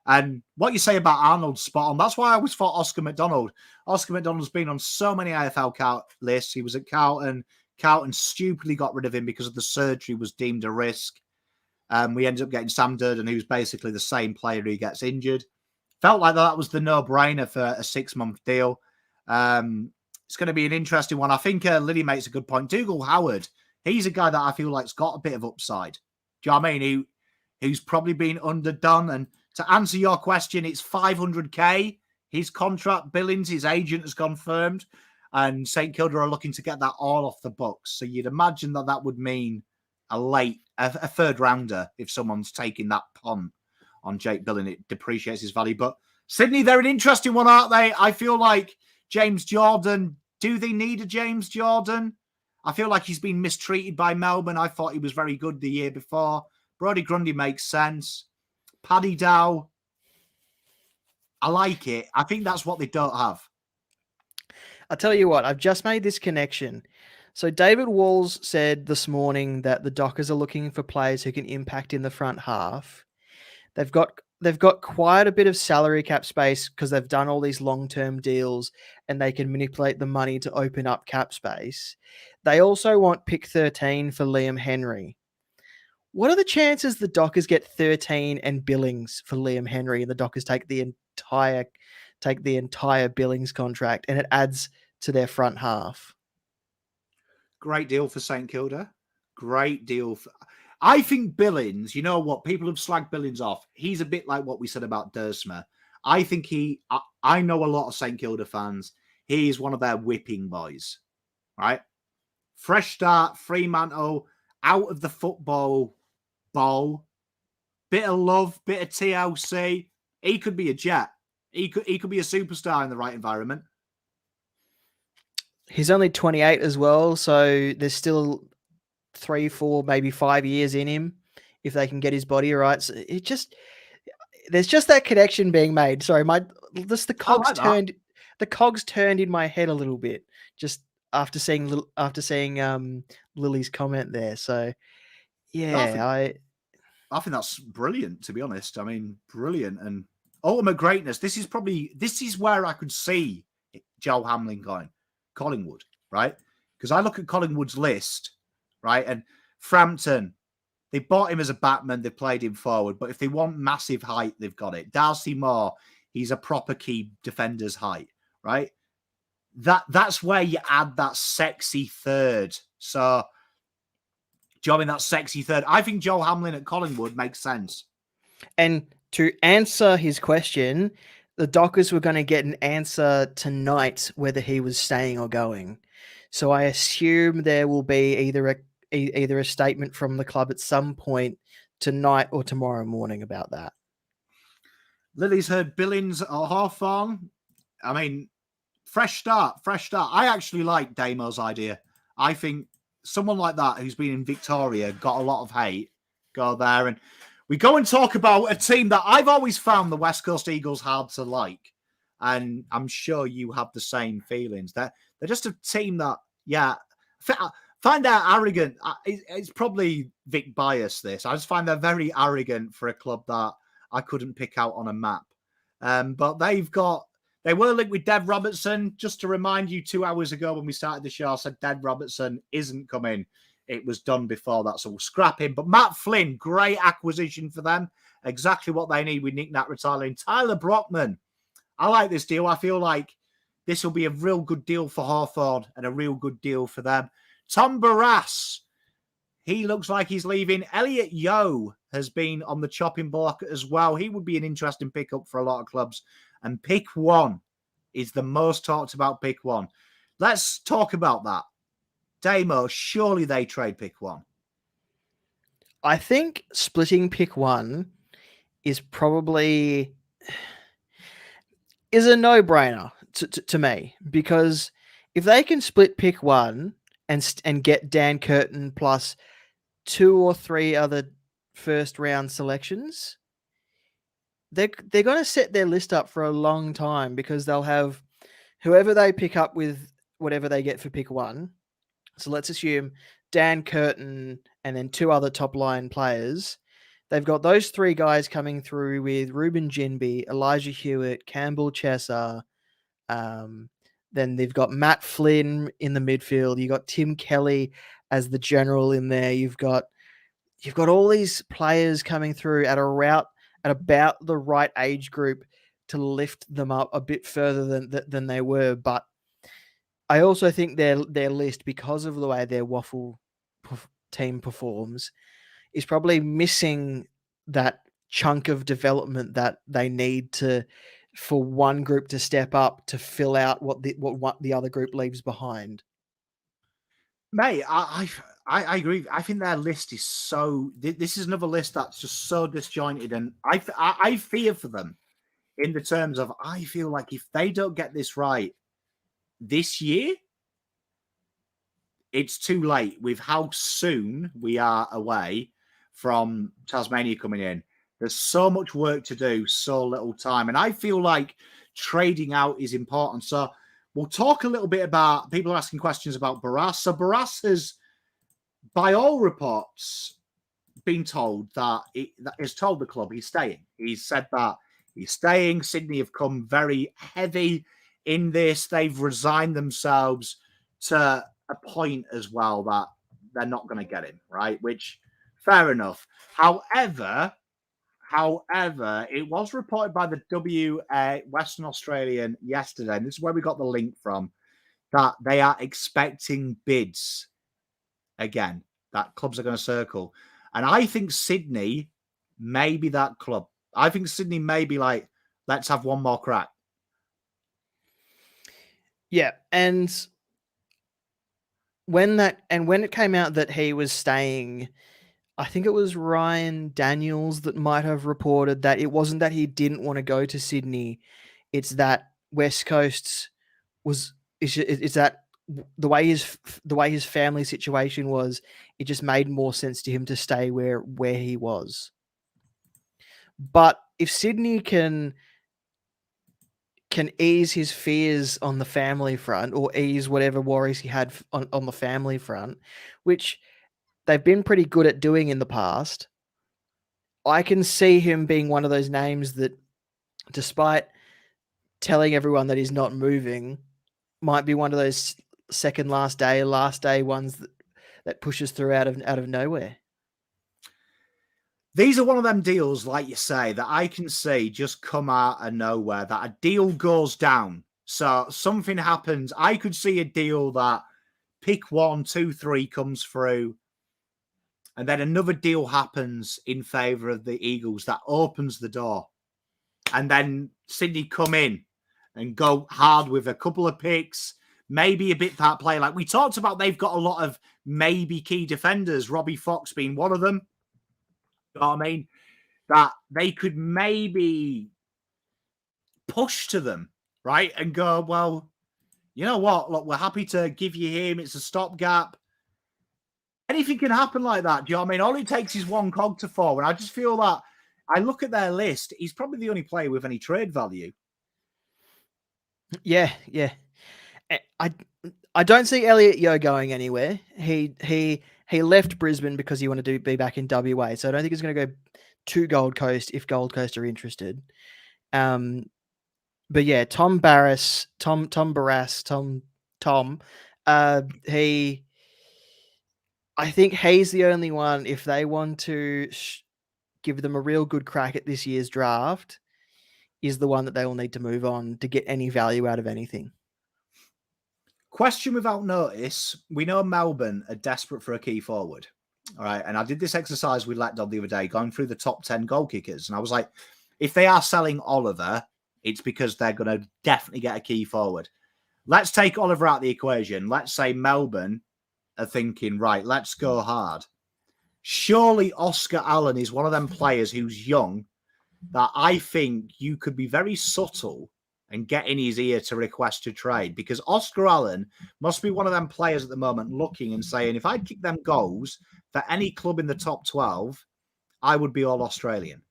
And what you say about Arnold's spot on. That's why I always thought Oscar McDonald. Oscar McDonald's been on so many AFL lists. He was at Carlton. Carlton stupidly got rid of him because of the surgery was deemed a risk. We ended up getting Sam Durden, who's basically the same player who gets injured. Felt like that was the no-brainer for a 6-month deal. It's going to be an interesting one. I think Lily makes a good point. Dougal Howard, he's a guy that I feel like's got a bit of upside. Do you know what I mean? Who's probably been underdone. And to answer your question, it's $500K. His contract billings, his agent has confirmed. And St Kilda are looking to get that all off the books. So you'd imagine that would mean a third rounder if someone's taking that punt on Jake Billing. It depreciates his value. But Sydney, they're an interesting one, aren't they? I feel like James Jordan, do they need a James Jordan? I feel like he's been mistreated by Melbourne. I thought he was very good the year before. Brodie Grundy makes sense. Paddy Dow, I like it. I think that's what they don't have. I'll tell you what, I've just made this connection. So David Walls said this morning that the Dockers are looking for players who can impact in the front half. They've got quite a bit of salary cap space because they've done all these long-term deals and they can manipulate the money to open up cap space. They also want pick 13 for Liam Henry. What are the chances the Dockers get 13 and Billings for Liam Henry and the Dockers take the entire Billings contract and it adds to their front half? Great deal for St Kilda. Great deal. I think Billings, you know what? People have slagged Billings off. He's a bit like what we said about Dersma. I think I know a lot of St Kilda fans. He's one of their whipping boys, right? Fresh start, Fremantle, out of the football bowl. Bit of love, bit of TLC. He could be a jet. He could be a superstar in the right environment. He's only 28 as well, so there's still 3, 4, maybe 5 years in him if they can get his body right. So there's just that connection being made. Sorry, the cogs turned in my head a little bit just after seeing Lily's comment there. So yeah, I think that's brilliant, to be honest. I mean, brilliant and ultimate greatness. This is where I could see Joe Hamlin going. Collingwood, right? Because I look at Collingwood's list, right? And Frampton, they bought him as a batsman, they played him forward, but if they want massive height, they've got it. Darcy Moore, he's a proper key defender's height, right? That's where you add that sexy third. So, jobbing that sexy third. I think Joe Hamlin at Collingwood makes sense. And to answer his question, the Dockers were going to get an answer tonight whether he was staying or going. So I assume there will be either a statement from the club at some point tonight or tomorrow morning about that. Lily's heard Billings or Hawthorn. I mean, fresh start. I actually like Damo's idea. I think someone like that who's been in Victoria, got a lot of hate, go there. And we go and talk about a team that I've always found the West Coast Eagles hard to like. And I'm sure you have the same feelings. They're just a team that, find out arrogant. It's probably Vic bias, this. I just find they're very arrogant for a club that I couldn't pick out on a map. But they were linked with Dev Robertson. Just to remind you, 2 hours ago when we started the show, I said Dev Robertson isn't coming. It was done before that, so we'll scrap him. But Matt Flynn, great acquisition for them. Exactly what they need with Nick Nat retiring. Tyler Brockman, I like this deal. I feel like this will be a real good deal for Hawthorn and a real good deal for them. Tom Barras, he looks like he's leaving. Elliot Yeo has been on the chopping block as well. He would be an interesting pickup for a lot of clubs. And pick one is the most talked about pick one. Let's talk about that. Damo, surely they trade pick one. I think splitting pick one is probably a no-brainer to me, because if they can split pick one and get Dan Curtin plus 2 or 3 other first round selections, they're going to set their list up for a long time, because they'll have whoever they pick up with whatever they get for pick one. So let's assume Dan Curtin and then 2 other top line players. They've got those 3 guys coming through with Ruben Ginbey, Elijah Hewitt, Campbell Chesser. Then they've got Matt Flynn in the midfield. You've got Tim Kelly as the general in there. You've got all these players coming through at about the right age group to lift them up a bit further than they were. But I also think their list, because of the way their waffle team performs, is probably missing that chunk of development that they need for one group to step up to fill out what the other group leaves behind. Mate, I agree. I think their list is so. This is another list that's just so disjointed, and I fear for them in the terms of, I feel like if they don't get this right this year, it's too late with how soon we are away from Tasmania coming in. There's so much work to do, so little time. And I feel like trading out is important. So we'll talk a little bit about, people are asking questions about Barras. So Barras has, by all reports, been told that he's told the club he's staying. He's said that he's staying. Sydney have come very heavy in this. They've resigned themselves to a point as well that they're not going to get him, right? Which, fair enough. However, it was reported by the Western Australian yesterday, and this is where we got the link from, that they are expecting bids again, that clubs are going to circle. And I think Sydney may be that club. I think Sydney may be like, let's have one more crack. Yeah, and when it came out that he was staying, I think it was Ryan Daniels that might have reported that it wasn't that he didn't want to go to Sydney, it's that West Coast is that the way his family situation was, it just made more sense to him to stay where he was. But if Sydney can ease his fears on the family front, or ease whatever worries he had on the family front, which they've been pretty good at doing in the past, I can see him being one of those names that, despite telling everyone that he's not moving, might be one of those second last day ones that pushes through out of nowhere. These are one of them deals, like you say, that I can see just come out of nowhere, that a deal goes down. So something happens. I could see a deal that pick 1, 2, 3 comes through, and then another deal happens in favour of the Eagles that opens the door. And then Sydney come in and go hard with a couple of picks, maybe a bit that play. Like we talked about, they've got a lot of maybe key defenders, Robbie Fox being one of them. You know what I mean? That they could maybe push to them, right? And go, well, you know what? Look, we're happy to give you him. It's a stopgap. Anything can happen like that. Do you know what I mean? All it takes is one cog to fall. And I just feel that I look at their list, he's probably the only player with any trade value. Yeah. I don't see Elliot Yeo going anywhere. He left Brisbane because he wanted to be back in WA. So I don't think he's going to go to Gold Coast if Gold Coast are interested. But yeah, Tom, I think he's the only one, if they want to give them a real good crack at this year's draft, is the one that they will need to move on to get any value out of anything. Question without notice. We know Melbourne are desperate for a key forward. All right. And I did this exercise with Letdodd the other day, going through the top 10 goal kickers. And I was like, if they are selling Oliver, it's because they're going to definitely get a key forward. Let's take Oliver out of the equation. Let's say Melbourne are thinking, right, let's go hard. Surely Oscar Allen is one of them players who's young that I think you could be very subtle and get in his ear to request to trade, because Oscar Allen must be one of them players at the moment looking and saying, if I kick them goals for any club in the top 12, I would be all Australian.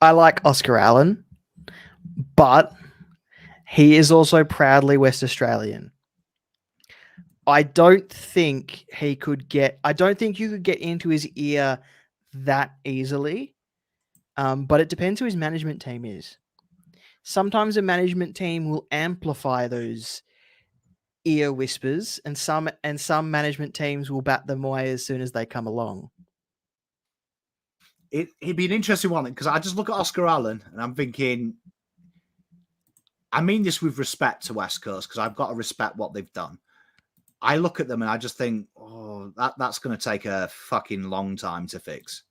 I like Oscar Allen, but he is also proudly West Australian. I don't think you could get into his ear that easily. But it depends who his management team is. Sometimes a management team will amplify those ear whispers, and some management teams will bat them away as soon as they come along. It'd be an interesting one, because I just look at Oscar Allen and I'm thinking, I mean this with respect to West Coast, because I've got to respect what they've done. I look at them and I just think, oh, that's going to take a fucking long time to fix.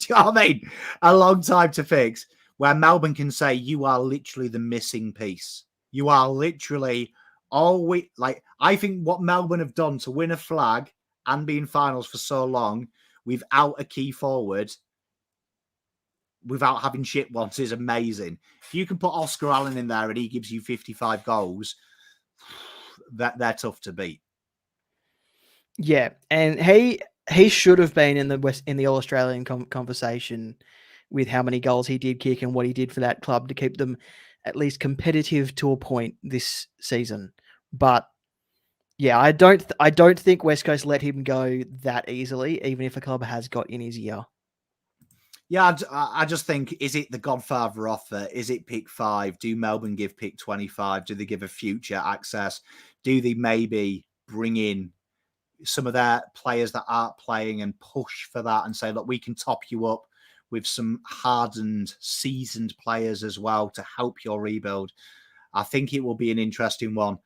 Do you know what I mean? A long time to fix, where Melbourne can say, you are literally the missing piece. You are literally always, like, I think what Melbourne have done to win a flag and be in finals for so long without a key forward, without having shit ones, is amazing. If you can put Oscar Allen in there and he gives you 55 goals, they're tough to beat. Yeah, and he should have been in the All Australian conversation with how many goals he did kick and what he did for that club to keep them at least competitive to a point this season. But yeah, I don't think West Coast let him go that easily, even if a club has got in his ear. Yeah, I just think, is it the Godfather offer? Is it pick 5? Do Melbourne give pick 25? Do they give a future access? Do they maybe bring in some of their players that aren't playing and push for that and say, look, we can top you up with some hardened, seasoned players as well to help your rebuild? I think it will be an interesting one.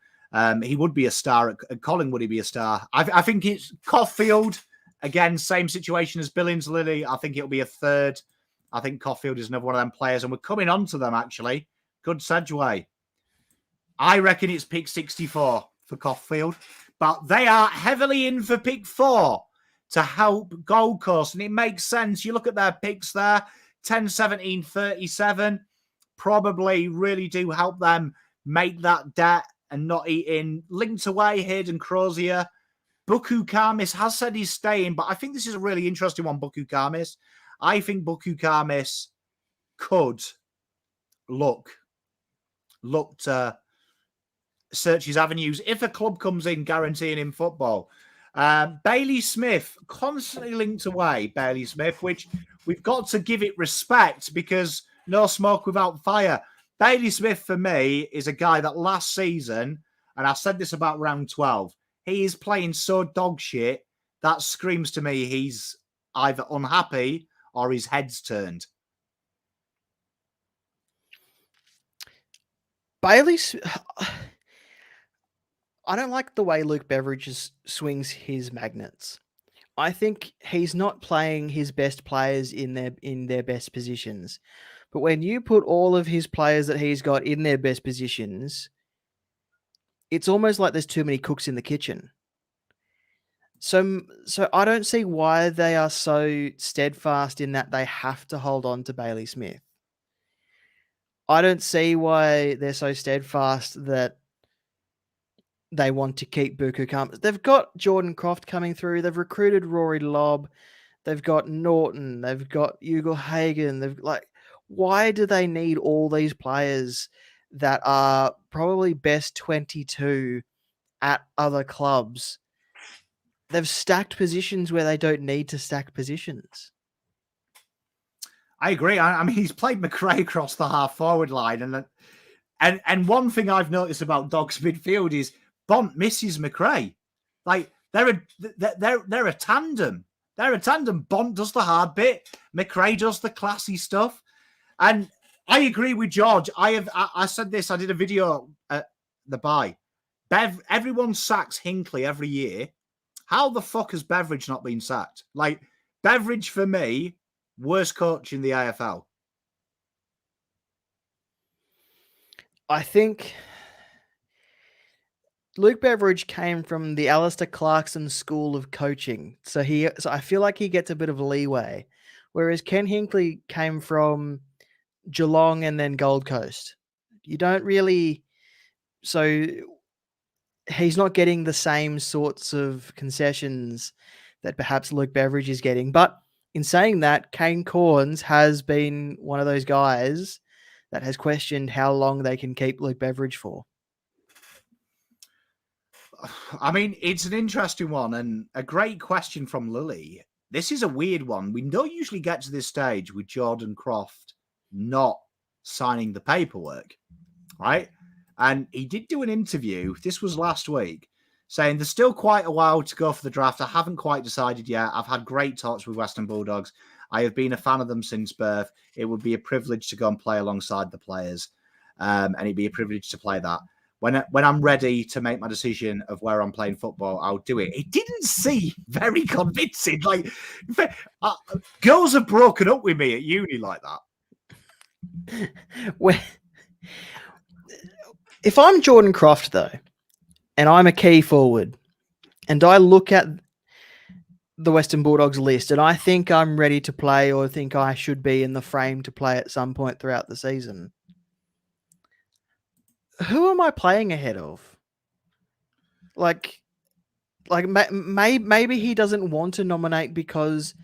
He would be a star at Collingwood. He'd be a star. I think it's Caulfield. Again, same situation as Billings Lilly. I think it'll be a third. I think Caulfield is another one of them players, and we're coming on to them, actually. Good segue. I reckon it's pick 64 for Caulfield, but they are heavily in for pick 4 to help Gold Coast, and it makes sense. You look at their picks there, 10, 17, 37, probably really do help them make that debt and not eat in. Linked away, Hayden Crozier. Buku Kamis has said he's staying, but I think this is a really interesting one, Buku Kamis. I think Buku Kamis could look to search his avenues if a club comes in guaranteeing him football. Bailey Smith, constantly linked away, Bailey Smith, which we've got to give it respect because no smoke without fire. Bailey Smith, for me, is a guy that last season, and I said this about round 12, he is playing so dog shit that screams to me he's either unhappy or his head's turned. Bailey's... I don't like the way Luke Beveridge swings his magnets. I think he's not playing his best players in their best positions. But when you put all of his players that he's got in their best positions, it's almost like there's too many cooks in the kitchen. So I don't see why they are so steadfast in that they have to hold on to Bailey Smith. I don't see why they're so steadfast that they want to keep Buku Kamis. They've got Jordan Croft coming through. They've recruited Rory Lobb. They've got Norton. They've got Ugle Hagen. Why do they need all these players that are probably best 22 at other clubs? They've stacked positions where they don't need to stack positions. I agree. I mean, he's played McRae across the half-forward line. And one thing I've noticed about Dogs midfield is Bont misses McRae. Like, they're a tandem. They're a tandem. Bont does the hard bit. McRae does the classy stuff. And I agree with George. I said this. I did a video at the bye. Everyone sacks Hinckley every year. How the fuck has Beveridge not been sacked? Like, Beveridge, for me, worst coach in the AFL. I think Luke Beveridge came from the Alistair Clarkson school of coaching. So I feel like he gets a bit of leeway. Whereas Ken Hinckley came from Geelong and then Gold Coast. You don't really... So he's not getting the same sorts of concessions that perhaps Luke Beveridge is getting. But in saying that, Kane Corns has been one of those guys that has questioned how long they can keep Luke Beveridge for. I mean, it's an interesting one and a great question from Lily. This is a weird one. We don't usually get to this stage with Jordan Croft not signing the paperwork, right? And he did do an interview, this was last week, saying there's still quite a while to go for the draft. I haven't quite decided yet. I've had great talks with Western Bulldogs. I have been a fan of them since birth. It would be a privilege to go and play alongside the players. And it'd be a privilege to play that. When I'm ready to make my decision of where I'm playing football, I'll do it. It didn't seem very convincing. Like, girls have broken up with me at uni like that. If I'm Jordan Croft, though, and I'm a key forward, and I look at the Western Bulldogs list, and I think I'm ready to play or think I should be in the frame to play at some point throughout the season, who am I playing ahead of? Maybe he doesn't want to nominate because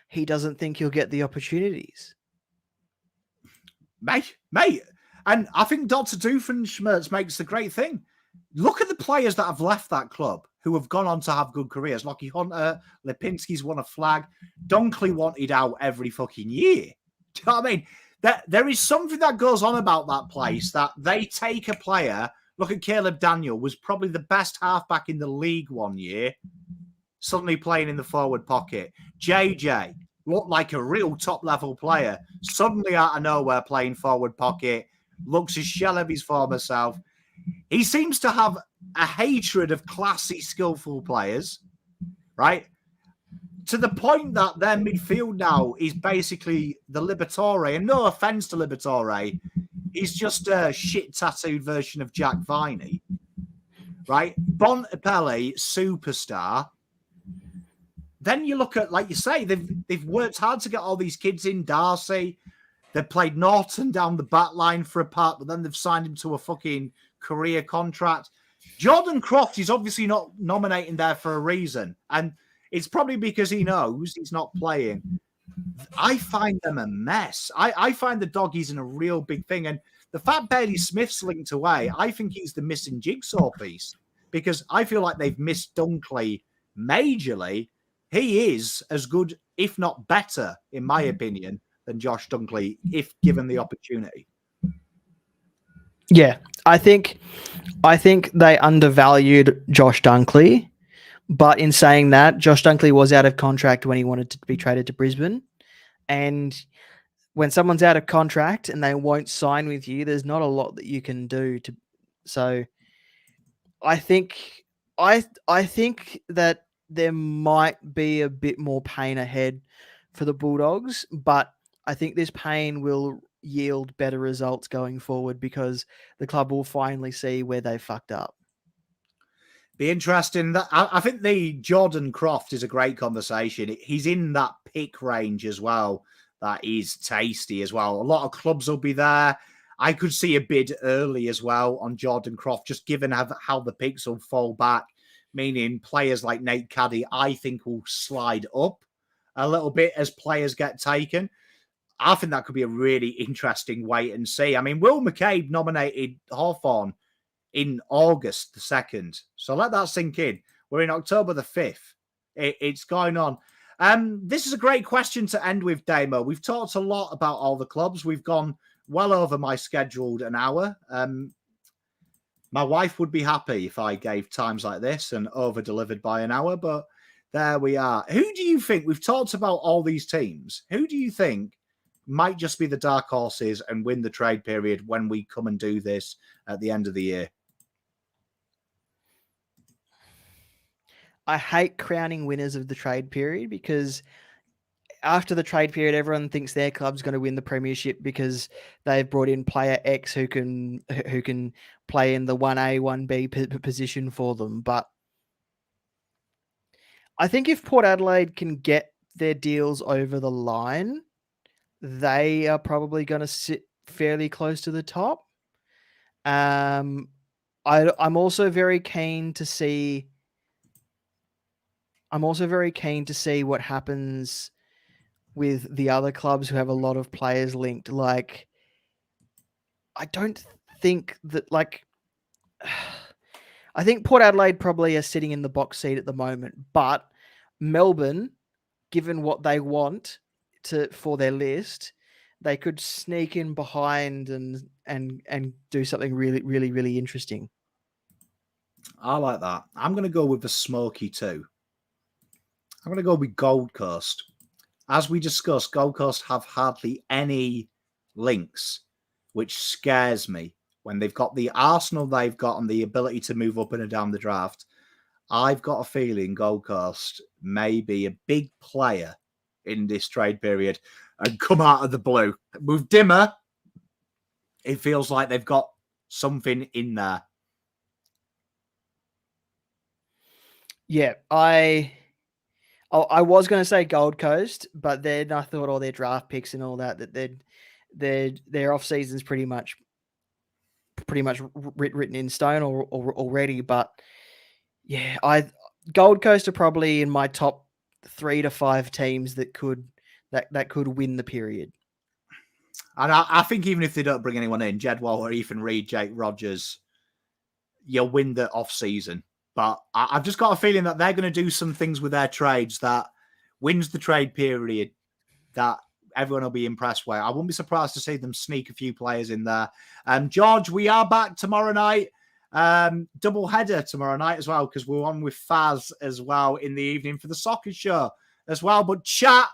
he doesn't think he'll get the opportunities. Mate. And I think Dr. Doofenshmirtz makes the great thing. Look at the players that have left that club who have gone on to have good careers. Lockie Hunter, Lipinski's won a flag. Dunkley wanted out every fucking year. Do you know what I mean? There is something that goes on about that place that they take a player. Look at Caleb Daniel, was probably the best halfback in the league one year, suddenly playing in the forward pocket. JJ looked like a real top-level player, suddenly out of nowhere playing forward pocket, looks a shell of his former self. He seems to have a hatred of classy, skillful players, right? To the point that their midfield now is basically the Liberatore. And no offense to Liberatore, he's just a shit tattooed version of Jack Viney, right? Bontempelli, superstar. Then you look at, like you say, they've worked hard to get all these kids in. Darcy, they played Norton down the back line for a part, but then they've signed him to a fucking career contract. Jordan Croft is obviously not nominating there for a reason, and it's probably because he knows he's not playing. I find them a mess. I find the doggies in a real big thing, and the fact Bailey Smith's linked away, I think he's the missing jigsaw piece, because I feel like they've missed Dunkley majorly. He is as good, if not better, in my opinion, than Josh Dunkley, if given the opportunity. Yeah, I think they undervalued Josh Dunkley, but in saying that, Josh Dunkley was out of contract when he wanted to be traded to Brisbane, and when someone's out of contract and they won't sign with you, there's not a lot that you can do to. So, I think that there might be a bit more pain ahead for the Bulldogs, but I think this pain will yield better results going forward because the club will finally see where they fucked up. Be interesting. I think the Jordan Croft is a great conversation. He's in that pick range as well. That is tasty as well. A lot of clubs will be there. I could see a bid early as well on Jordan Croft, just given how the picks will fall back, meaning players like Nate Caddy, I think, will slide up a little bit as players get taken. I think that could be a really interesting wait and see. I mean, Will McCabe nominated Hawthorn in August the 2nd. So let that sink in. We're in October the 5th. It's going on. This is a great question to end with, Damo. We've talked a lot about all the clubs. We've gone well over my scheduled an hour. My wife would be happy if I gave times like this and over-delivered by an hour, but there we are. Who do you think, we've talked about all these teams, who do you think might just be the dark horses and win the trade period when we come and do this at the end of the year? I hate crowning winners of the trade period because after the trade period, everyone thinks their club's going to win the premiership because they've brought in player X who can play in the 1A, 1B position for them. But I think if Port Adelaide can get their deals over the line, they are probably going to sit fairly close to the top. I'm also very keen to see. I'm also very keen to see what happens with the other clubs who have a lot of players linked. Like, I don't think that, like, I think Port Adelaide probably are sitting in the box seat at the moment, but Melbourne, given what they want for their list, they could sneak in behind and do something really, really, really interesting. I like that. I'm going to go with the Smoky too. I'm going to go with Gold Coast. As we discussed, Gold Coast have hardly any links, which scares me. When they've got the arsenal they've got and the ability to move up and down the draft, I've got a feeling Gold Coast may be a big player in this trade period and come out of the blue. With Dimmer, it feels like they've got something in there. Yeah, I was going to say Gold Coast, but then I thought all their draft picks and all that their off season's pretty much written in stone already. But yeah, Gold Coast are probably in my top 3 to 5 teams that could win the period. And I think even if they don't bring anyone in, Jedwell or Ethan Reed, Jake Rogers, you'll win the off-season. But I've just got a feeling that they're going to do some things with their trades that wins the trade period that everyone will be impressed with. I wouldn't be surprised to see them sneak a few players in there. George, we are back tomorrow night. Double header tomorrow night as well, because we're on with Faz as well in the evening for the soccer show as well. But chat,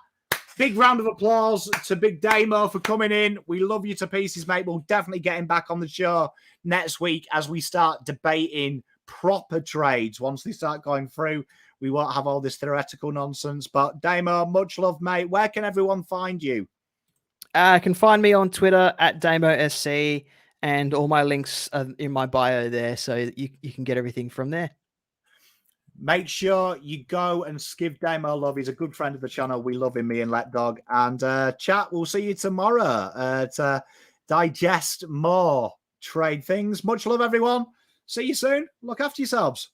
big round of applause to Big Damo for coming in. We love you to pieces, mate. We'll definitely get him back on the show next week as we start debating proper trades. Once they start going through, we won't have all this theoretical nonsense. But Damo, much love, mate. Where can everyone find you? Can find me on Twitter at DamoSC, and all my links are in my bio there, so you can get everything from there. Make sure you go and give Damo love. He's a good friend of the channel. We love him, me and Let Dog. And chat, we'll see you tomorrow to digest more trade things. Much love, everyone. See you soon. Look after yourselves.